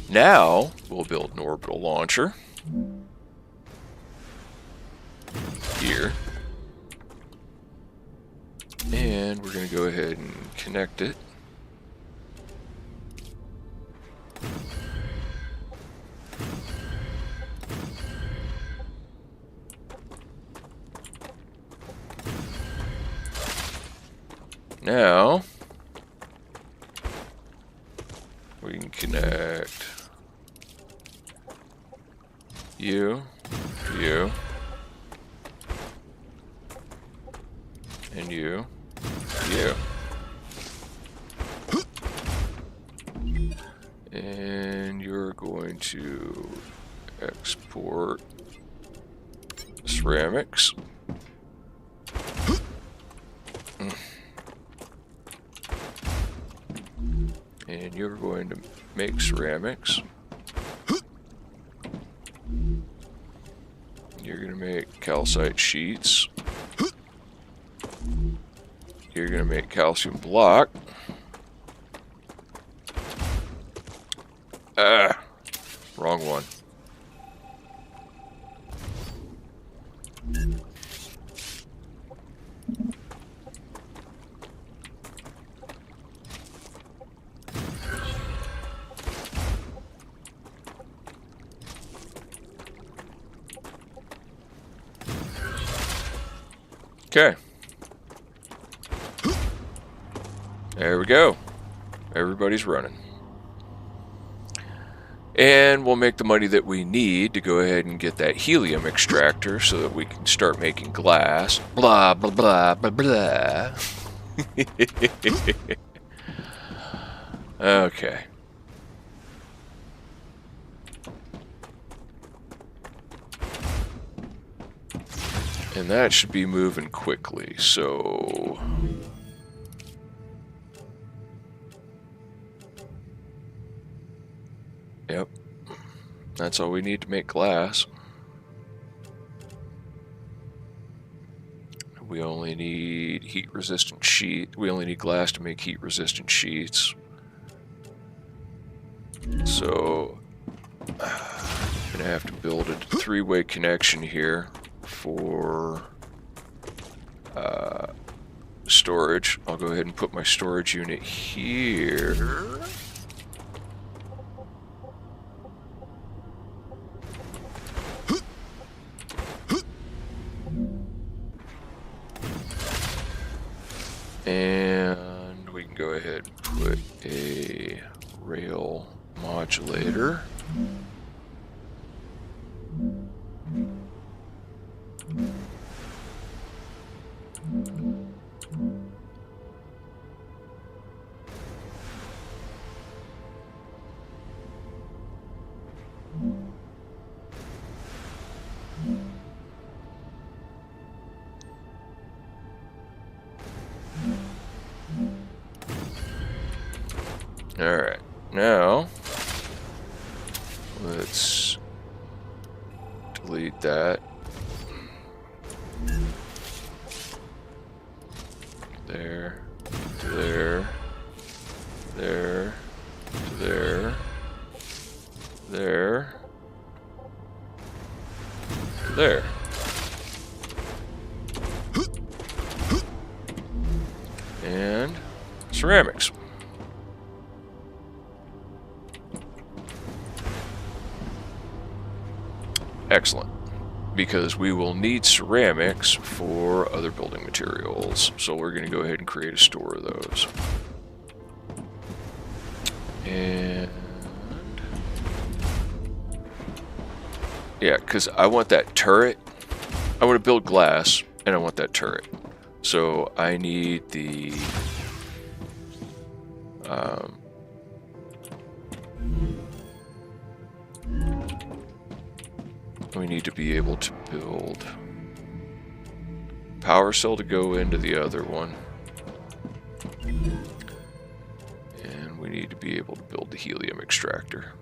Now we'll build an orbital launcher here. And we're going to go ahead and connect it. Now we can connect you to you and you to you. And you're going to export ceramics. And you're going to make ceramics. You're going to make calcite sheets. You're going to make calcium block. Wrong one. Okay. There we go. Everybody's running. And we'll make the money that we need to go ahead and get that helium extractor so that we can start making glass. Blah, blah, blah, blah, blah. Okay. And that should be moving quickly, so... Yep. That's all we need to make glass. We only need heat-resistant sheet. We only need glass to make heat-resistant sheets. So... I'm gonna have to build a three-way connection here for storage. I'll go ahead and put my storage unit here. And we can go ahead and put a rail modulator. Alright, now let's delete that. There, there, there, there, there, there. And ceramics. Excellent, because we will need ceramics for other building materials, so we're going to go ahead and create a store of those. And yeah, because I want that turret. I want to build glass, and I want that turret. So I need the we need to be able to build power cell to go into the other one. And we need to be able to build the helium extractor.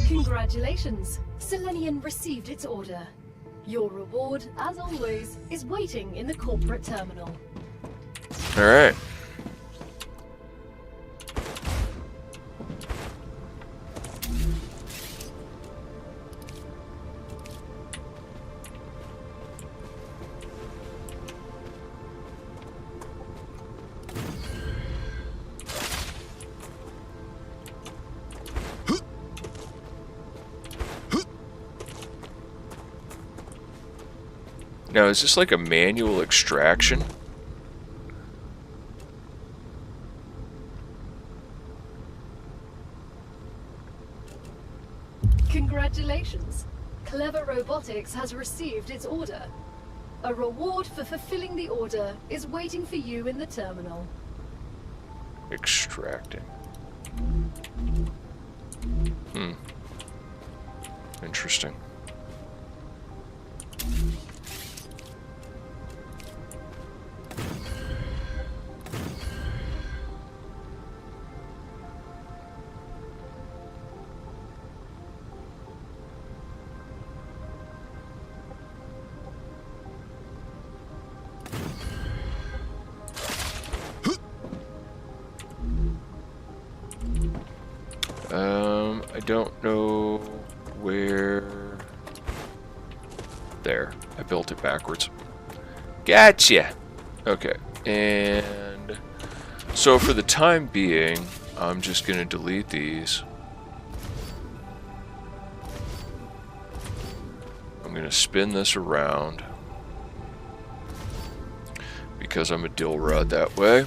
Congratulations! Selenium received its order. Your reward, as always, is waiting in the corporate terminal. Alright. Now, is this like a manual extraction? Congratulations. Clever Robotics has received its order. A reward for fulfilling the order is waiting for you in the terminal. Extracting. Interesting. I don't know where... There. I built it backwards. Gotcha! Okay. And... So for the time being, I'm just going to delete these. I'm going to spin this around. Because I'm a dill rod that way.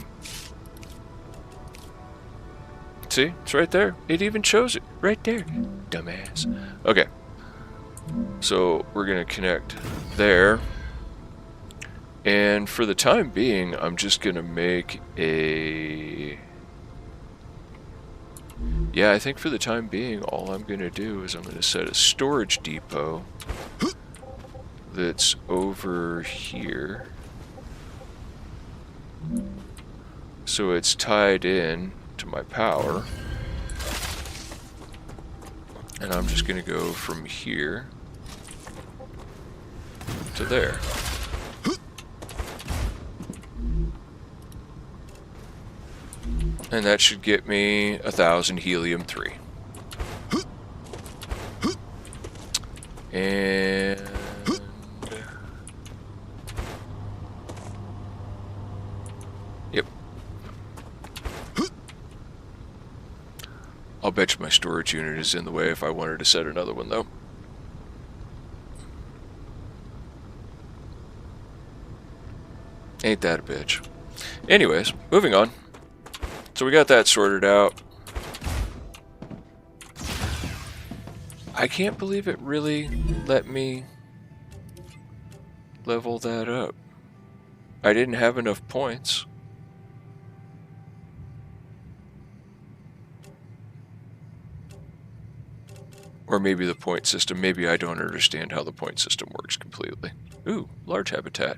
See? It's right there. It even shows it. Right there. Dumbass. Okay. So we're going to connect there. And for the time being, I'm just going to make a... Yeah, I think for the time being, all I'm going to do is I'm going to set a storage depot that's over here. So it's tied in to my power. And I'm just going to go from here to there. And that should get me 1,000 helium-3. And... Yep. I'll bet you my storage unit is in the way if I wanted to set another one, though. Ain't that a bitch. Anyways, moving on. So we got that sorted out. I can't believe it really let me level that up. I didn't have enough points. Or maybe the point system. Maybe I don't understand how the point system works completely. Ooh, large habitat.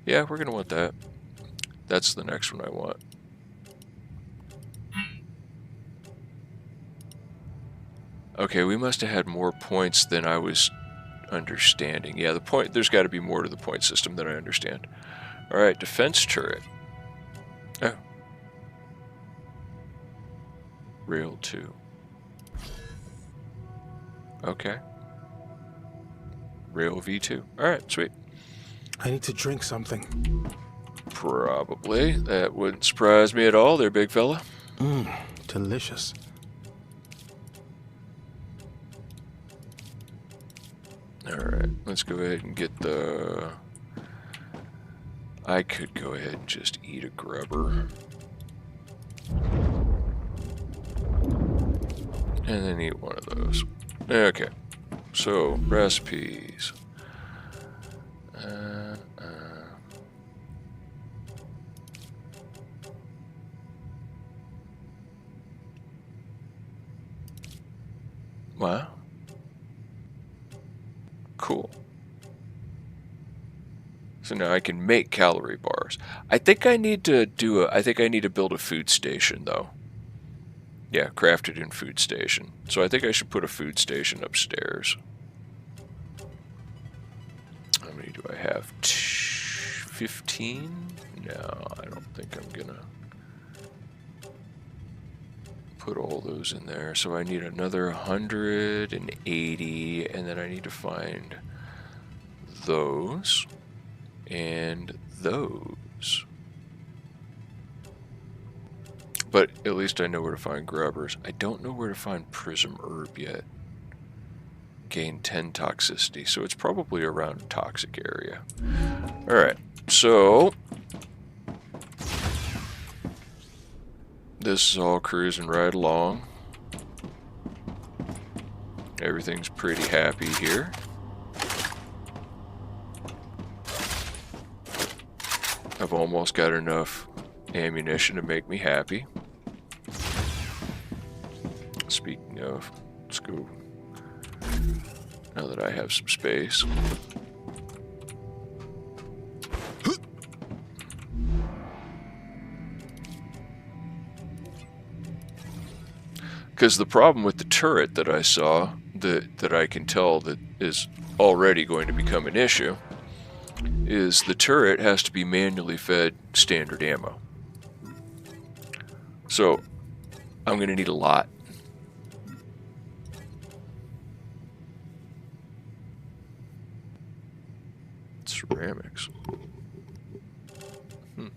Yeah, we're going to want that. That's the next one I want. Okay, we must have had more points than I was understanding. Yeah, there's got to be more to the point system than I understand. Alright, defense turret. Oh. Rail 2. Okay. Rail V2. Alright, sweet. I need to drink something. Probably. That wouldn't surprise me at all there, big fella. Delicious. Alright, let's go ahead and get the... I could go ahead and just eat a grubber. And then eat one of those. Okay, so recipes. Wow. Cool. So now I can make calorie bars. I think I need to build a food station though. Yeah, crafted in food station. So I think I should put a food station upstairs. How many do I have? 15? No, I don't think I'm gonna put all those in there. So I need another 180, and then I need to find those and those. But at least I know where to find grubbers. I don't know where to find prism herb yet. gain 10 toxicity, so it's probably around a toxic area. Alright, so this is all cruising right along. Everything's pretty happy here. I've almost got enough ammunition to make me happy. Speaking of, let's go. Now that I have some space. Because the problem with the turret that I saw, that I can tell that is already going to become an issue, is the turret has to be manually fed standard ammo. So I'm going to need a lot. Ceramics. I'm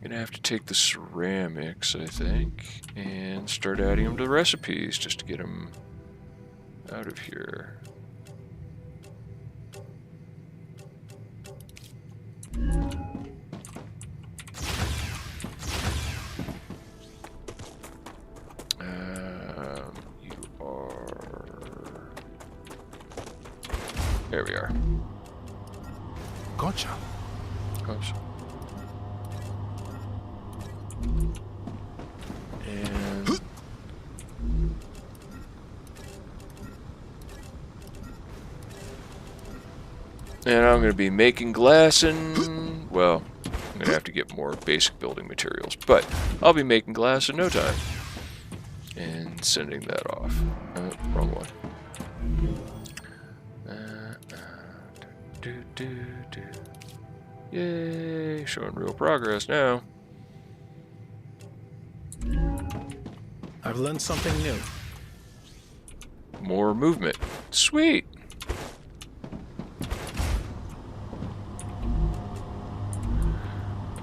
going to have to take the ceramics, I think, and start adding them to recipes just to get them out of here. You are... There we are. Gotcha. Oops. And I'm going to be making glass and, well, I'm going to have to get more basic building materials, but I'll be making glass in no time. And sending that off. Wrong one. Yay, showing real progress now. I've learned something new. More movement. Sweet.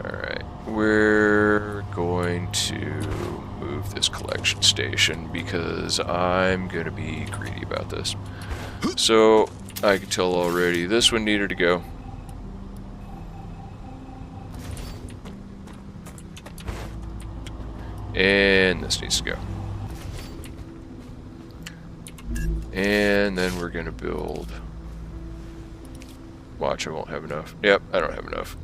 Alright, we're going to move this collection station because I'm going to be greedy about this. So, I can tell already this one needed to go. And this needs to go. And then we're going to build... Watch, I won't have enough. Yep, I don't have enough.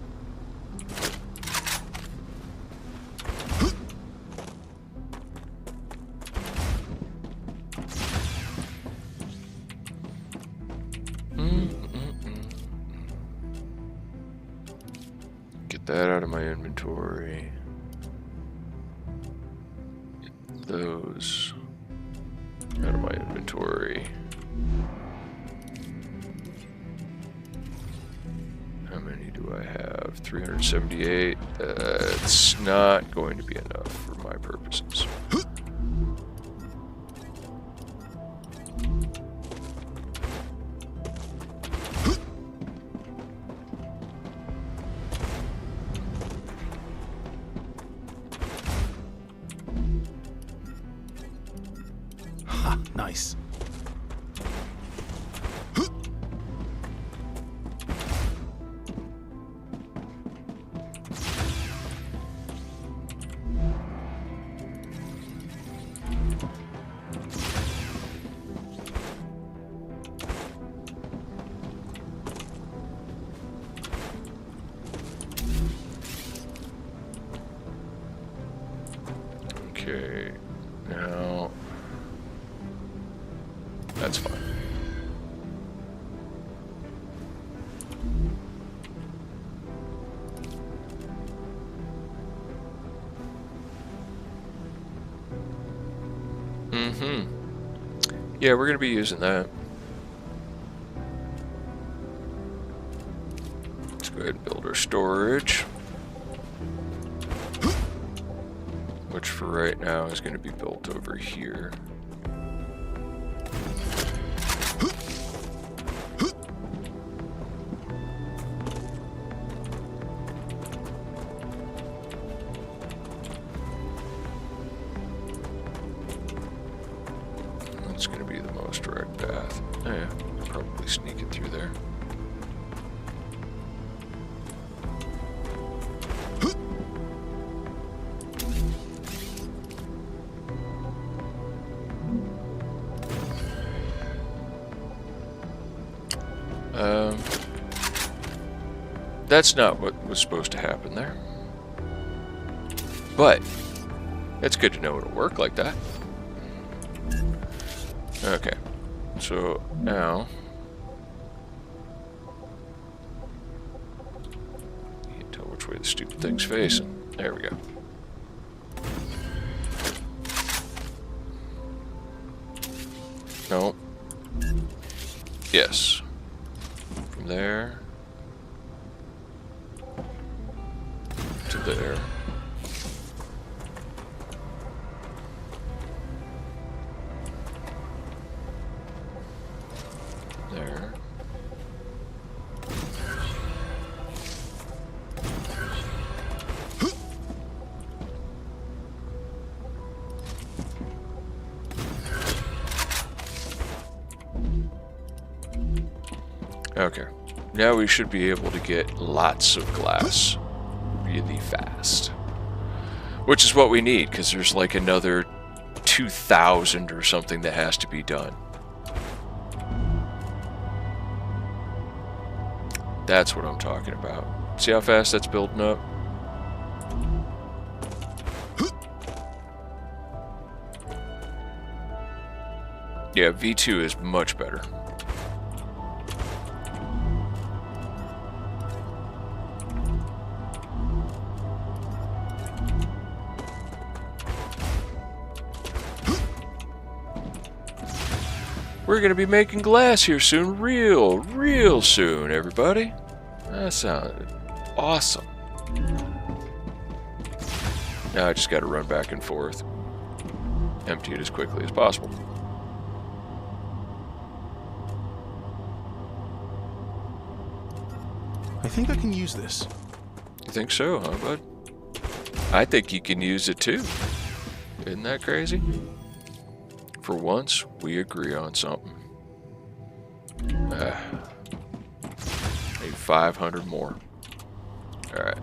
Get that out of my inventory. Get those out of my inventory. How many do I have? 378. It's not going to be enough for my purposes. Nice. Okay, now that's fine. Yeah, we're going to be using that. Let's go ahead and build our storage. Which for right now is going to be built over here. What's going to be the most direct path? Oh, yeah, probably sneak it through there. That's not what was supposed to happen there. But it's good to know it'll work like that. Okay, so now you can tell which way the stupid thing's facing. There we go. No. Yes. From there to there. There. Okay. Now we should be able to get lots of glass really fast. Which is what we need, because there's like another 2,000 or something that has to be done. That's what I'm talking about. See how fast that's building up? Yeah, V2 is much better. We're going to be making glass here soon, real soon, everybody. That sounds awesome. Now I just got to run back and forth. Empty it as quickly as possible. I think I can use this. You think so, huh, bud? I think you can use it too. Isn't that crazy? For once, we agree on something. Need 500 more. Alright.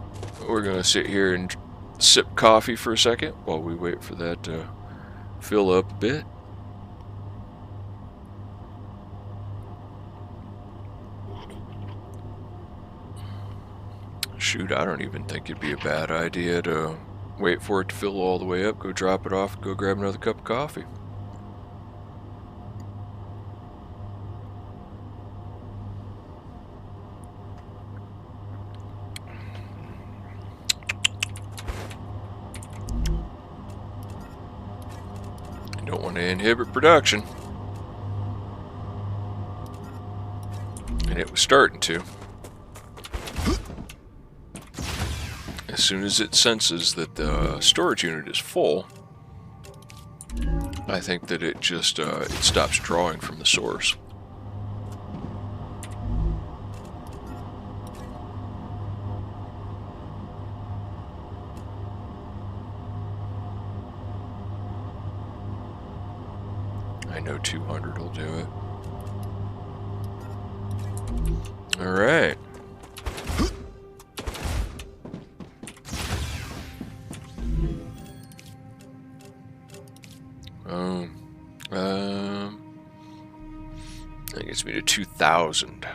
We're going to sit here and sip coffee for a second while we wait for that to fill up a bit. Shoot, I don't even think it'd be a bad idea to wait for it to fill all the way up, go drop it off, and go grab another cup of coffee. Don't want to inhibit production. And it was starting to. As soon as it senses that the storage unit is full, I think that it just it stops drawing from the source. I know 200 will do it. All right. That gets me to 2,000.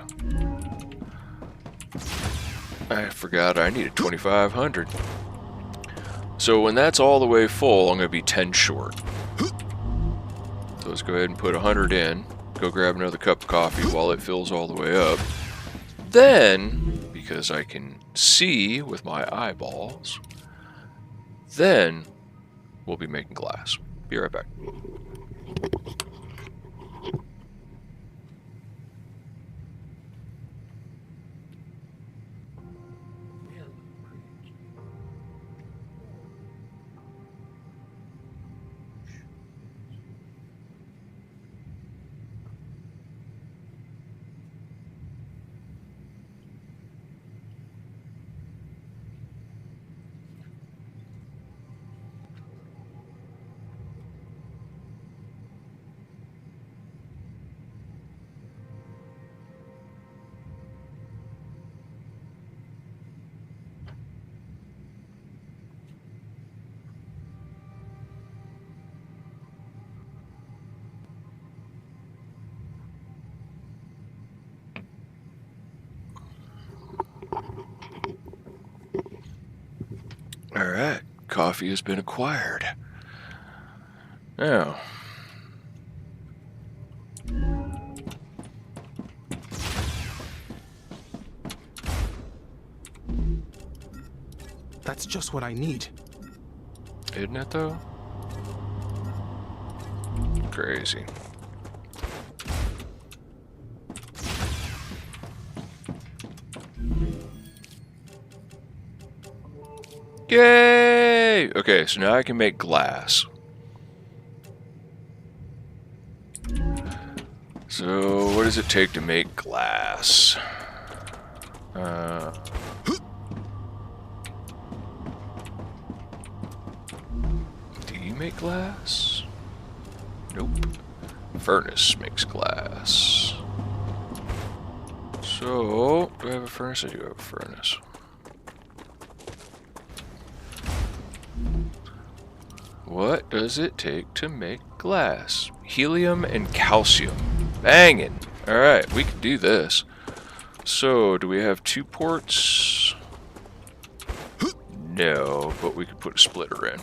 I forgot I needed 2,500. So when that's all the way full, I'm going to be 10 short. So let's go ahead and put 100 in. Go grab another cup of coffee while it fills all the way up. Then, because I can see with my eyeballs, then we'll be making glass. Be right back. coffee has been acquired. Now, That's just what I need. isn't it though? Crazy. Yay! Okay, so now I can make glass. So, what does it take to make glass? Do you make glass? Nope. Furnace makes glass. So, do I have a furnace? I do have a furnace. What does it take to make glass? Helium and calcium. Banging! Alright, we can do this. So, do we have 2 ports? No, but we could put a splitter in.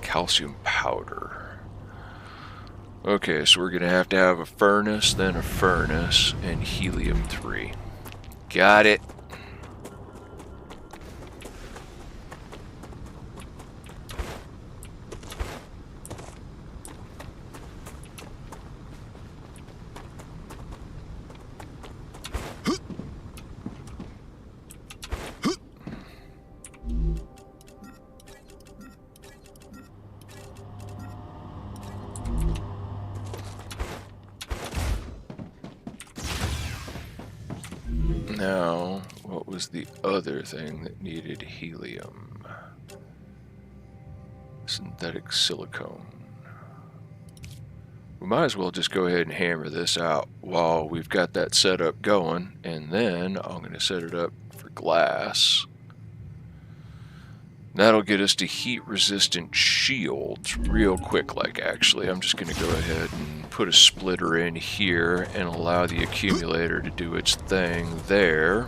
Calcium powder. Okay, so we're gonna have to have a furnace, then a furnace, and helium-3. Got it. Now, what was the other thing that needed helium? Synthetic silicone. We might as well just go ahead and hammer this out while we've got that setup going, and then I'm going to set it up for glass. That'll get us to heat-resistant shields real quick, like actually. I'm just going to go ahead and put a splitter in here and allow the accumulator to do its thing there.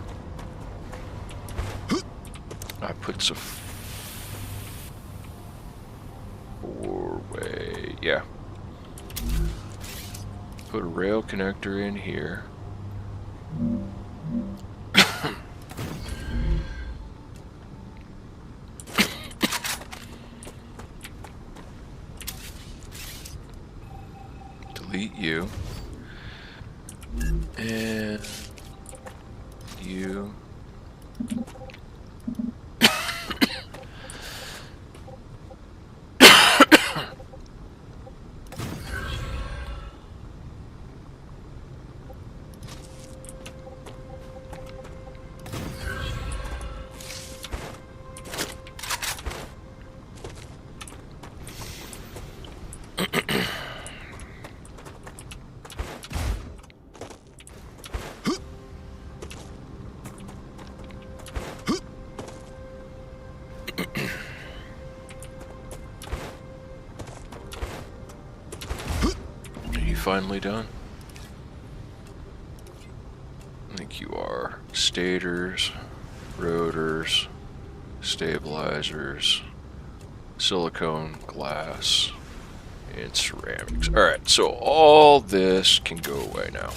I put some four-way, yeah. Put a rail connector in here. Delete you. And you. Finally done? I think you are. Stators, rotors, stabilizers, silicone, glass, and ceramics. Alright, so all this can go away now.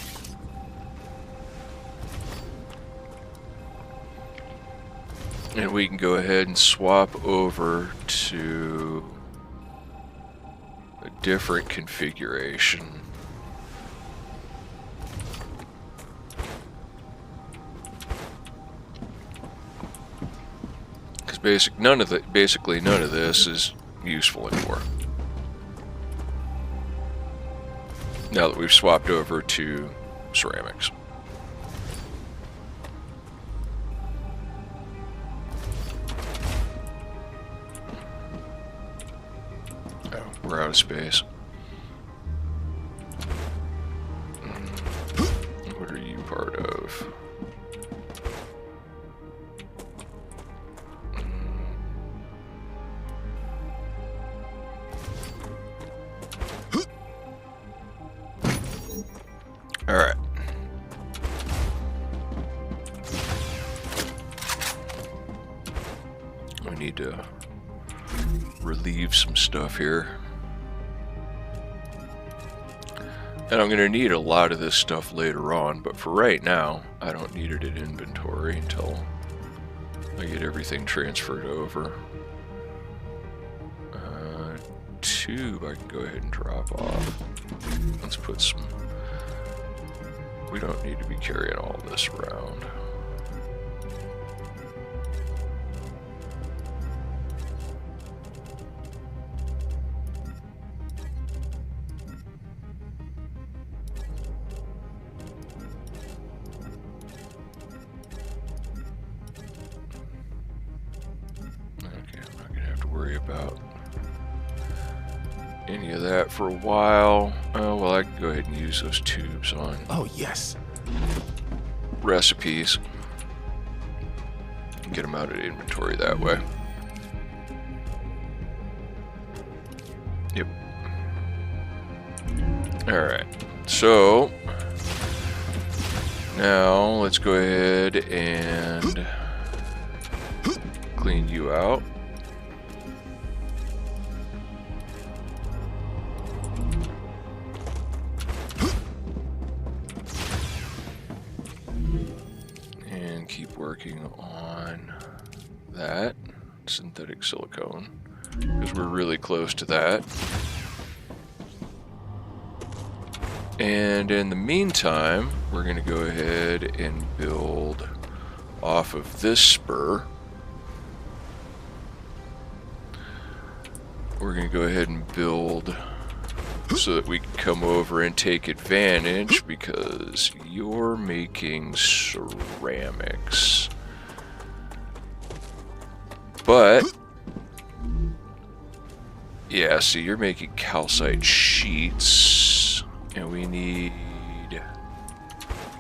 And we can go ahead and swap over to a different configuration. Basically none of this is useful anymore. Now that we've swapped over to ceramics. Oh, we're out of space. What are you part of? We need to relieve some stuff here. And I'm going to need a lot of this stuff later on, but for right now, I don't need it in inventory until I get everything transferred over. Tube I can go ahead and drop off. Let's put some... We don't need to be carrying all this around. About any of that for a while. Oh, well, I can go ahead and use those tubes on. Oh, yes. Recipes. Get them out of inventory that way. Yep. Alright. So, now let's go ahead and clean you out. Working on that synthetic silicone because we're really close to that. And in the meantime, we're going to go ahead and build off of this spur. We're going to go ahead and build so that we can come over and take advantage because you're making ceramics. But, yeah, so you're making calcite sheets, and we need,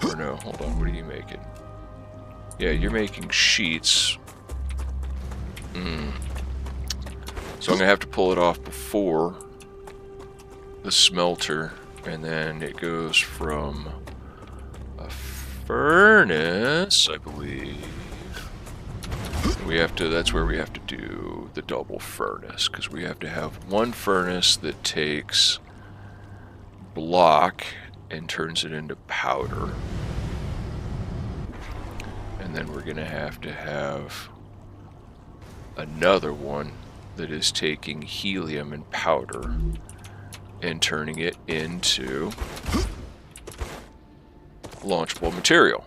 or no, hold on, what are you making? Yeah, you're making sheets. So I'm going to have to pull it off before the smelter, and then it goes from a furnace, I believe. We have to, that's where we have to do the double furnace, because we have to have one furnace that takes block and turns it into powder. And then we're going to have another one that is taking helium and powder and turning it into launchable material.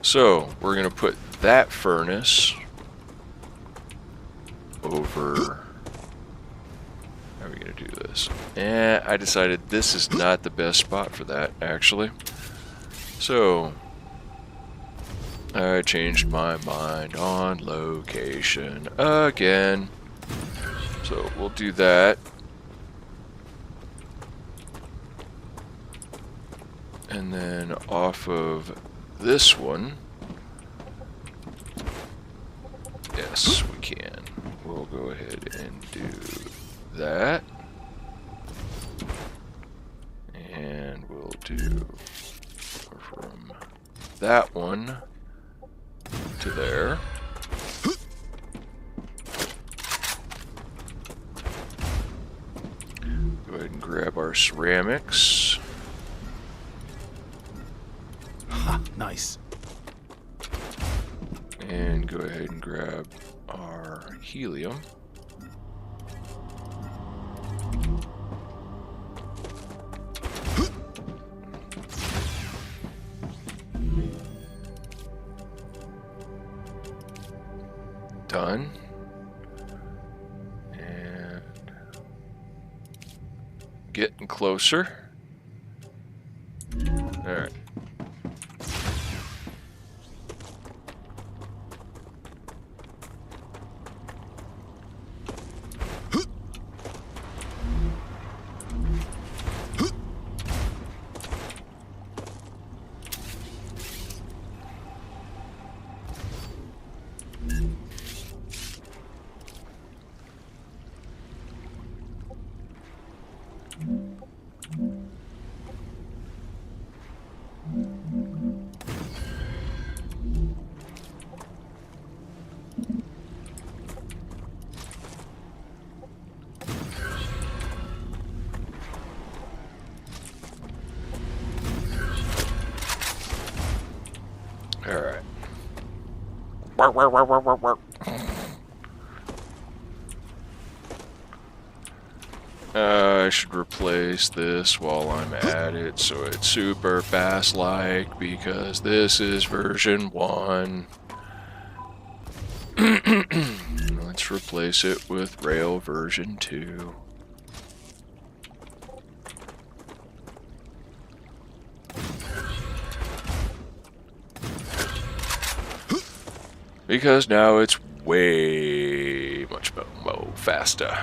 So we're going to put that furnace over... How are we going to do this? I decided this is not the best spot for that, actually. So I changed my mind on location again. So we'll do that. And then off of this one, yes, we can. We'll go ahead and do that. And we'll do from that one to there. Go ahead and grab our ceramics. Nice. And go ahead and grab our helium. Done. And getting closer. All right. I should replace this while I'm at it so it's super fast-like, because this is version 1. Let's replace it with Rail version 2. Because now it's way much more faster.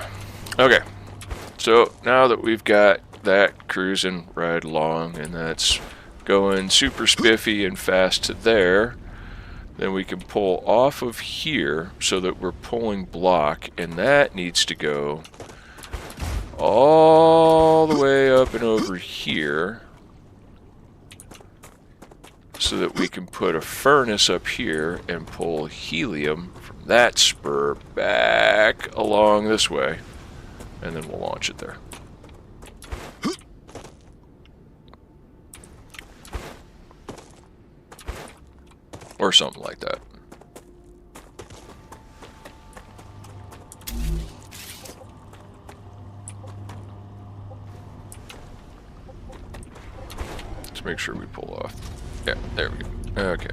Okay. So now that we've got that cruising right along and that's going super spiffy and fast to there, then we can pull off of here so that we're pulling block, and that needs to go all the way up and over here so that we can put a furnace up here and pull helium from that spur back along this way. And then we'll launch it there. Or something like that. Let's make sure we pull off. Yeah, there we go. Okay.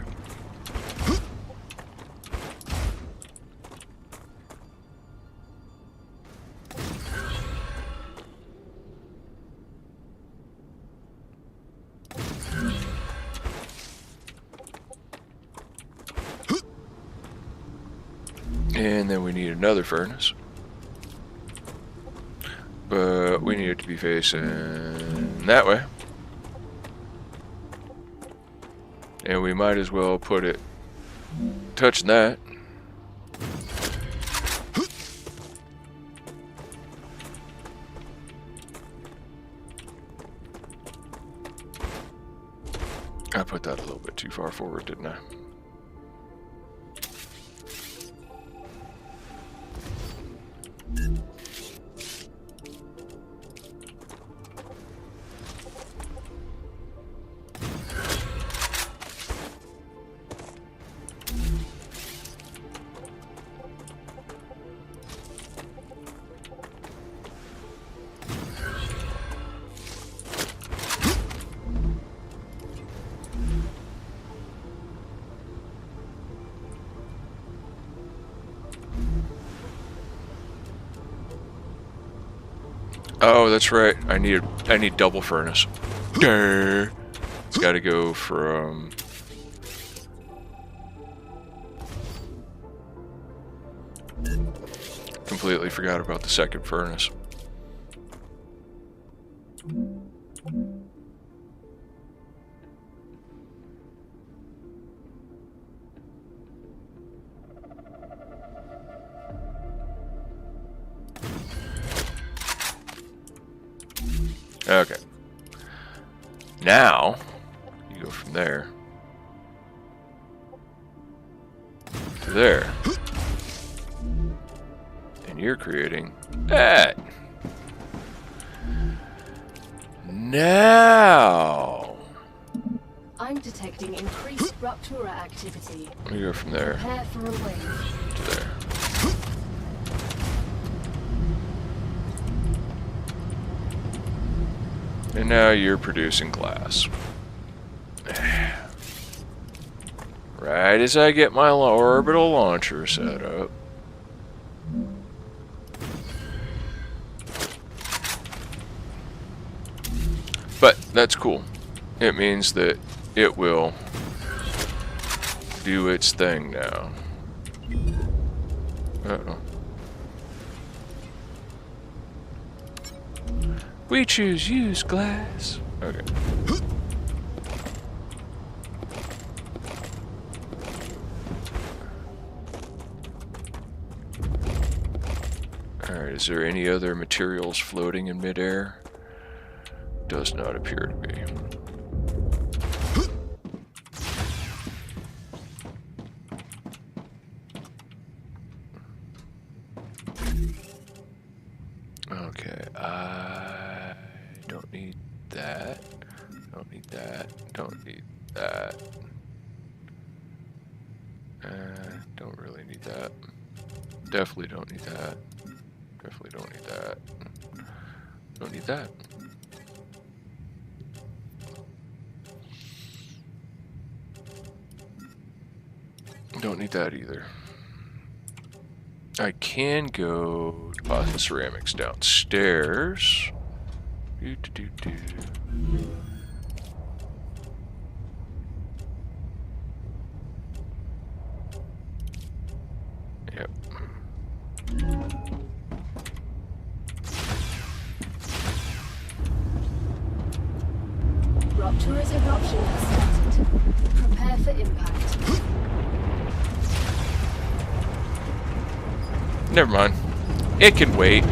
And then we need another furnace. But we need it to be facing that way. And we might as well put it touching that. I put that a little bit too far forward, didn't I? Oh, that's right. I need double furnace. Durr. It's got to go from completely forgot about the second furnace. Okay. Now, you go from there to there. And you're creating that. Now, I'm detecting increased Rupture activity. we go from there Prepare for a wave. to there. And now you're producing glass. Right as I get my orbital launcher set up. But that's cool. It means that it will do its thing now. Uh-oh. We choose use glass. Okay. Alright, is there any other materials floating in midair? Does not appear to be. Okay, I don't need that. Don't need that. Don't need that. Don't really need that. Definitely don't need that. Definitely don't need that. Don't need that. Don't need that either. I can go deposit ceramics downstairs. Yep. Rupture's eruption has started. Prepare for impact. Never mind. It can wait.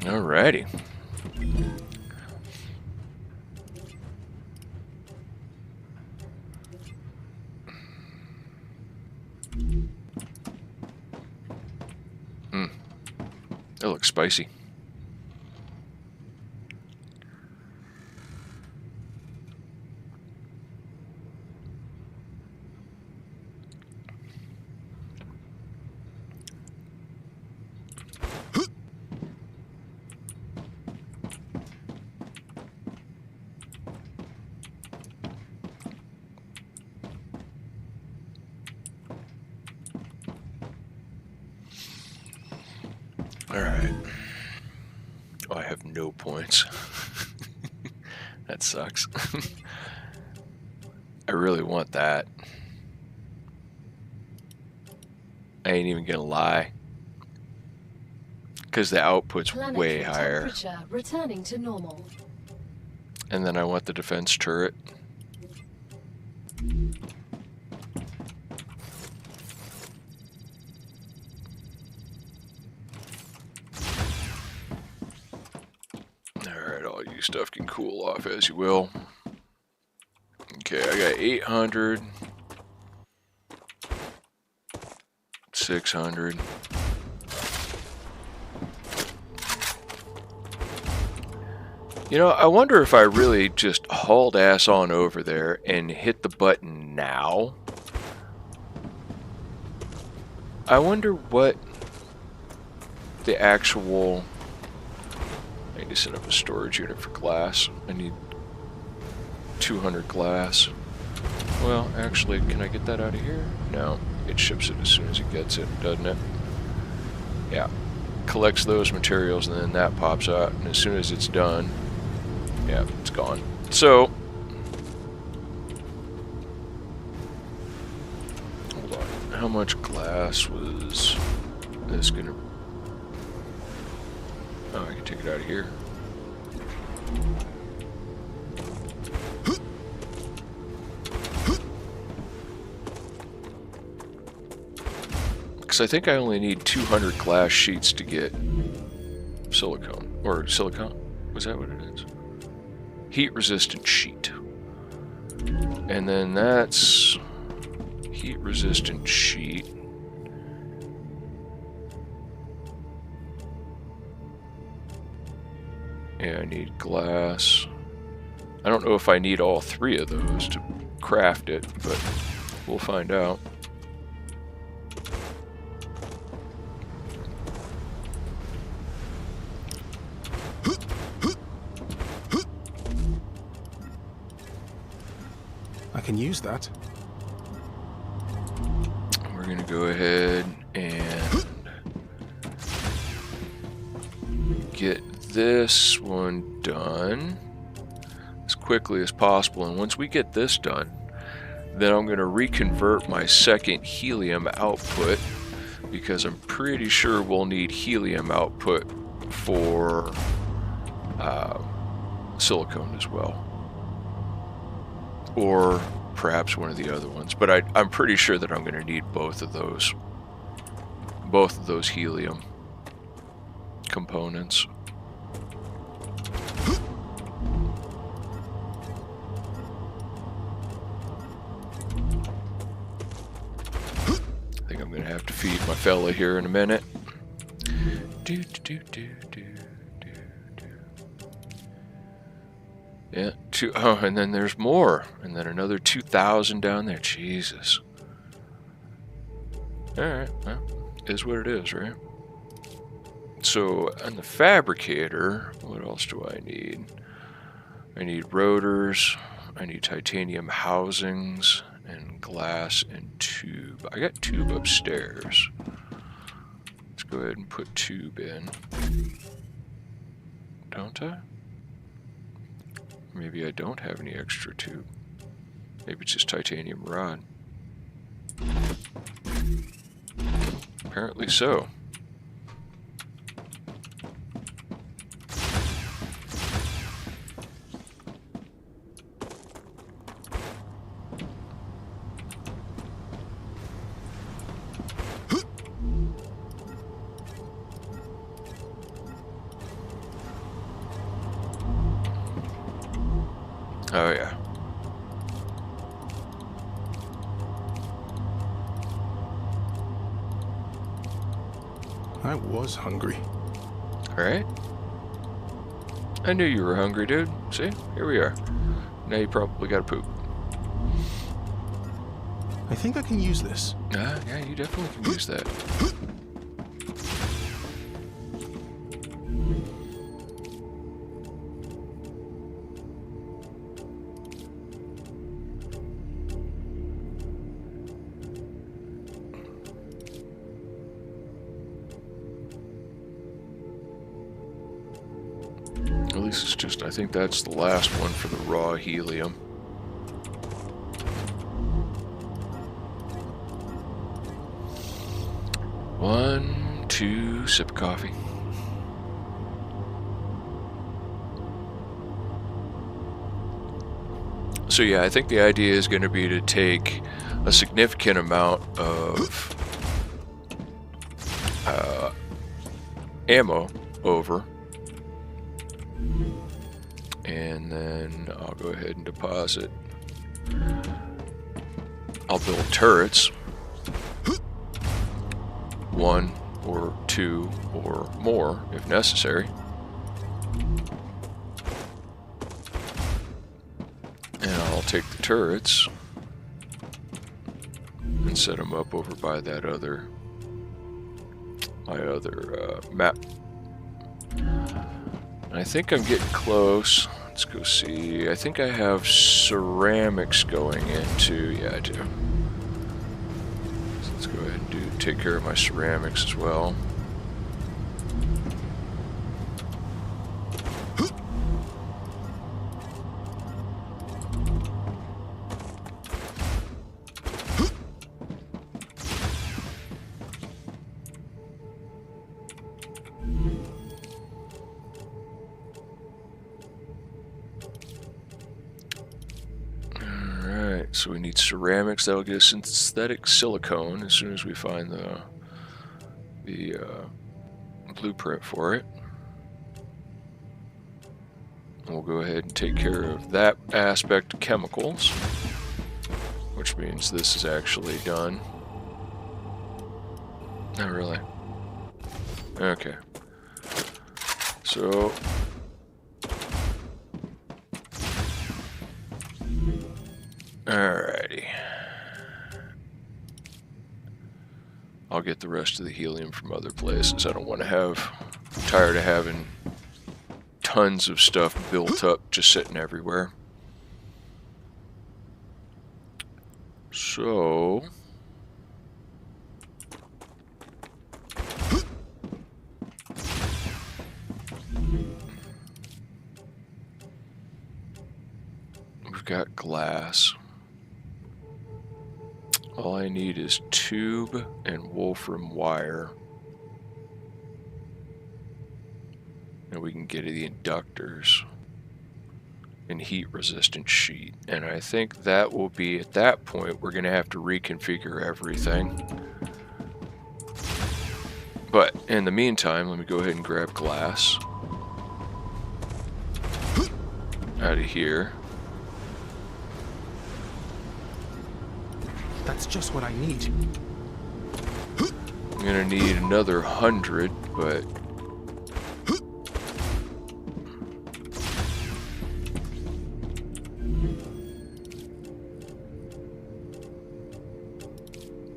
Alrighty. That looks spicy. Alright. Oh, I have no points. That sucks. I really want that. I ain't even gonna lie. Because the output's way higher. Temperature returning to normal. And then I want the defense turret. Alright, all you stuff can cool off as you will. Okay, I got 800. 600. You know, I wonder if I really just hauled ass on over there and hit the button now. I wonder what the actual... I need to set up a storage unit for glass. I need 200 glass. Well, actually, can I get that out of here? No. It ships it as soon as it gets it, doesn't it? Yeah. Collects those materials and then that pops out. And as soon as it's done, yeah, it's gone. So, hold on. How much glass was this gonna... Oh, I can take it out of here. Because I think I only need 200 glass sheets to get silicone. Or silicone? Was that what it is? Heat resistant sheet. And then that's heat resistant sheet. Yeah, I need glass. I don't know if I need all three of those to craft it, but we'll find out. I can use that. We're gonna go ahead and get this one done as quickly as possible, and once we get this done, then I'm gonna reconvert my second helium output, because I'm pretty sure we'll need helium output for silicone as well. Or perhaps one of the other ones, but I'm pretty sure that I'm going to need both of those helium components. I'm gonna have to feed my fella here in a minute. Yeah, oh, and then there's more, and then another 2,000 down there. Jesus. All right, well, is what it is, right? So on the fabricator, what else do I need? I need rotors. I need titanium housings and glass and tube. I got tube upstairs. Let's go ahead and put tube in. Don't I? Maybe I don't have any extra tube. Maybe it's just titanium rod. Apparently so. Oh yeah. I was hungry. Alright. I knew you were hungry, dude. See? Here we are. Now you probably gotta poop. I think I can use this. Yeah, you definitely can use that. At least it's just, I think that's the last one for the raw helium. One, two, sip of coffee. So yeah, I think the idea is going to be to take a significant amount of ammo over, and then I'll go ahead and deposit. I'll build turrets, one or two or more if necessary, and I'll take the turrets and set them up over by that other map. I think I'm getting close. Let's go see. I think I have ceramics going into. Yeah, I do. So let's go ahead and take care of my ceramics as well. So we need ceramics. That'll get us synthetic silicone as soon as we find the blueprint for it. And we'll go ahead and take care of that aspect of chemicals, which means this is actually done. Not really. Okay. So alrighty. I'll get the rest of the helium from other places. I don't want to have... I'm tired of having tons of stuff built up just sitting everywhere. So... we've got glass. All I need is tube and wolfram wire. And we can get the inductors and heat resistant sheet. And I think that will be, at that point, we're going to have to reconfigure everything. But in the meantime, let me go ahead and grab glass out of here. That's just what I need. I'm gonna need another 100, but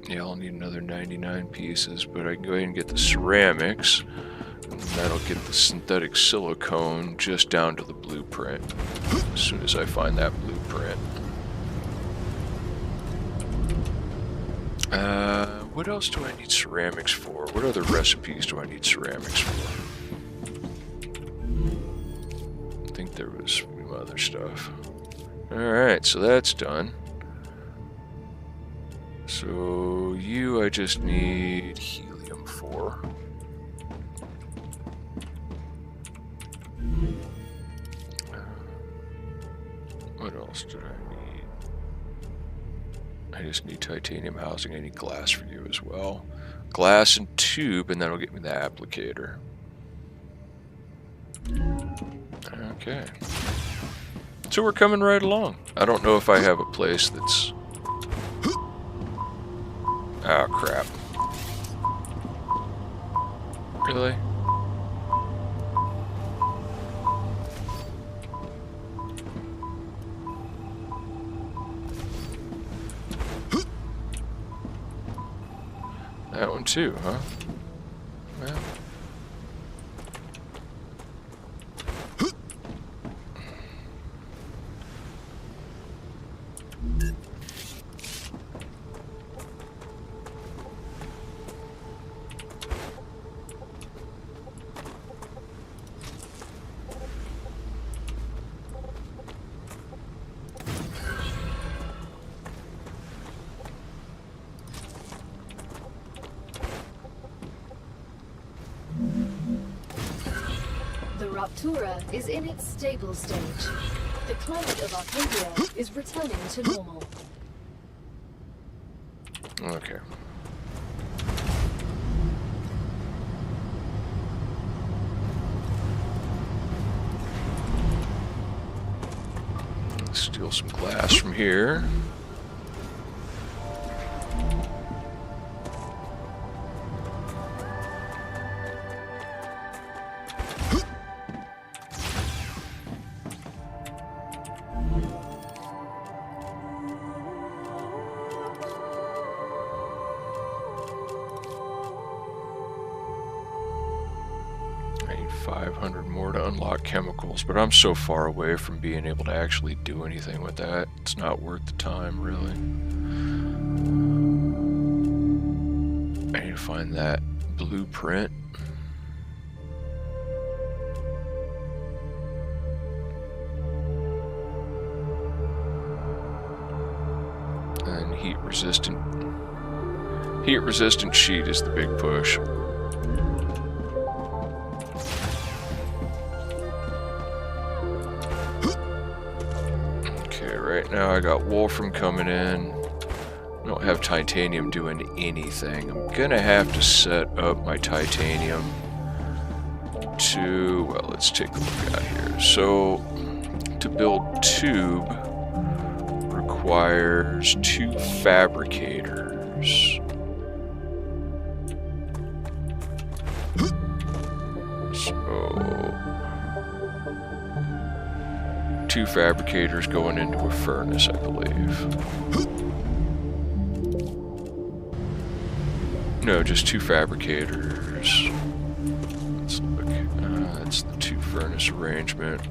yeah, I'll need another 99 pieces, but I can go ahead and get the ceramics, and that'll get the synthetic silicone just down to the blueprint as soon as I find that blueprint. What else do I need ceramics for? What other recipes do I need ceramics for? I think there was some other stuff. Alright, so that's done. So you I just need helium for. What else did I need? I just need titanium housing. I need glass for you as well. Glass and tube, and that'll get me the applicator. Okay. So we're coming right along. I don't know if I have a place that's... Oh, crap. Really? That one too, huh? Well. The Rupture is in its stable stage. The climate of Arcadia is returning to normal. Okay. Steal some glass from here. I need 500 more to unlock chemicals, but I'm so far away from being able to actually do anything with that. It's not worth the time, really. I need to find that blueprint. And heat resistant sheet is the big push. Right now I got Wolfram coming in. I don't have titanium doing anything. I'm gonna have to set up my titanium to, well, let's take a look out here. So to build tube requires 2 fabricators. So 2 fabricators going into a furnace, I believe. No, just 2 fabricators. Let's look. That's the 2 furnace arrangement.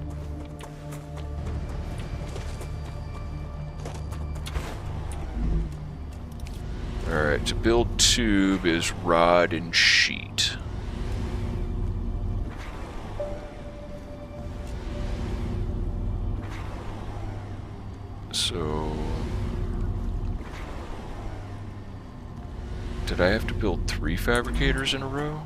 Alright, to build tube is rod and sheet. So, did I have to build 3 fabricators in a row?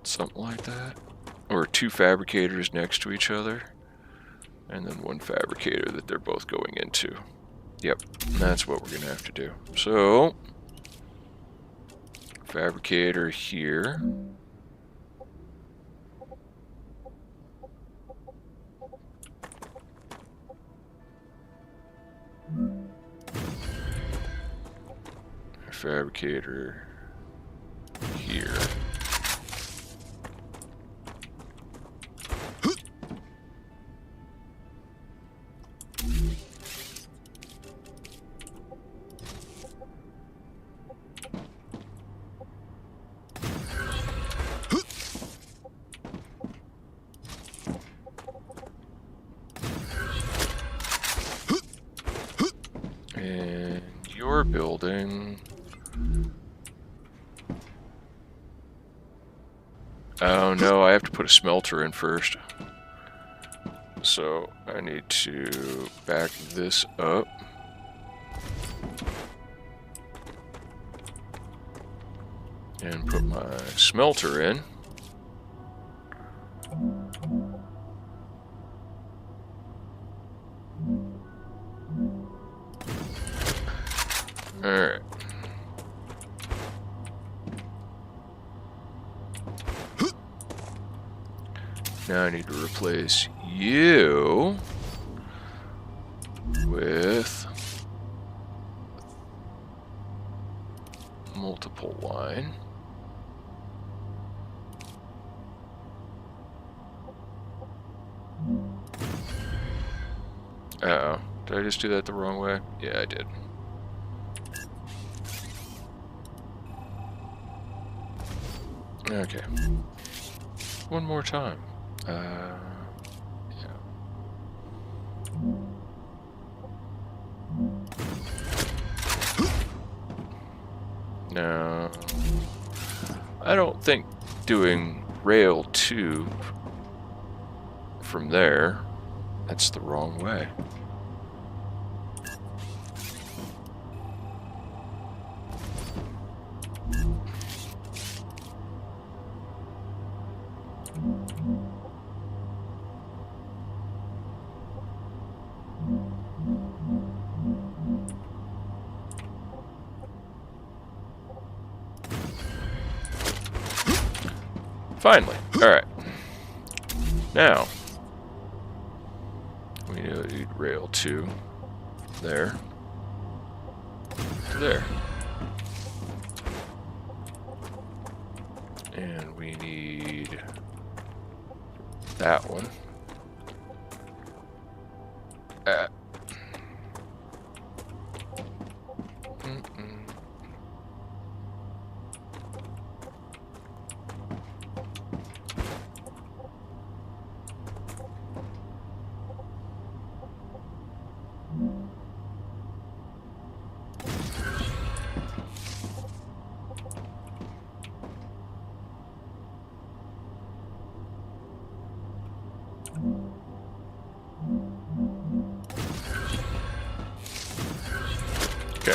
Something like that? Or 2 fabricators next to each other, and then 1 fabricator that they're both going into. Yep, that's what we're gonna have to do. So, fabricator here. prefabricator here. And your building. Oh no, I have to put a smelter in first. So I need to back this up. And put my smelter in. Alright. Now I need to replace you with multiple line. Uh-oh. Did I just do that the wrong way? Yeah, I did. Okay. One more time. Yeah. No. I don't think doing rail tube from there, that's the wrong way. Finally. Alright. Now, we need rail 2 there to there. And we need that one. Okay.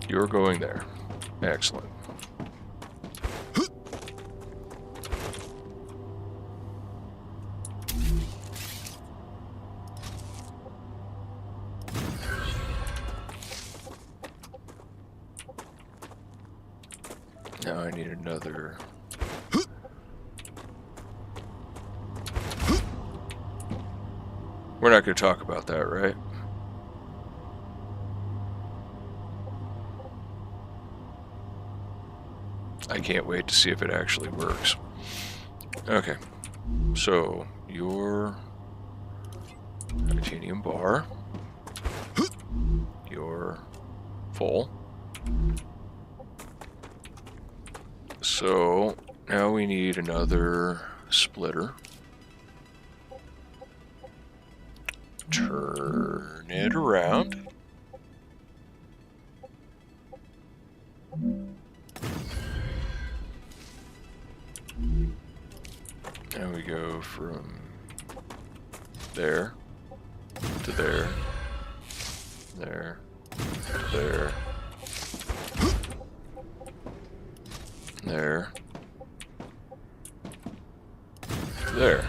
You're going there. Excellent. Now I need another. We're not going to talk about that, right? I can't wait to see if it actually works. Okay, so your titanium bar, you're full. So now we need another splitter. Turn it around. And we go from there to there, there to there, there to there.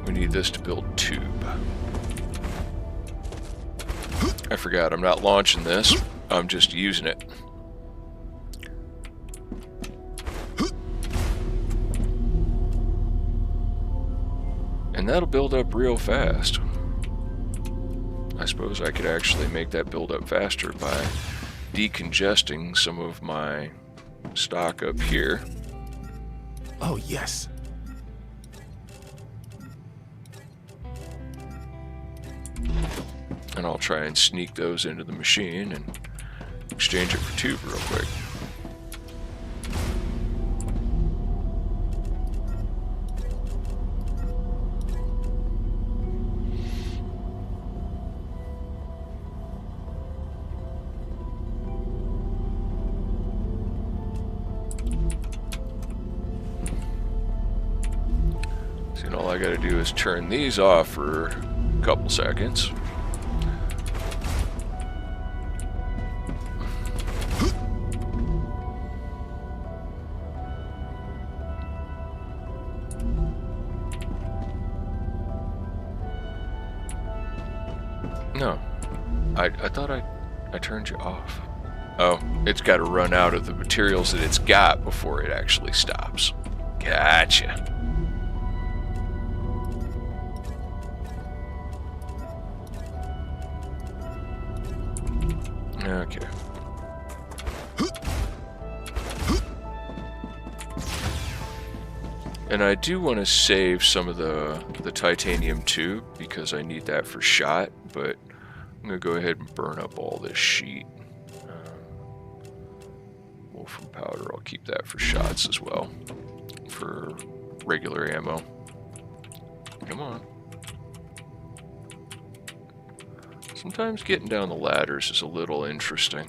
We need this to build tube. I forgot, I'm not launching this. I'm just using it. And that'll build up real fast. I suppose I could actually make that build up faster by decongesting some of my stock up here. Oh, yes. And I'll try and sneak those into the machine and exchange it for tube real quick. See, and all I gotta do is turn these off for a couple seconds. No, I thought I turned you off. Oh, it's got to run out of the materials that it's got before it actually stops. Gotcha. Okay. And I do want to save some of the titanium tube because I need that for shot, but I'm going to go ahead and burn up all this sheet. Wolfram powder, I'll keep that for shots as well, for regular ammo. Come on. Sometimes getting down the ladders is a little interesting.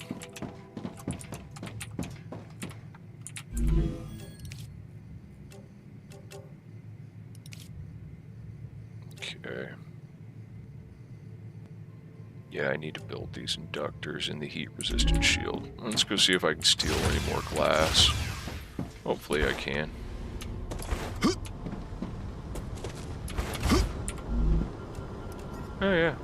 Okay. Yeah, I need to build these inductors in the heat-resistant shield. Let's go see if I can steal any more glass. Hopefully I can. Oh yeah.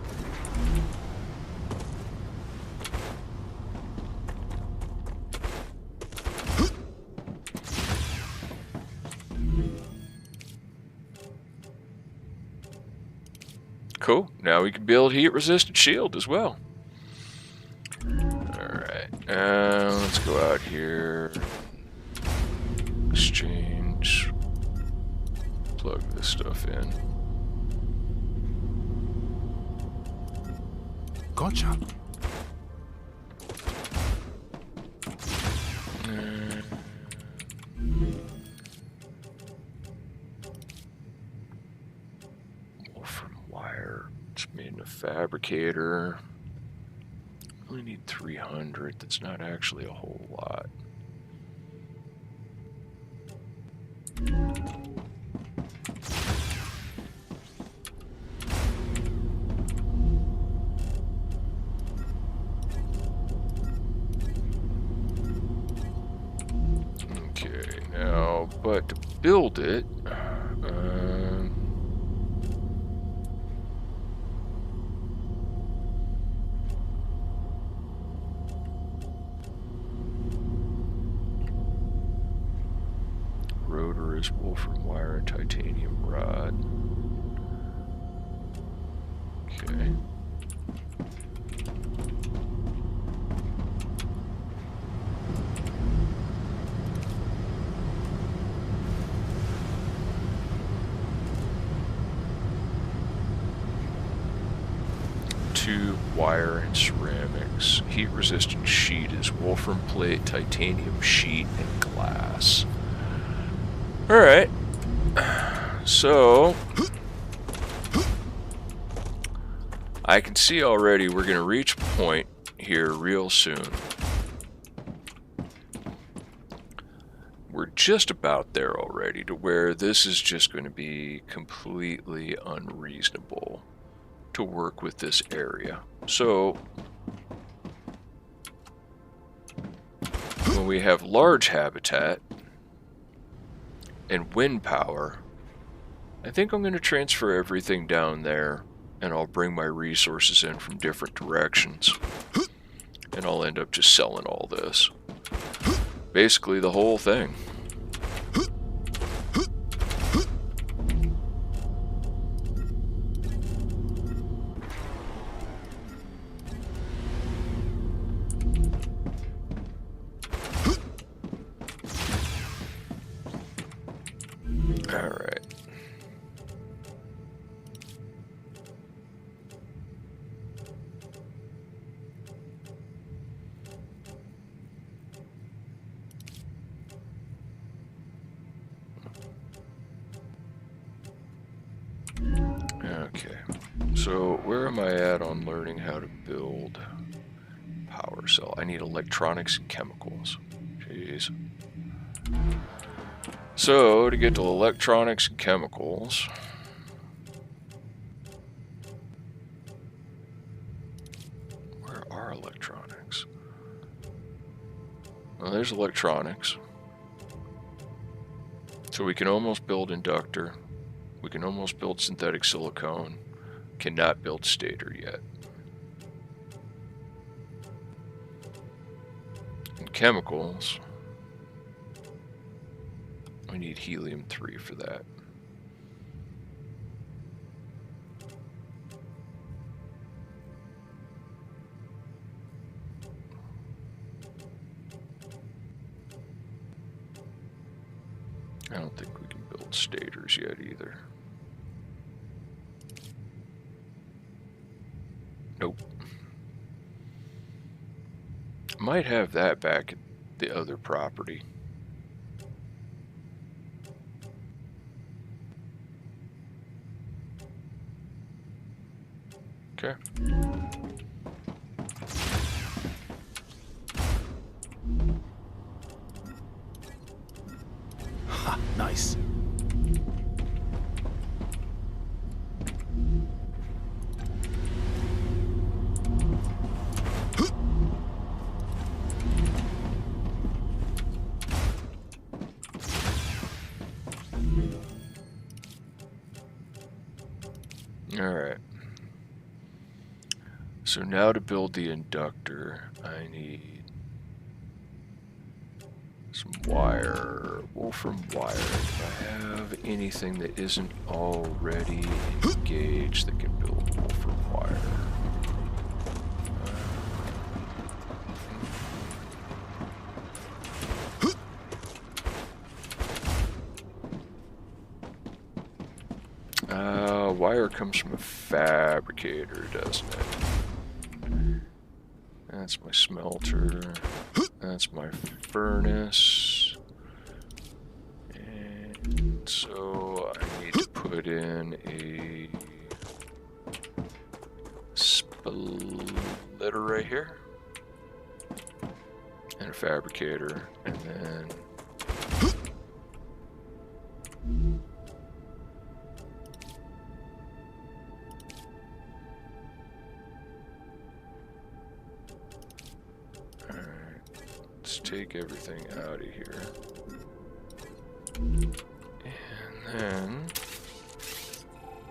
Cool. Now we can build heat-resistant shield as well. Alright. Let's go out here. Exchange. Plug this stuff in. Gotcha. Wolfram wire. It's made in a fabricator. Only need 300. That's not actually a whole lot. Okay, now, but to build it, rotor is wolfram wire and titanium rod. Okay. tube, wire, and ceramics. Heat-resistant sheet is wolfram plate, titanium sheet, and glass. Alright. So, I can see already we're going to reach a point here real soon. We're just about there already to where this is just going to be completely unreasonable to work with this area. So, when we have large habitat and wind power, I think I'm going to transfer everything down there, and I'll bring my resources in from different directions, and I'll end up just selling all this. Basically the whole thing. Alright. Okay, so where am I at on learning how to build power cell? I need electronics and chemicals. Jeez. So, to get to electronics and chemicals, where are electronics? Well, there's electronics. So we can almost build inductor. We can almost build synthetic silicone. Cannot build stator yet. And chemicals, we need helium-3 for that. I don't think we can build stators yet either. Nope. Might have that back at the other property. Okay. Ha, nice. Alright. So now to build the inductor, I need some wire, wolfram wire. Do I have anything that isn't already engaged that can build wolfram wire? Wire comes from a fabricator, doesn't it? That's my smelter. That's my furnace. And so I need to put in a splitter right here. And a fabricator. And then take everything out of here. And then,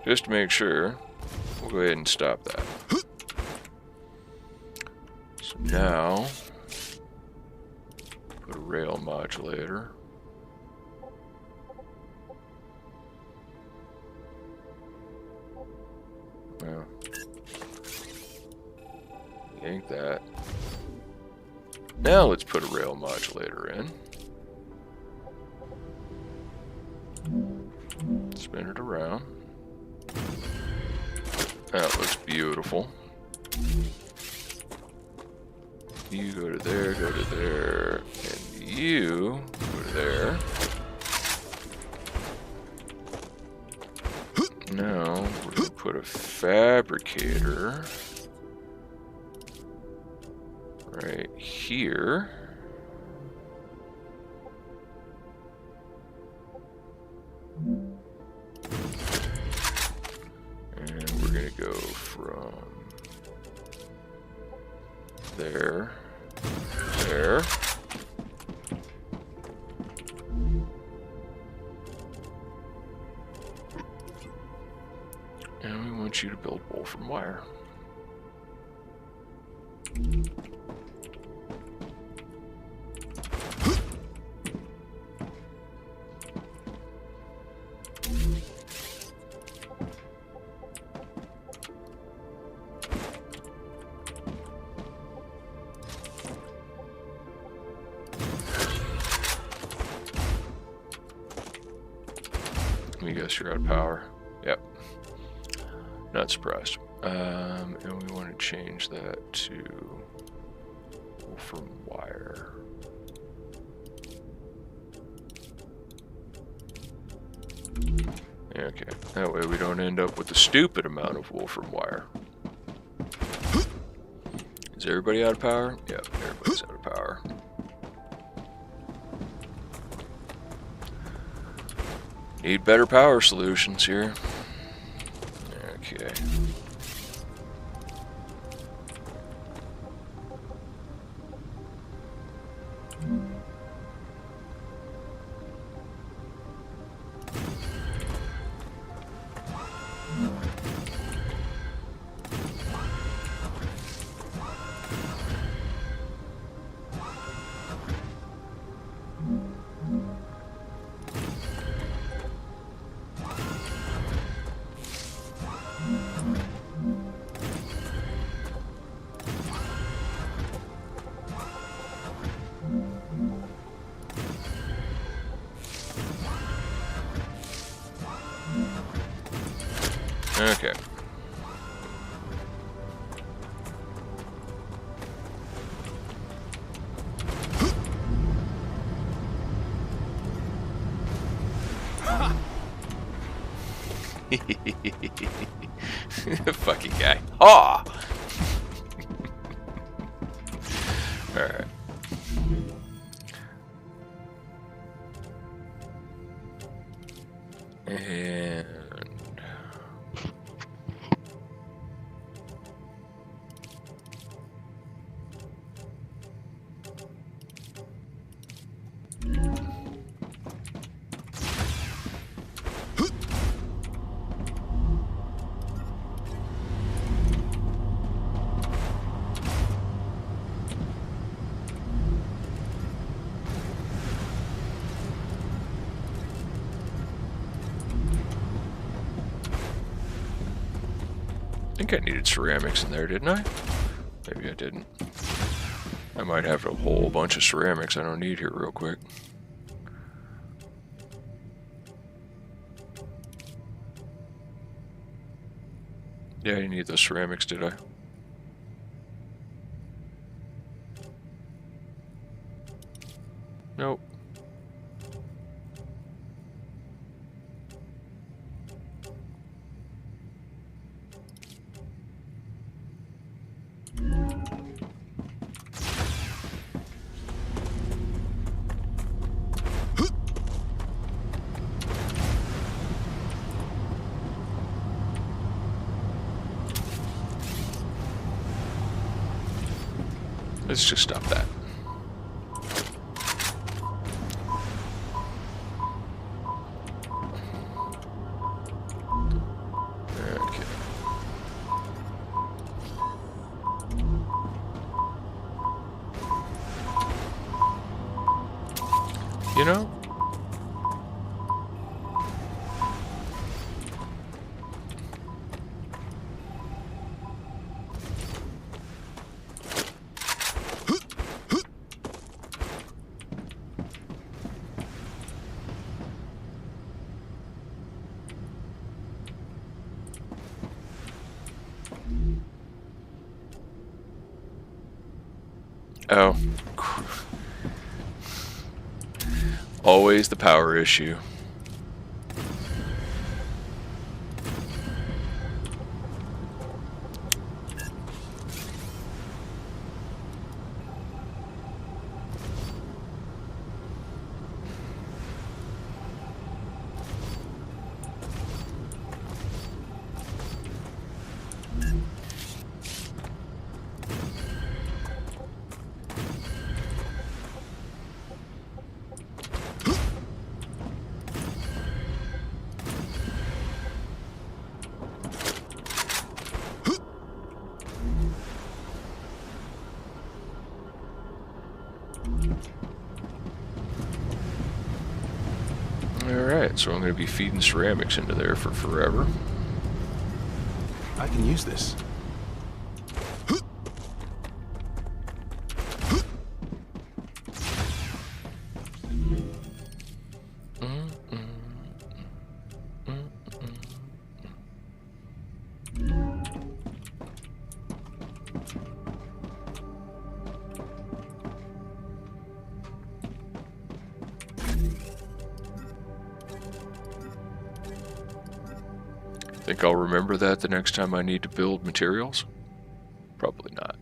just to make sure, we'll go ahead and stop that. So now, put a rail modulator. Well, yank that. Now let's put a rail modulator in. Spin it around. That looks beautiful. You go to there, and you go to there. Now, we're going to put a fabricator right here. And we're going to go from there, there. And we want you to build wolfram wire. Let me guess you're out of power. Yep. Not surprised. And we want to change that to wolfram wire. Okay, that way we don't end up with a stupid amount of wolfram wire. Is everybody out of power? Yep, everybody's out of power. Need better power solutions here. Okay. Okay. Fucking guy. Ah! Alright. And I think I needed ceramics in there, didn't I? Maybe I didn't. I might have a whole bunch of ceramics I don't need here real quick. Yeah, I didn't need those ceramics, did I? Nope. Let's just stop that. Okay. You know? Oh. Always the power issue. Alright, so I'm going to be feeding ceramics into there for forever. I can use this. Think I'll remember that the next time I need to build materials? Probably not.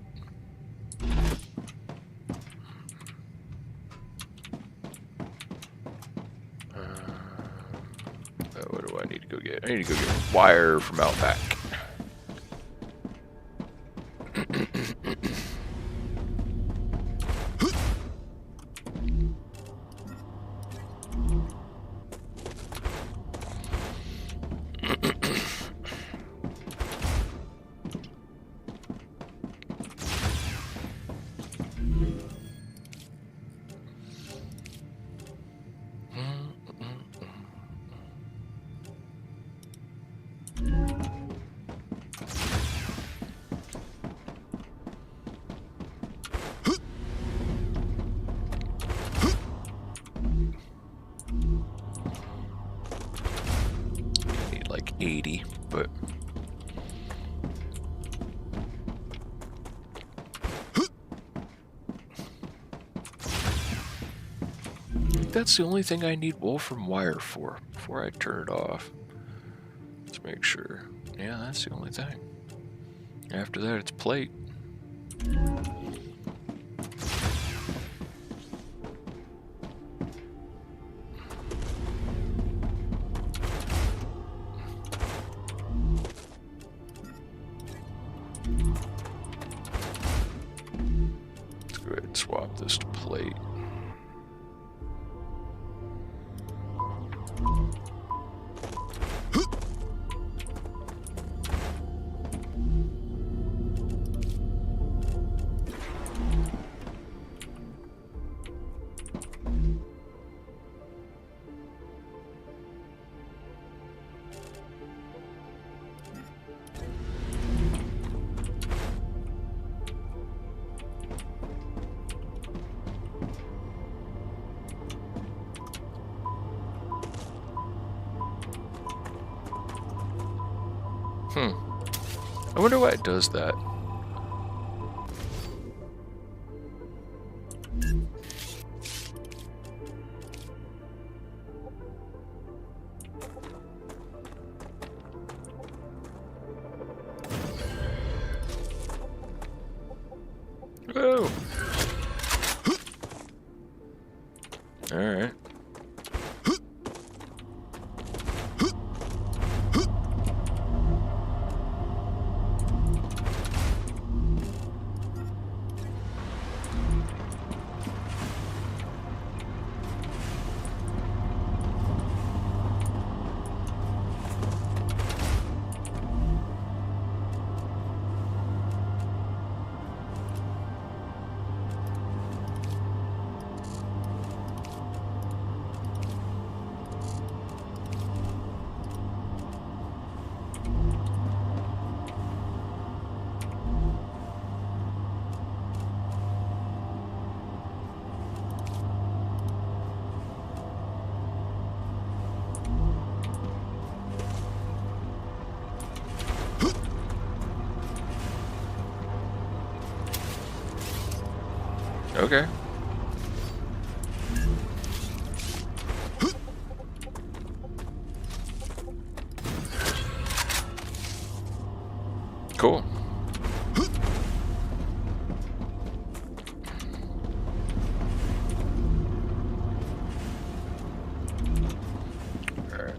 What do I need to go get? I need to go get wire from out back. Like 80, but that's the only thing I need wolfram wire for before I turn it off. Let's make sure. Yeah, that's the only thing. After that, it's plate. Let's go ahead and swap this to plate. I wonder why it does that. Oh. All right. Okay. Cool. Alright.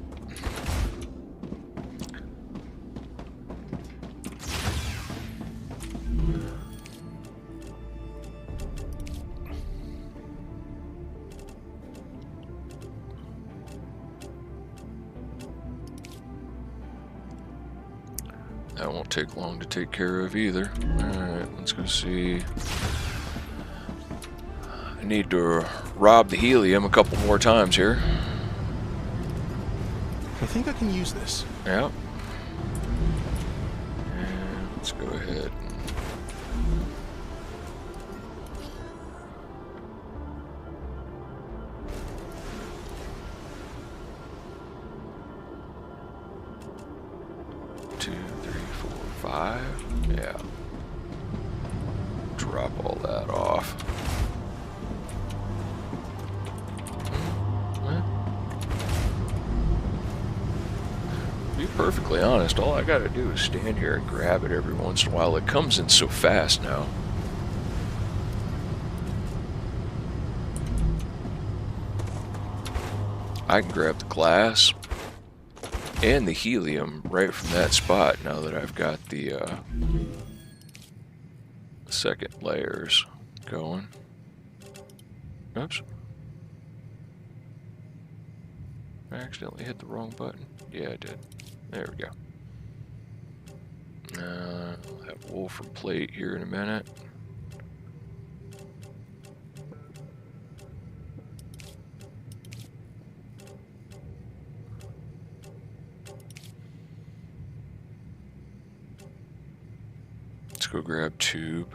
That won't take long to take care of either. Alright, let's go see. I need to rob the helium a couple more times here. I think I can use this. Yep. And let's go ahead. Two, three, four, five. Yeah. Drop all that off. To be perfectly honest, all I gotta do is stand here and grab it every once in a while. It comes in so fast now. I can grab the glass and the helium right from that spot now that I've got the second layers going. Oops. I accidentally hit the wrong button. Yeah, I did. There we go. I'll have wolfram plate here in a minute. Let's go grab tube.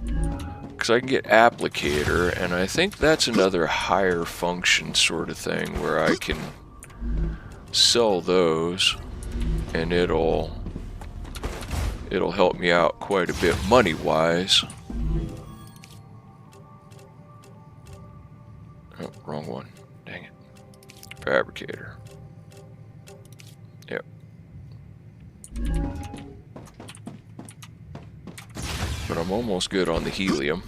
Because I can get applicator, and I think that's another higher function sort of thing where I can sell those and it'll help me out quite a bit money wise. Oh, wrong one. Dang it. Fabricator. Yep. But I'm almost good on the helium.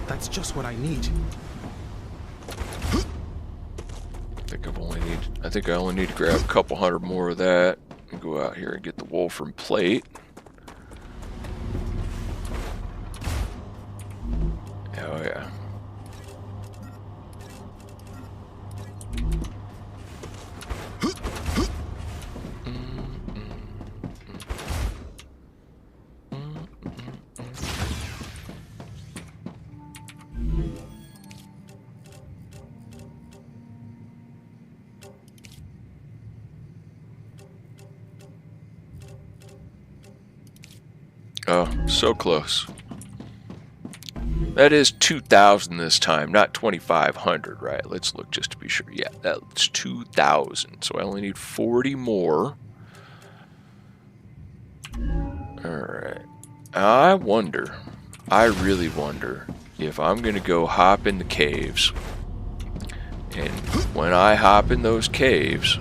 That's just what I need. I think I only need to grab a couple hundred more of that and go out here and get the wolfram plate. Oh yeah. Oh, so close. That is 2,000 this time, not 2,500, right? Let's look just to be sure. Yeah, that's 2,000. So I only need 40 more. Alright. I really wonder if I'm going to go hop in the caves. And when I hop in those caves,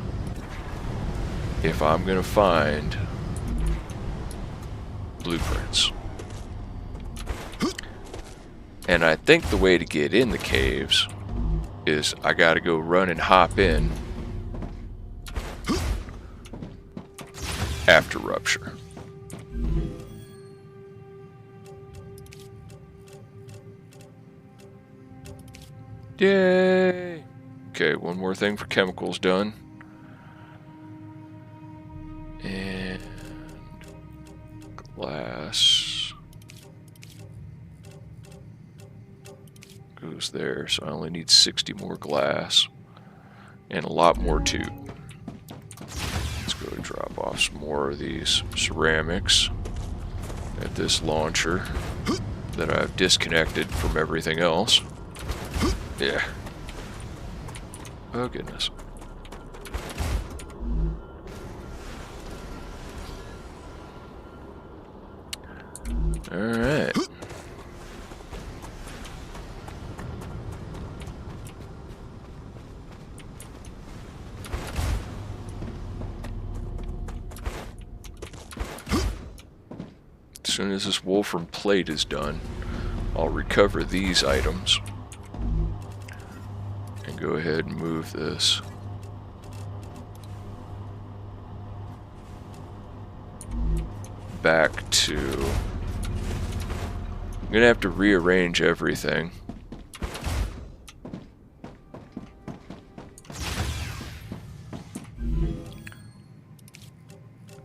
if I'm going to find blueprints. And I think the way to get in the caves is I gotta go run and hop in after Rupture. Yay! Okay, one more thing for chemicals done. And glass goes there, so I only need 60 more glass and a lot more tube. Let's go and drop off some more of these ceramics at this launcher that I've disconnected from everything else. Yeah. Oh goodness. Alright. As soon as this Wolfram plate is done, I'll recover these items and go ahead and move this. Back to... I'm gonna have to rearrange everything.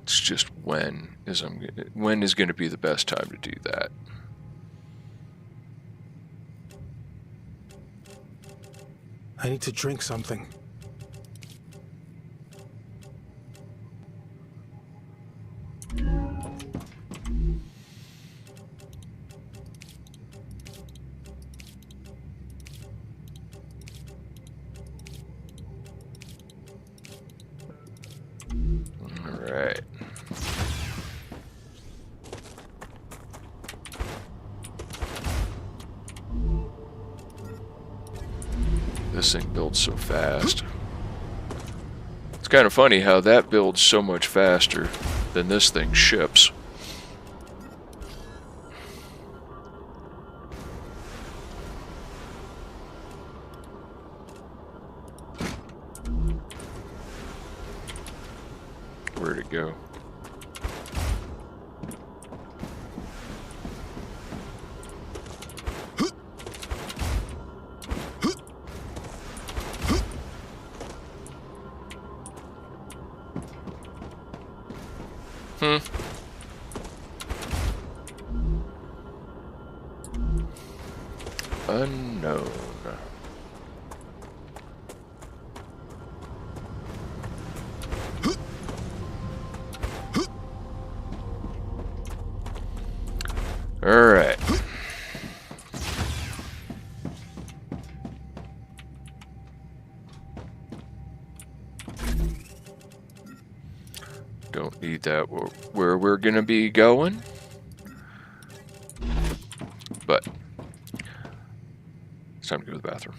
It's just when is going to be the best time to do that. I need to drink something. Alright. This thing builds so fast. It's kind of funny how that builds so much faster than this thing ships. Where'd it go? Unknown. Alright. Don't need that where we're gonna be going. But it's time to go to the bathroom.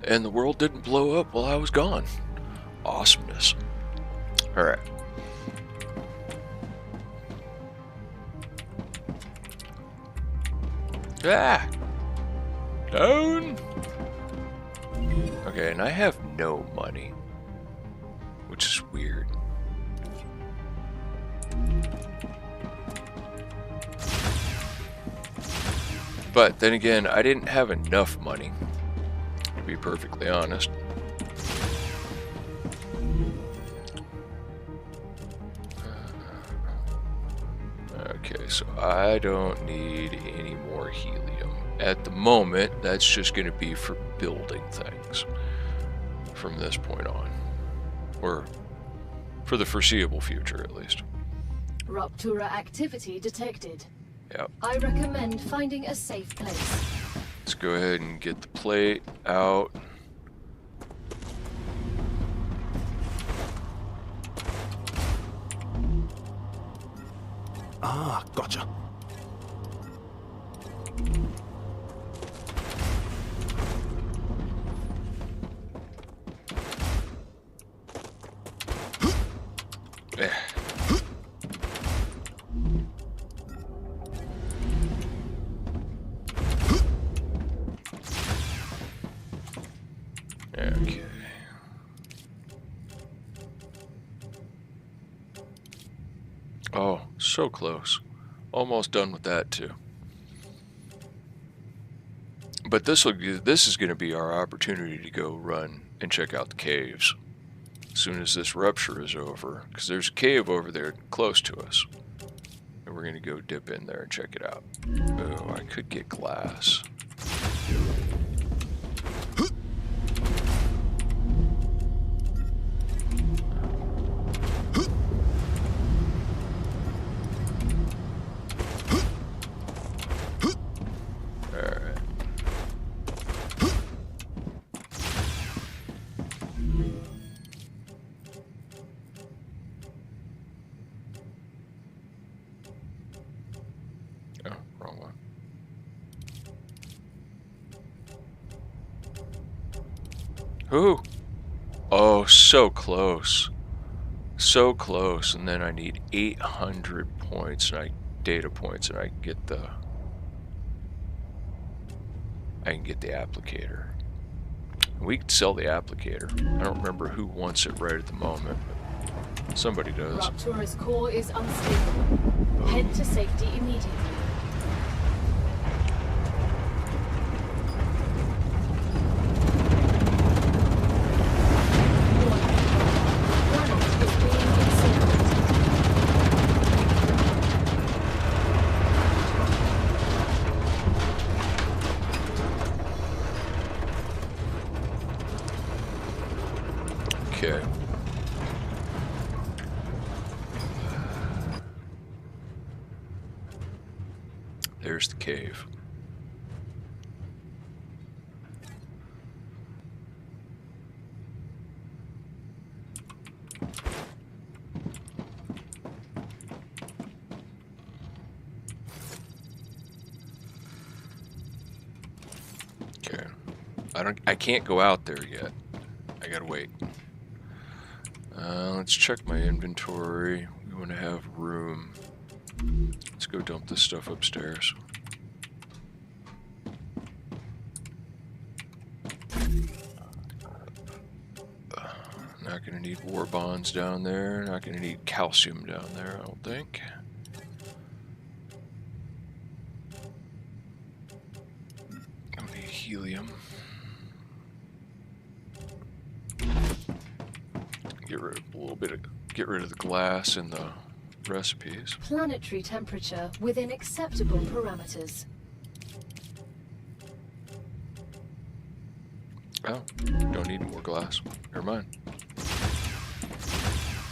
And the world didn't blow up while I was gone. Awesomeness. Alright. Ah! Down! Okay, and I have no money. Which is weird. But then again, I didn't have enough money, to be perfectly honest. Okay, so I don't need any more helium. At the moment, that's just going to be for building things. from this point on. Or for the foreseeable future, at least. Rupture activity detected. Yep. I recommend finding a safe place. Let's go ahead and get the plate out. Ah, gotcha. Okay. Oh, so close. Almost done with that too. But this is going to be our opportunity to go run and check out the caves as soon as this rupture is over, because there's a cave over there close to us, and we're going to go dip in there and check it out. Oh, I could get glass. Ooh. Oh, so close. So close. And then I need 800 points, and data points, and I can get the applicator. We could sell the applicator. I don't remember who wants it right at the moment, but somebody does. Rupture's core is unstable. Head to safety immediately. Okay. There's the cave. Okay. I can't go out there yet. I gotta wait. Let's check my inventory. We want to have room. Let's go dump this stuff upstairs. Not going to need war bonds down there. Not going to need calcium down there, I don't think. Don't need helium. Get rid of the glass in the recipes. Planetary temperature within acceptable parameters. Oh, don't need more glass. Never mind.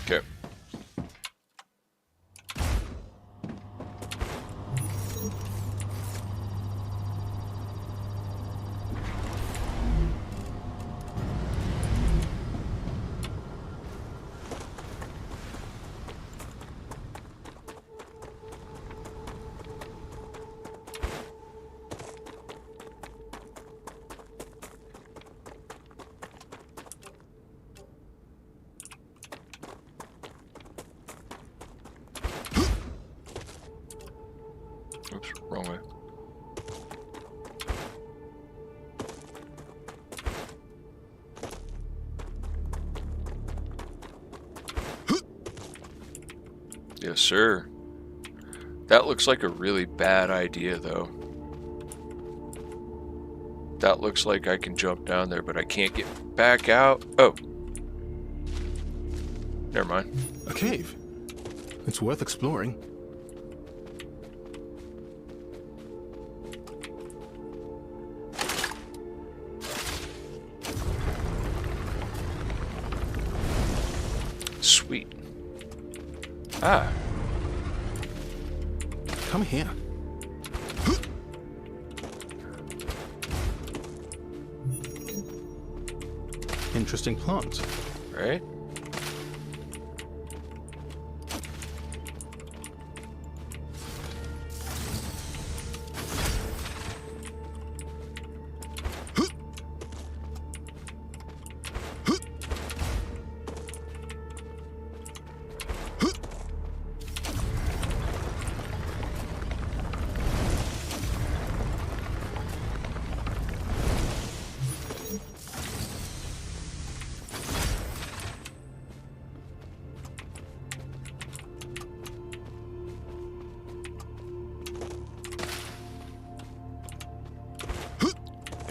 Okay. Oops, wrong way. Yes, sir. That looks like a really bad idea, though. That looks like I can jump down there, but I can't get back out. Oh. Never mind. A cave. It's worth exploring. Sweet. Ah. Come here. Interesting plant. Right?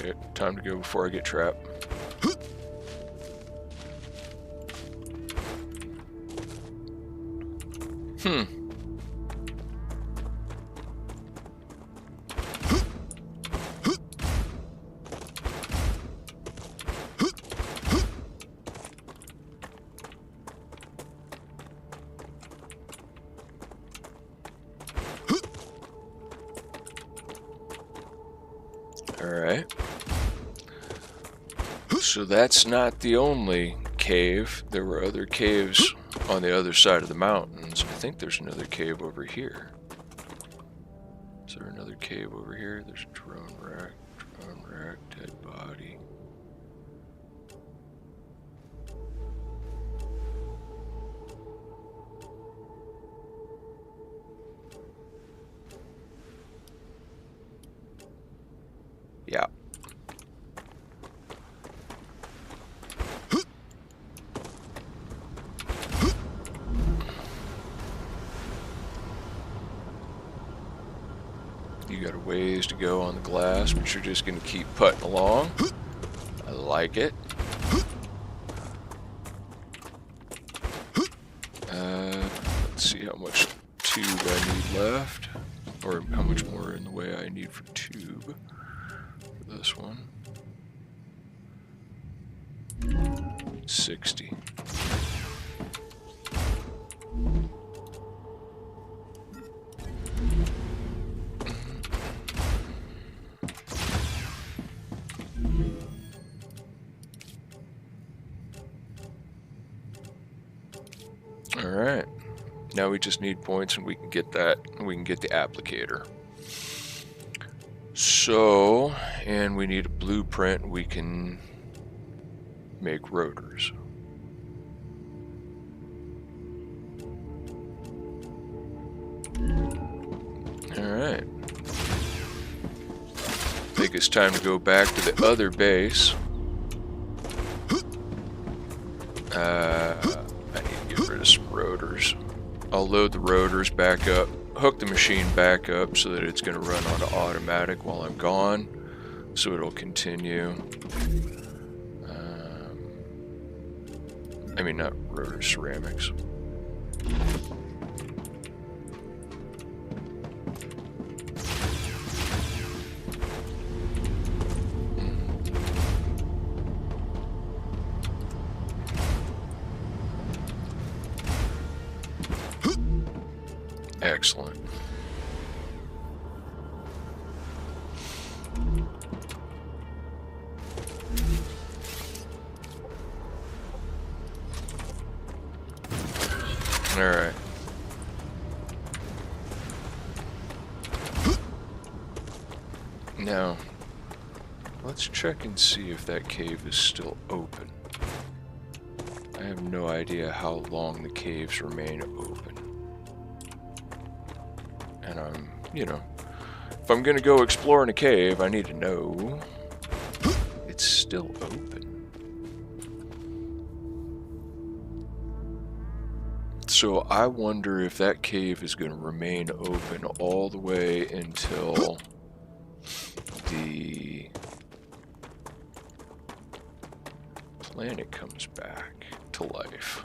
Okay, time to go before I get trapped. Alright. So that's not the only cave. There were other caves on the other side of the mountains. I think there's another cave over here. Is there another cave over here? There's a drone rack, dead body. Yeah. You got a ways to go on the glass, but you're just going to keep putting along. I like it. Let's see how much tube I need left, or how much more in the way I need for tube for this one. 60. Alright, now we just need points and we can get that, and we can get the applicator. So, and we need a blueprint, we can make rotors. Alright. I think it's time to go back to the other base. I need to get rid of some rotors. I'll load the rotors back up, hook the machine back up so that it's going to run on automatic while I'm gone, so it'll continue. I mean, not rotor ceramics. Excellent. All right. Now, let's check and see if that cave is still open. I have no idea how long the caves remain open. And I'm, you know, if I'm gonna go explore in a cave, I need to know it's still open. So I wonder if that cave is gonna remain open all the way until the planet comes back to life.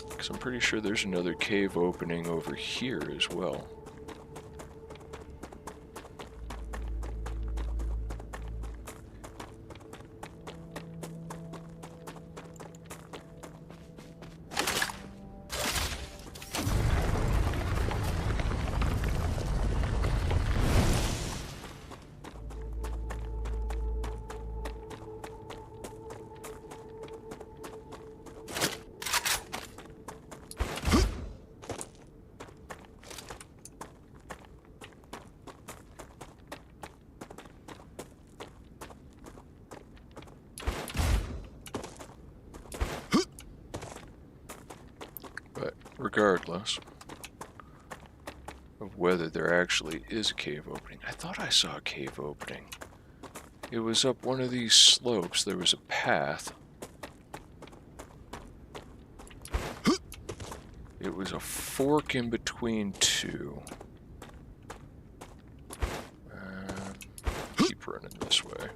Because I'm pretty sure there's another cave opening over here as well. regardless of whether there actually is a cave opening. I thought I saw a cave opening. It was up one of these slopes. There was a path. It was a fork in between two. Keep running this way.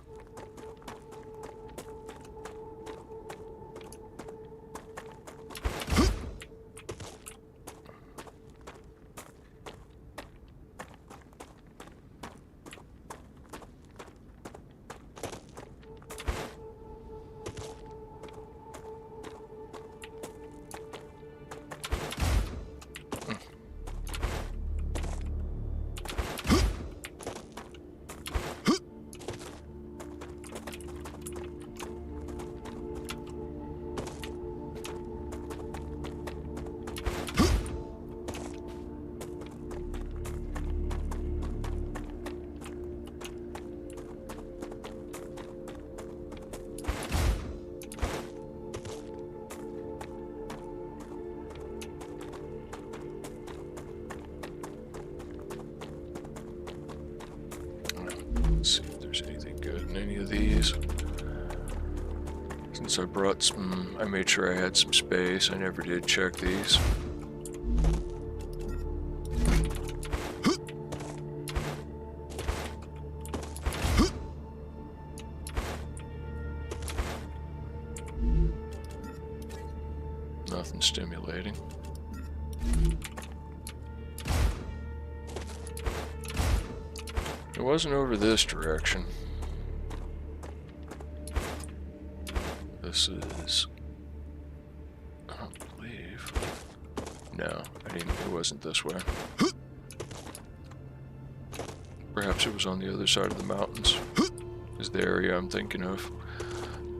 Let's see if there's anything good in any of these. Since I brought some, I made sure I had some space. I never did check these. Nothing stimulating. It wasn't over this direction. This is... I don't believe... No, it wasn't this way. Perhaps it was on the other side of the mountains. Is the area I'm thinking of.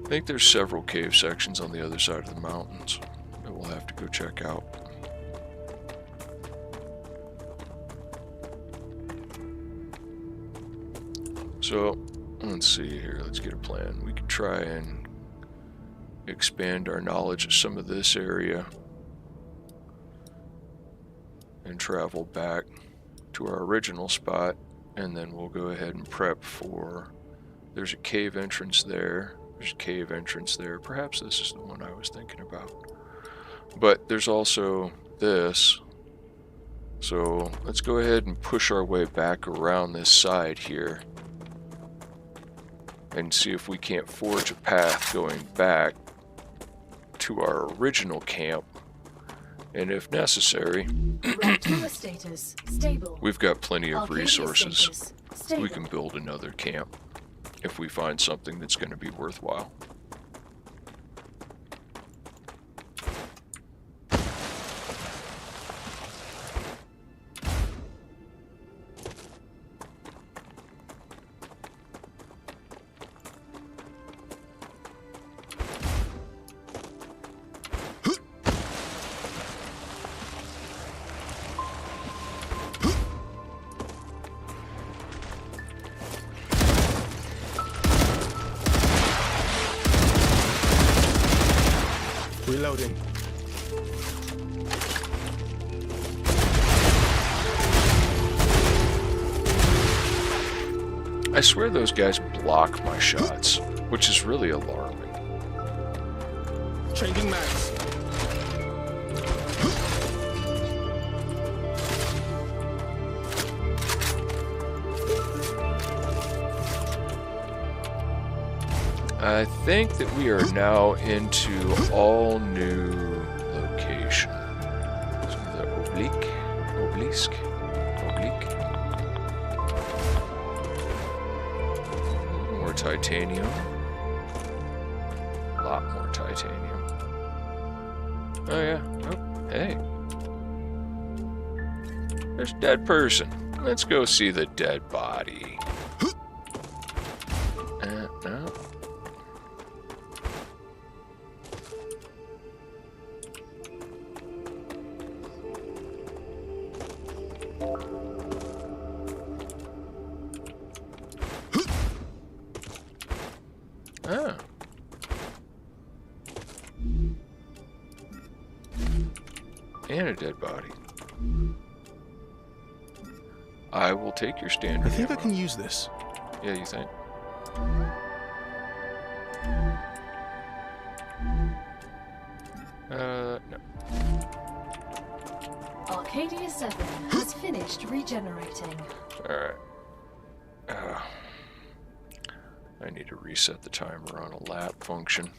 I think there's several cave sections on the other side of the mountains that we'll have to go check out. So, let's see here, let's get a plan. We could try and expand our knowledge of some of this area and travel back to our original spot, and then we'll go ahead and prep for... There's a cave entrance there, there's a cave entrance there. Perhaps this is the one I was thinking about. But there's also this. So let's go ahead and push our way back around this side here and see if we can't forge a path going back to our original camp. And if necessary, status stable. We've got plenty of Arcadia resources. status stable. We can build another camp if we find something that's going to be worthwhile. Reloading. I swear those guys block my shots, which is really alarming. Changing mags. I think that we are now into all new location. So the oblique. More titanium. A lot more titanium. Oh yeah. Oh, hey. There's a dead person. Let's go see the dead body. No. And a dead body. I will take your standard I think I ammo. can use this. Yeah, you think? No. Arcadia 7 has finished regenerating. Alright. I need to reset the timer on a lap function.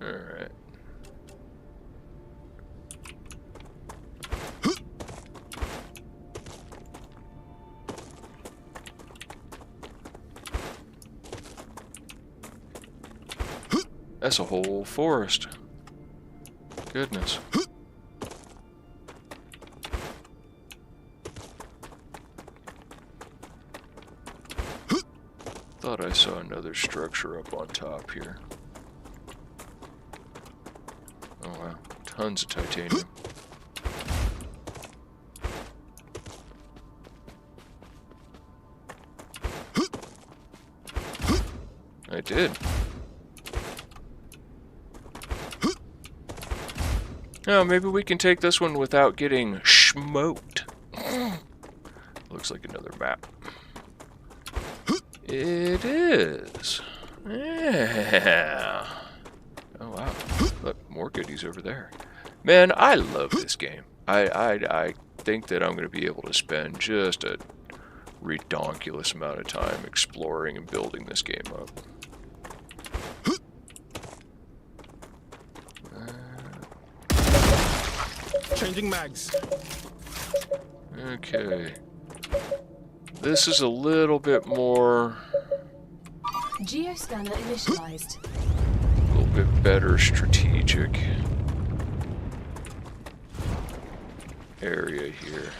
Alright. That's a whole forest. Goodness. Thought I saw another structure up on top here. Oh wow, tons of titanium. I did. Oh, maybe we can take this one without getting smoked. Looks like another map. It is. Yeah. Oh wow. Look, more goodies over there. Man, I love this game. I think that I'm going to be able to spend just a redonkulous amount of time exploring and building this game up. Changing mags. Okay. This is a little bit more... Geoscanner initialized. A little bit better strategic area here.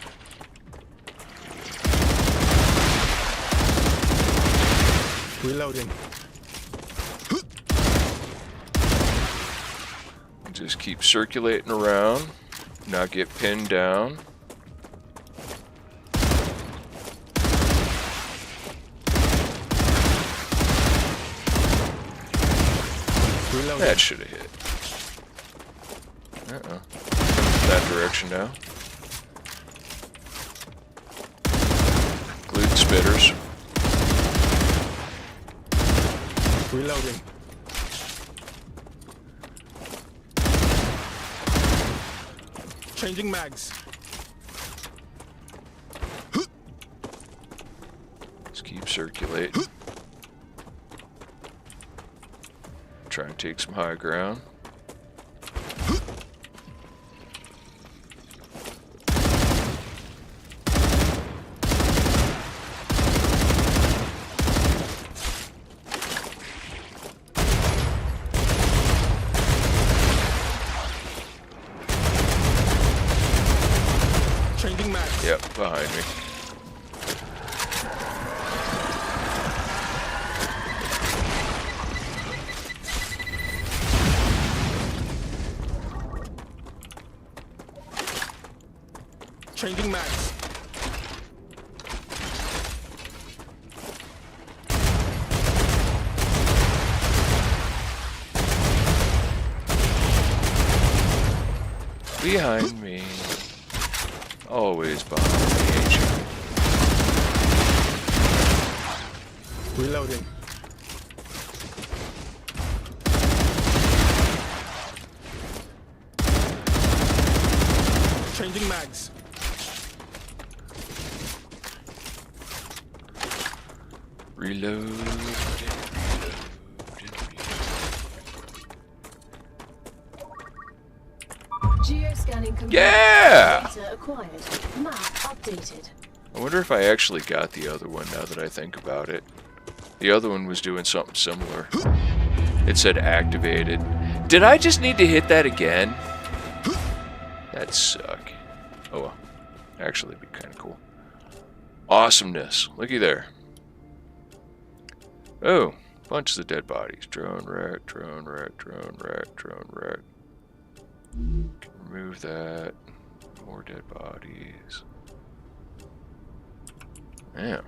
Reloading. Just keep circulating around, not get pinned down. Reloading. That should have hit. Uh-oh. That direction now. Glute spitters. Reloading. Changing mags. Just keep circulating. Try and take some high ground. Changing mags. Yep, behind me. Changing mags. Behind me. Always behind me, ain't you? Reloading. Changing mags. Reload. Geoscanning complete. Yeah! Data acquired. Map updated. I wonder if I actually got the other one now that I think about it. The other one was doing something similar. It said activated. Did I just need to hit that again? That'd suck. Oh well. Actually, it'd be kind of cool. Awesomeness. Looky there. Oh, bunches of dead bodies. Drone wreck, drone wreck, drone wreck, drone wreck. Remove that. More dead bodies. Yeah.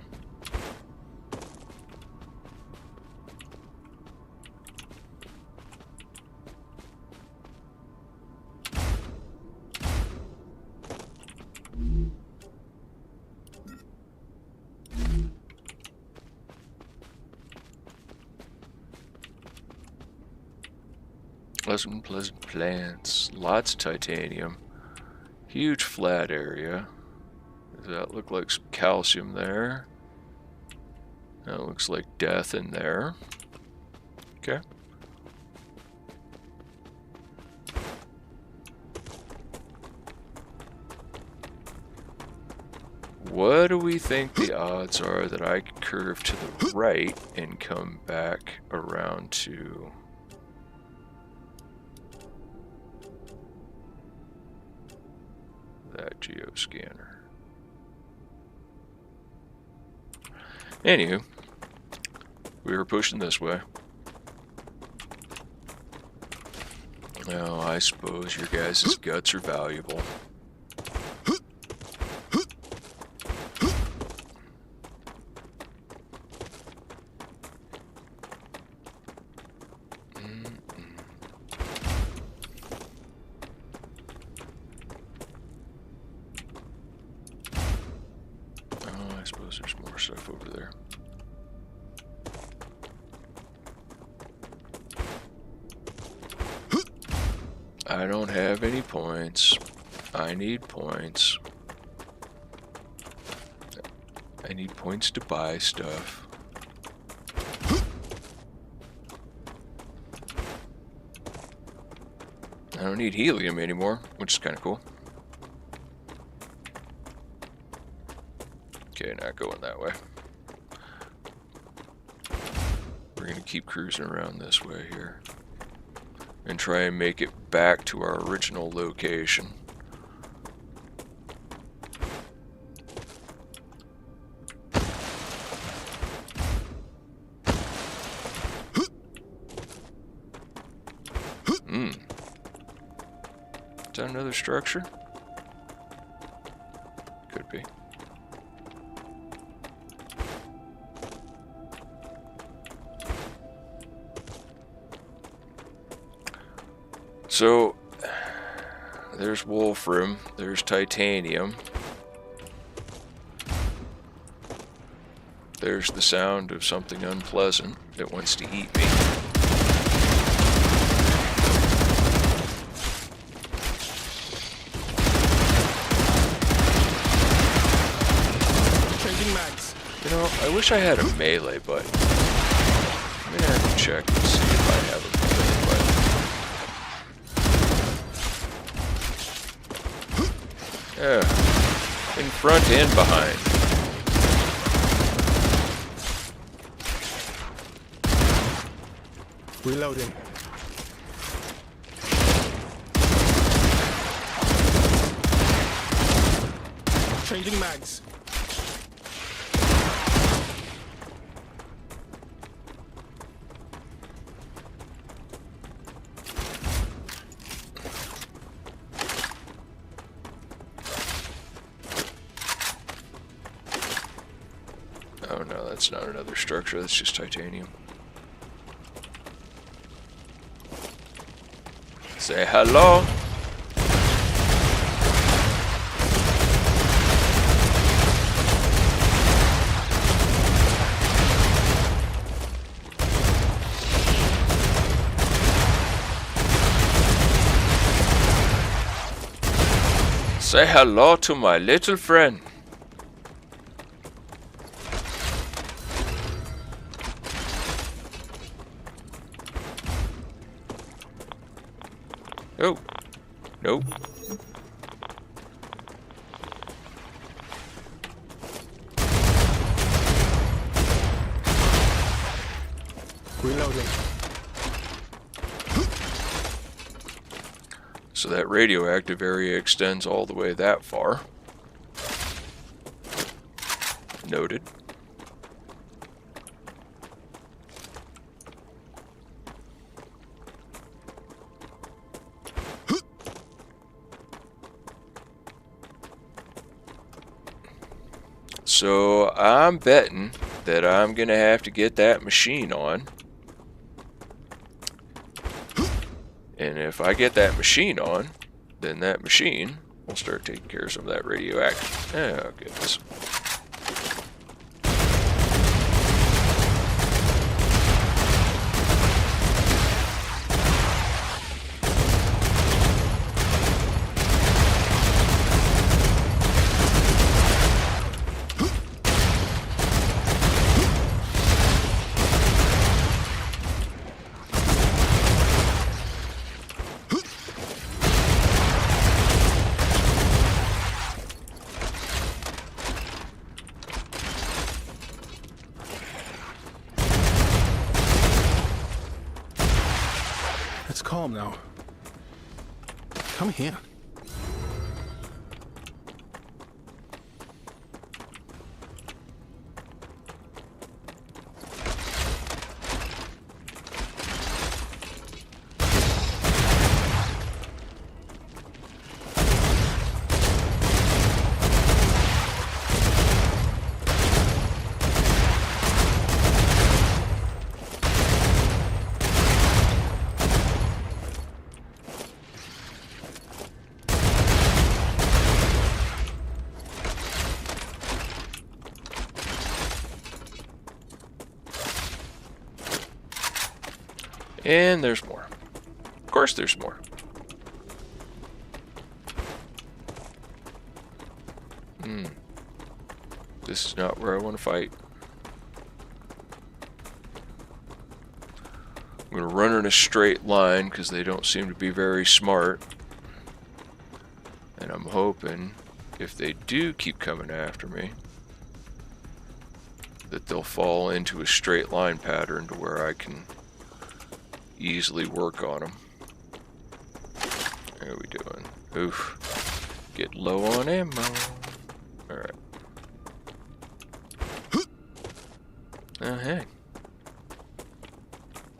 Pleasant plants. Lots of titanium. Huge flat area. Does that look like some calcium there? That looks like death in there. Okay. What do we think the odds are that I can curve to the right and come back around to... that geoscanner? Anywho, we were pushing this way. Now, I suppose your guys' guts are valuable. Oh, I suppose there's more stuff over there. I don't have any points. I need points. I need points to buy stuff. I don't need helium anymore, which is kind of cool. Okay, not going that way. We're gonna keep cruising around this way here and try and make it back to our original location. Is that another structure? Could be. So, there's wolfram, there's titanium. There's the sound of something unpleasant that wants to eat me. Changing mags. You know, I wish I had a melee button. I'm gonna have to check and see if I have a melee button. Yeah, in front and behind. Reloading. Changing mags. Oh no, that's not another structure, that's just titanium. Say hello. Say hello to my little friend. Oh, nope. Reloading. So that radioactive area extends all the way that far. Noted. So I'm betting that I'm gonna have to get that machine on. And if I get that machine on, then that machine will start taking care of some of that radioactive. Oh goodness. calm now. Come here. And there's more. Of course there's more. This is not where I want to fight. I'm going to run in a straight line because they don't seem to be very smart. And I'm hoping if they do keep coming after me, that they'll fall into a straight line pattern to where I can easily work on them. How are we doing? Oof. Get low on ammo. Alright. Oh, hey.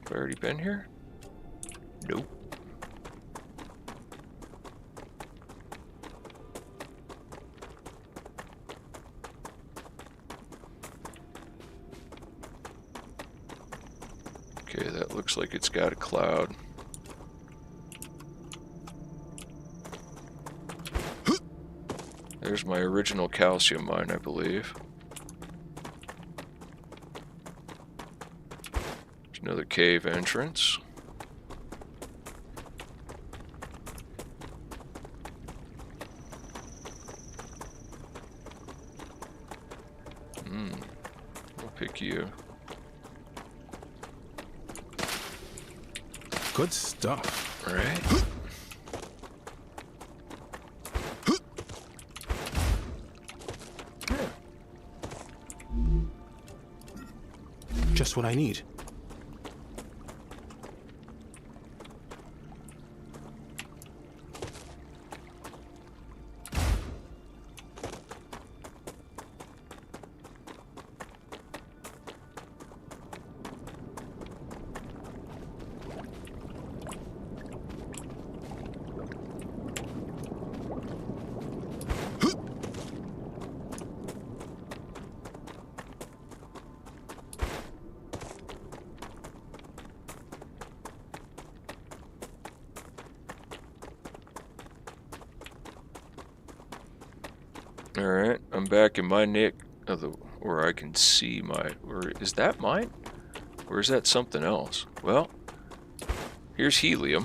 Have I already been here? Nope. Okay, that looks like it's got a cloud. There's my original calcium mine, I believe. There's another cave entrance. I'll pick you. Good stuff. Right. Just what I need. Alright, I'm back in my nick of the where I can see my, or is that mine? Or is that something else? Well, here's helium.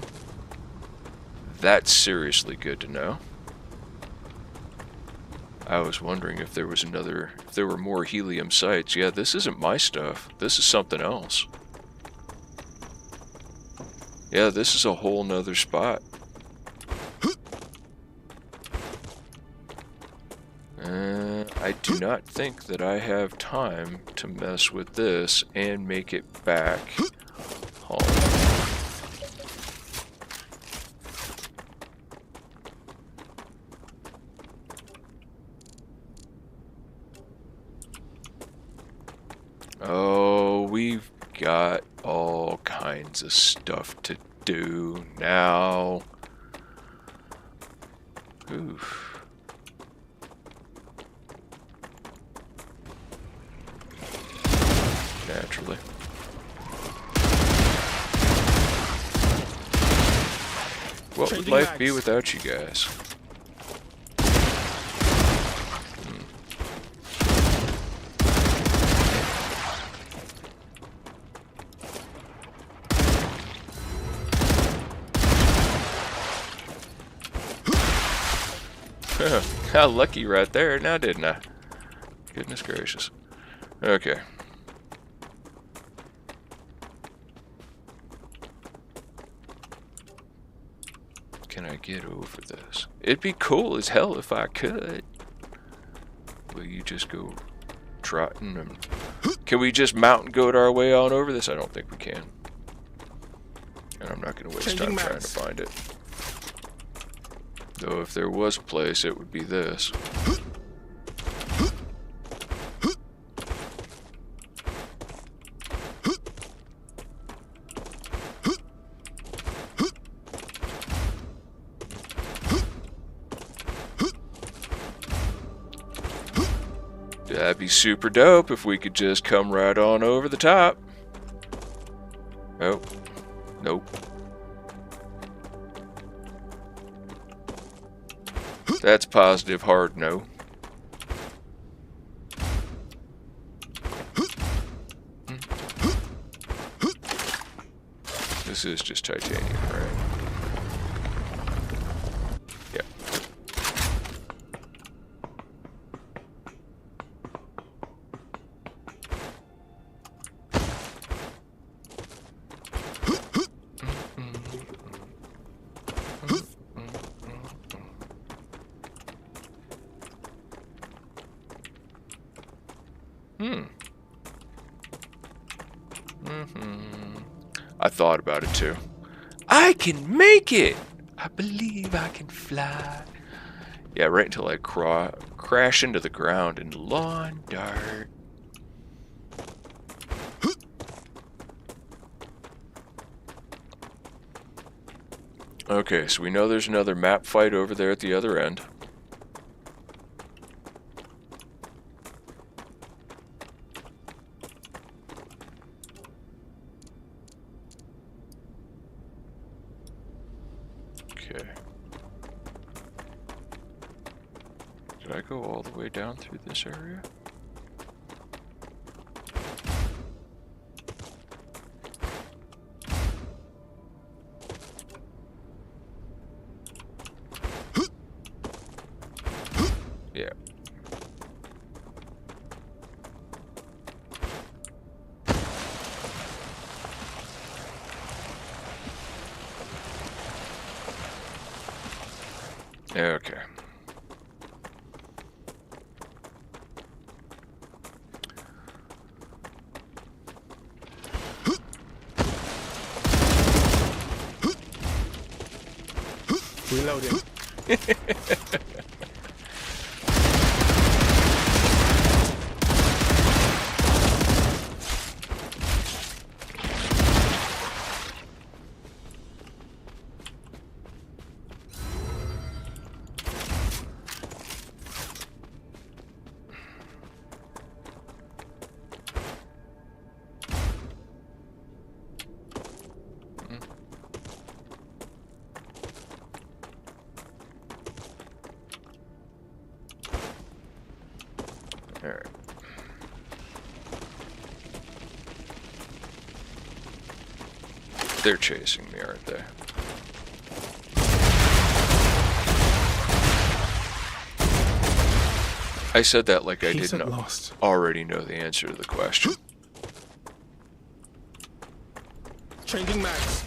That's seriously good to know. I was wondering if there was another, if there were more helium sites. Yeah, this isn't my stuff. This is something else. Yeah, this is a whole nother spot. I do not think that I have time to mess with this and make it back home. Oh, we've got all kinds of stuff to do now. Oof. Naturally. What would life be without you guys? How lucky right there, now didn't I? Goodness gracious. Okay. Can I get over this? It'd be cool as hell if I could. Will you just go trotting? And can we just mountain goat our way on over this? I don't think we can. And I'm not going to waste Changing time trying to maps. find it. Though if there was a place, it would be this. That'd be super dope if we could just come right on over the top. Oh, nope. That's positive hard no. This is just titanium, right? Yeah. I thought about it too. I can make it! I believe I can fly. Yeah, right until I crash into the ground in lawn dart. Okay, so we know there's another map fight over there at the other end. Okay. Did I go all the way down through this area? Yeah. Okay. Reloading. Alright. They're chasing me, aren't they? I said that like I He's didn't at lost. already know the answer to the question. Changing max.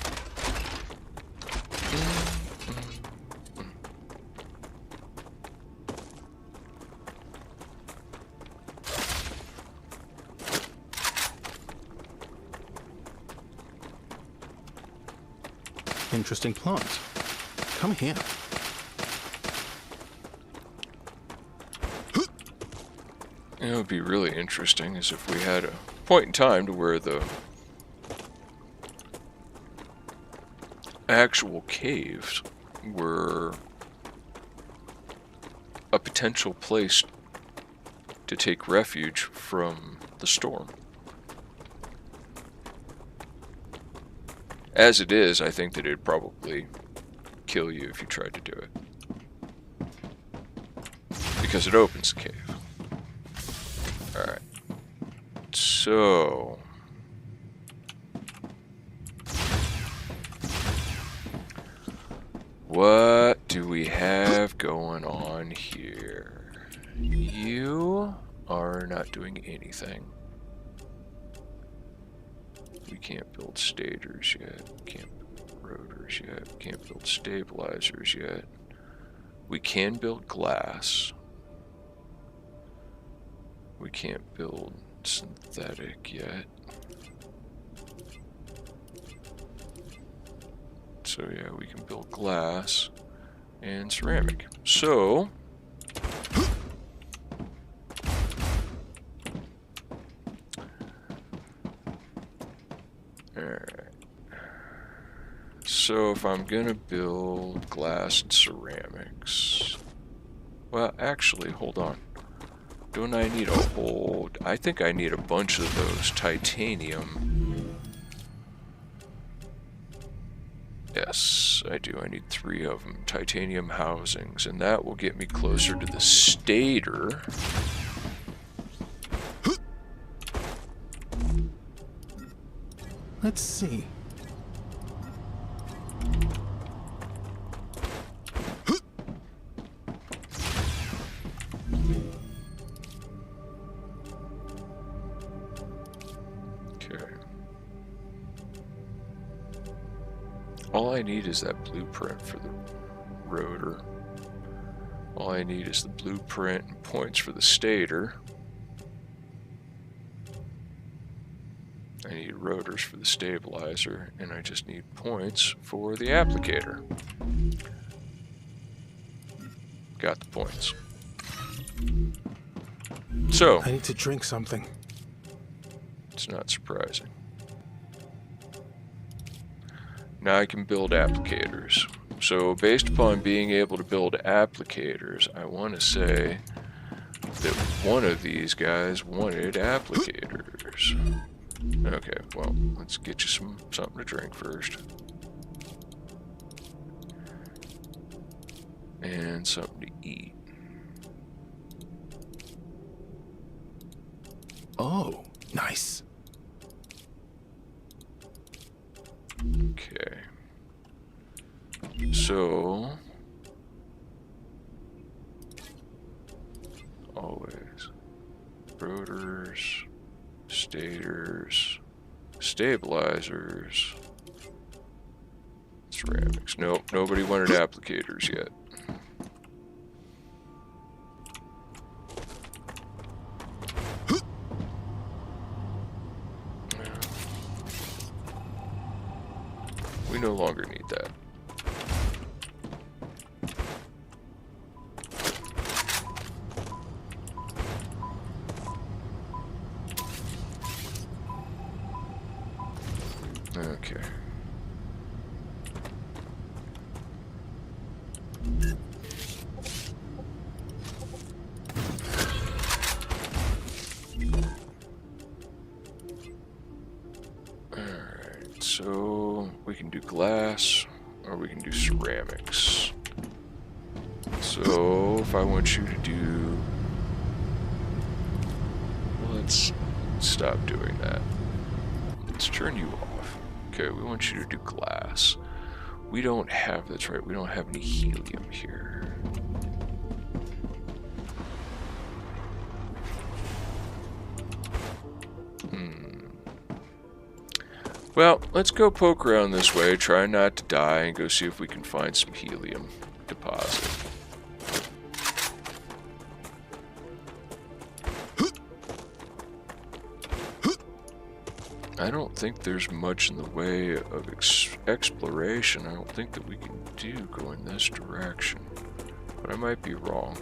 Interesting plant. Come here. It would be really interesting is if we had a point in time to where the actual caves were a potential place to take refuge from the storm. As it is, I think that it'd probably kill you if you tried to do it. Because it opens the cave. Alright. So... what do we have going on here? You are not doing anything. We can't build stators yet. We can't build rotors yet. We can't build stabilizers yet. We can build glass. We can't build synthetic yet. So yeah, we can build glass and ceramic. So alright. So if I'm gonna build glass and ceramics, well, actually, hold on. Don't I need a whole... I think I need a bunch of those titanium. Yes, I do. I need 3 of them. Titanium housings. And that will get me closer to the stator. Let's see. All I need is that blueprint for the rotor. All I need is the blueprint and points for the stator. I need rotors for the stabilizer, and I just need points for the applicator. Got the points. So, I need to drink something. it's not surprising. Now I can build applicators. So based upon being able to build applicators, I want to say that one of these guys wanted applicators. Okay, well, let's get you something to drink first. And something to eat. Oh, nice. Okay. So always rotors, stators, stabilizers, ceramics. Nope, nobody wanted applicators yet. We no longer need that. Okay. Alright, so we can do glass or we can do ceramics. So if I want you to do... Let's stop doing that. Let's turn you off. Okay, we want you to do glass. We don't have, that's right, we don't have any helium here. Well, let's go poke around this way, try not to die, and go see if we can find some helium deposit. I don't think there's much in the way of exploration. I don't think that we can do go in this direction, but I might be wrong.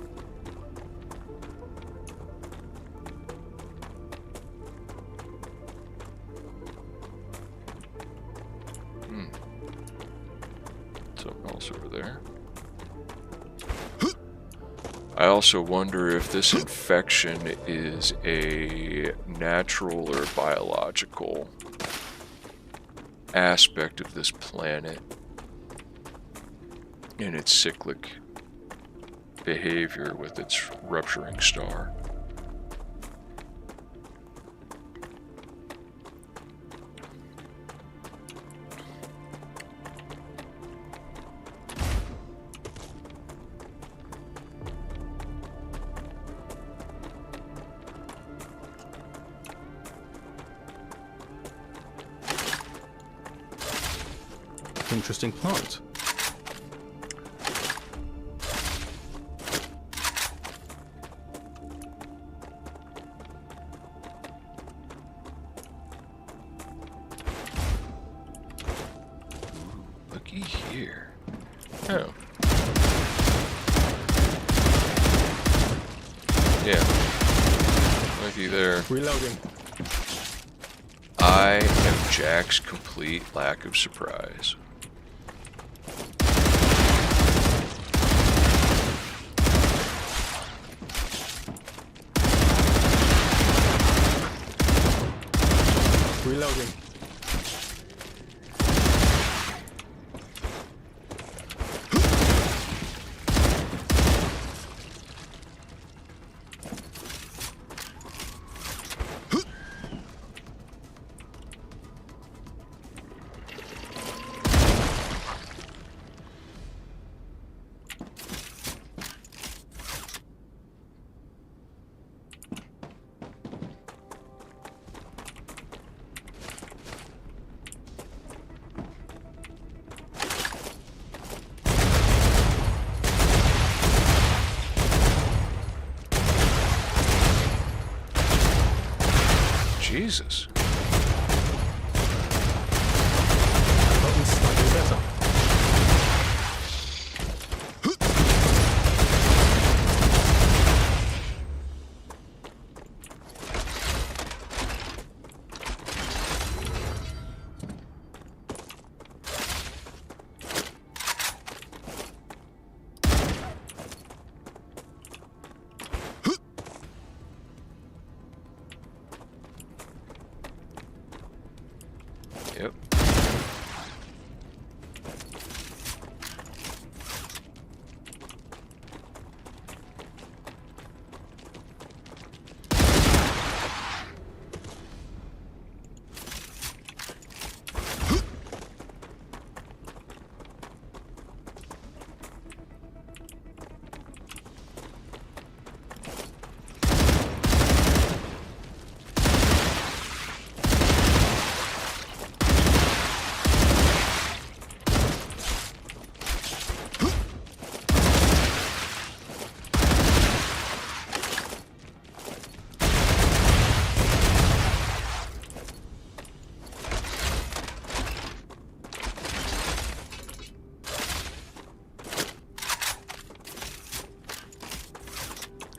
Something else over there. I also wonder if this infection is a natural or biological aspect of this planet and its cyclic behavior with its rupturing star. Interesting plant. Looky here. Yeah. Might be there. Reloading. I am Jack's complete lack of surprise. Reloading. Jesus. Button slightly better. Yep.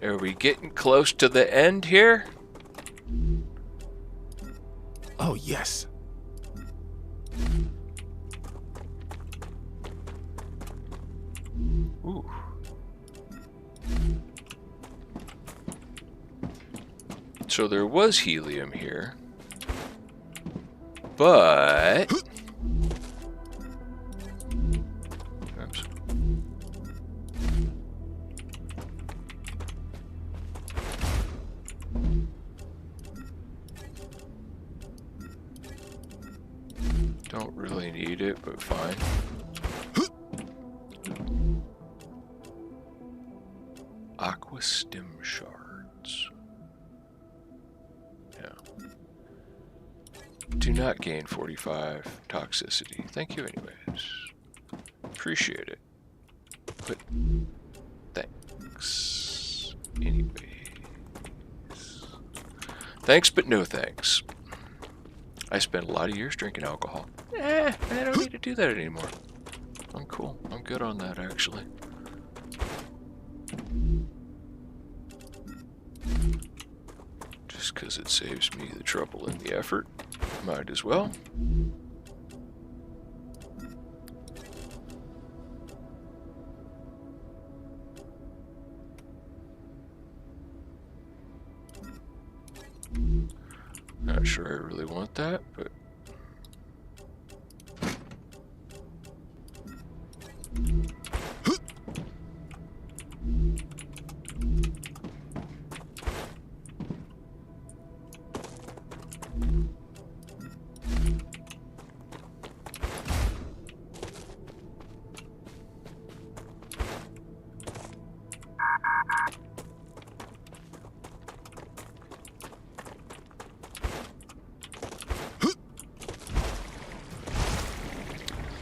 Are we getting close to the end here? Oh, yes. Ooh. So there was helium here. But... Oops. Don't really need it, but fine. Aqua stem shards. Yeah. Do not gain 45 toxicity. Thank you anyways. Appreciate it. But thanks. Anyways. Thanks, but no thanks. I spent a lot of years drinking alcohol. I don't need to do that anymore. I'm cool. I'm good on that, actually. Just because it saves me the trouble and the effort, might as well. Not sure I really want that, but...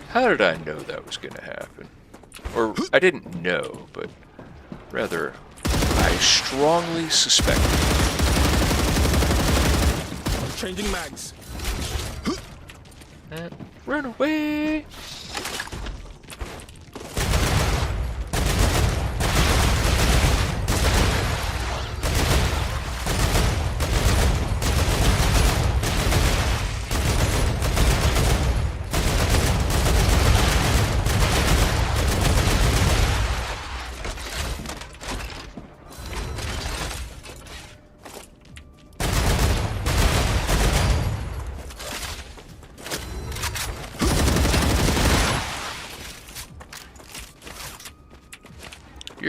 How did I know that was going to happen? Or, I didn't know, but rather, I strongly suspected. I'm changing mags. Run away!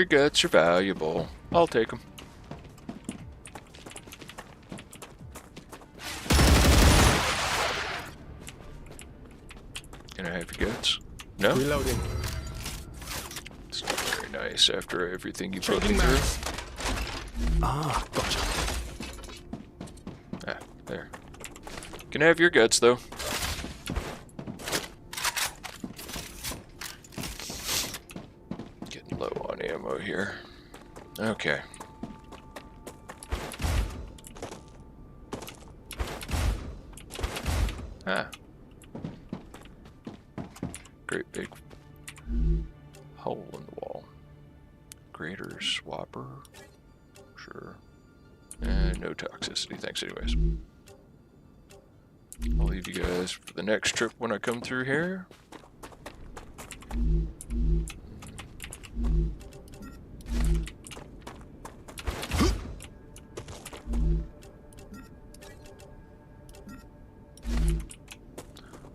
Your guts are valuable. I'll take them. Can I have your guts? No? Reloading. It's not very nice after everything you put me Changing through. maps. Ah, gotcha. Ah, there. Can I have your guts, though? Getting low on ammo here. Okay. Ah. Great big hole in the wall. Greater swapper. Sure. No toxicity, thanks anyways. I'll leave you guys for the next trip when I come through here.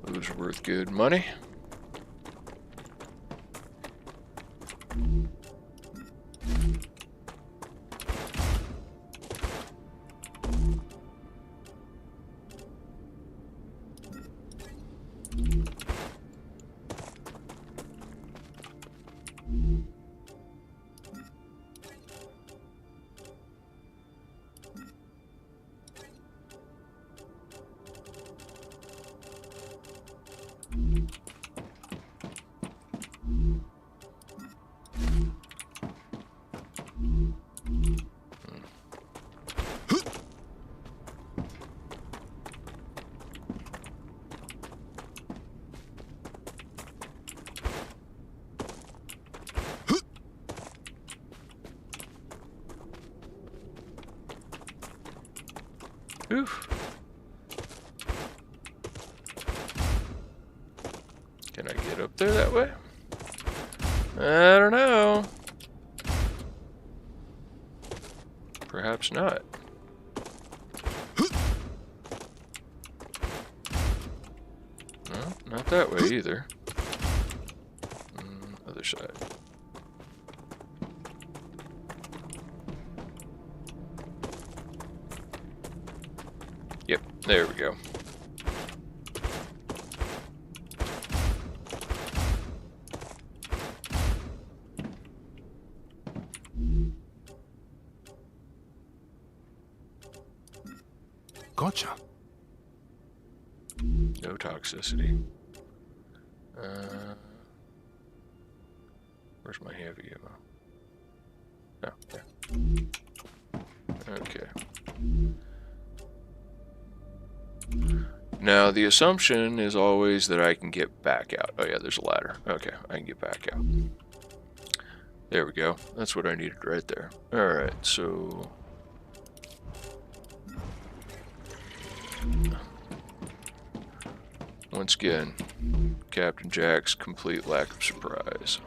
Those are worth good money. Oof. Can I get up there that way? I don't know. Perhaps not. No, not that way either. Other side. Yep, there we go. Gotcha. No toxicity. Where's my heavy ammo? Oh, there. Okay. Now, the assumption is always that I can get back out. Oh yeah, there's a ladder. Okay, I can get back out. There we go. That's what I needed right there. Alright, so... once again, Captain Jack's complete lack of surprise.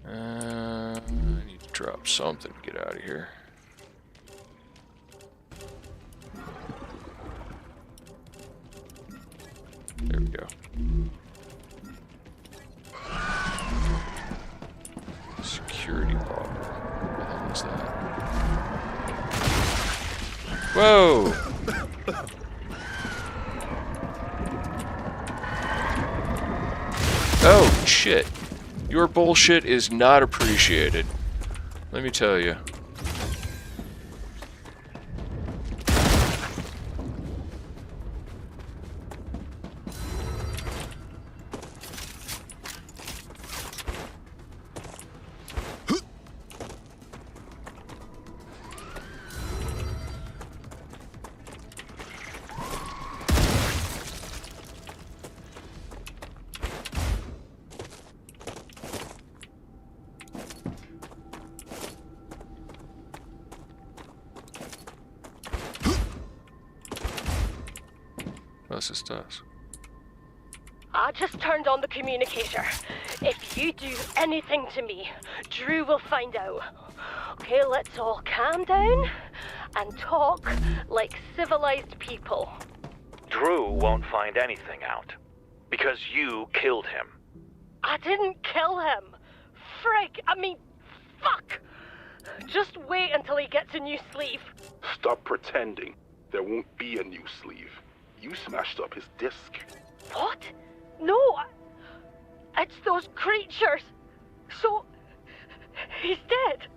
I need to drop something to get out of here. There we go. Security ball. What the hell is that? Whoa! Oh, shit. Your bullshit is not appreciated. Let me tell you. What's this does? I just turned on the communicator. If you do anything to me, Drew will find out. Okay, let's all calm down and talk like civilized people. Drew won't find anything out. Because you killed him. I didn't kill him. Fuck! Just wait until he gets a new sleeve. Stop pretending. There won't be a new sleeve. You smashed up his disc. What? No, it's those creatures. So, he's dead.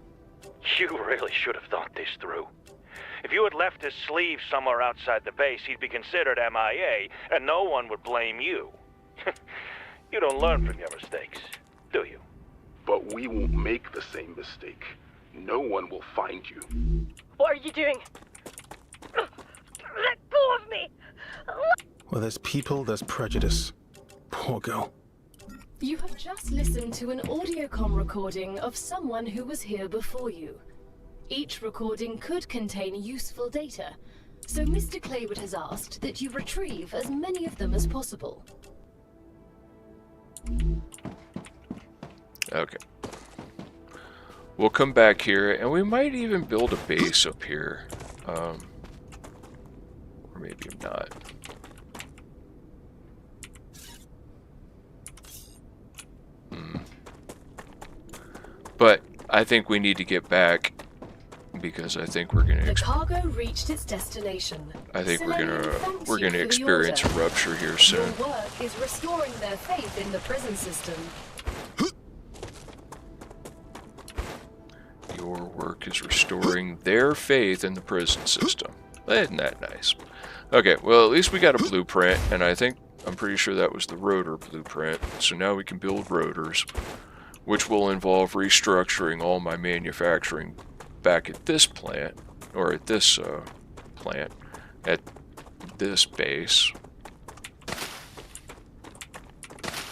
You really should have thought this through. If you had left his sleeve somewhere outside the base, he'd be considered MIA, and no one would blame you. You don't learn from your mistakes, do you? But we won't make the same mistake. No one will find you. What are you doing? Let go of me! Where there's people, there's prejudice. Poor girl. You have just listened to an audiocom recording of someone who was here before you. Each recording could contain useful data, so Mr. Claywood has asked that you retrieve as many of them as possible. Okay. We'll come back here, and we might even build a base up here. Or maybe not. But I think we need to get back, because I think we're gonna. The cargo reached its destination. I think we're Thanks gonna you for the experience a order. rupture here soon. Your work is restoring their faith in the prison system. Your work is restoring their faith in the prison system. Isn't that nice? Okay, well, at least we got a blueprint, and I'm pretty sure that was the rotor blueprint. So now we can build rotors, which will involve restructuring all my manufacturing back at this plant, or at this plant, at this base.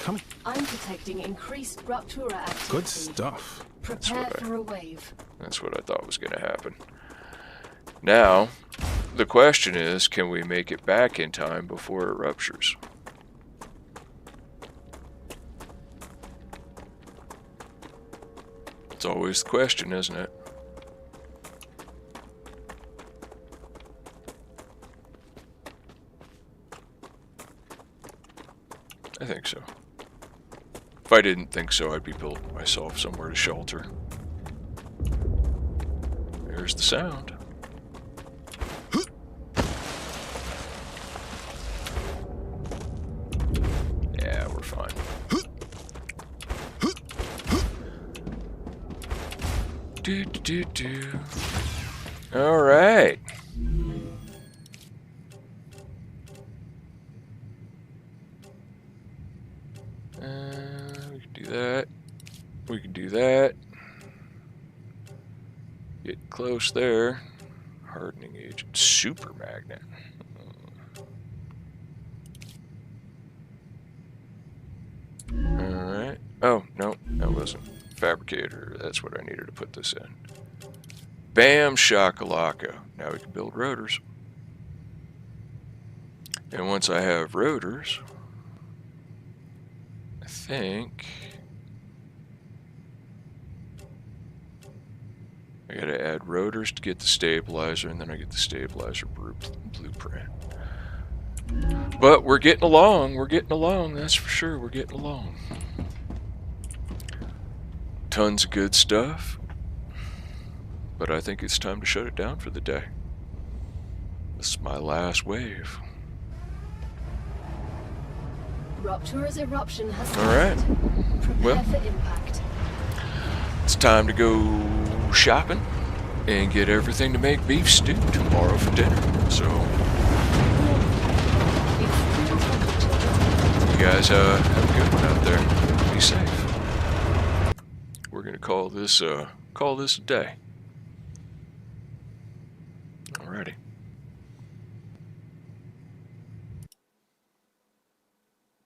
Come. I'm detecting increased Rupture activity. Good stuff. Prepare for a wave. That's what I thought was going to happen. Now, the question is, can we make it back in time before it ruptures? It's always the question, isn't it? I think so. If I didn't think so, I'd be building myself somewhere to shelter. There's the sound. Yeah, we're fine. Do. All right. We can do that. We can do that. Get close there. Hardening agent. Super magnet. Alright. Oh, no. That wasn't fabricator. That's what I needed to put this in. Bam shakalaka. Now we can build rotors. And once I have rotors, I think I gotta add rotors to get the stabilizer, and then I get the stabilizer blueprint. But we're getting along, that's for sure, we're getting along. Tons of good stuff, but I think it's time to shut it down for the day. This is my last wave. Rupture's eruption has Alright, started. Prepare well, for impact. it's time to go shopping and get everything to make beef stew tomorrow for dinner. So you guys have a good one out there. Be safe. We're gonna call this a day.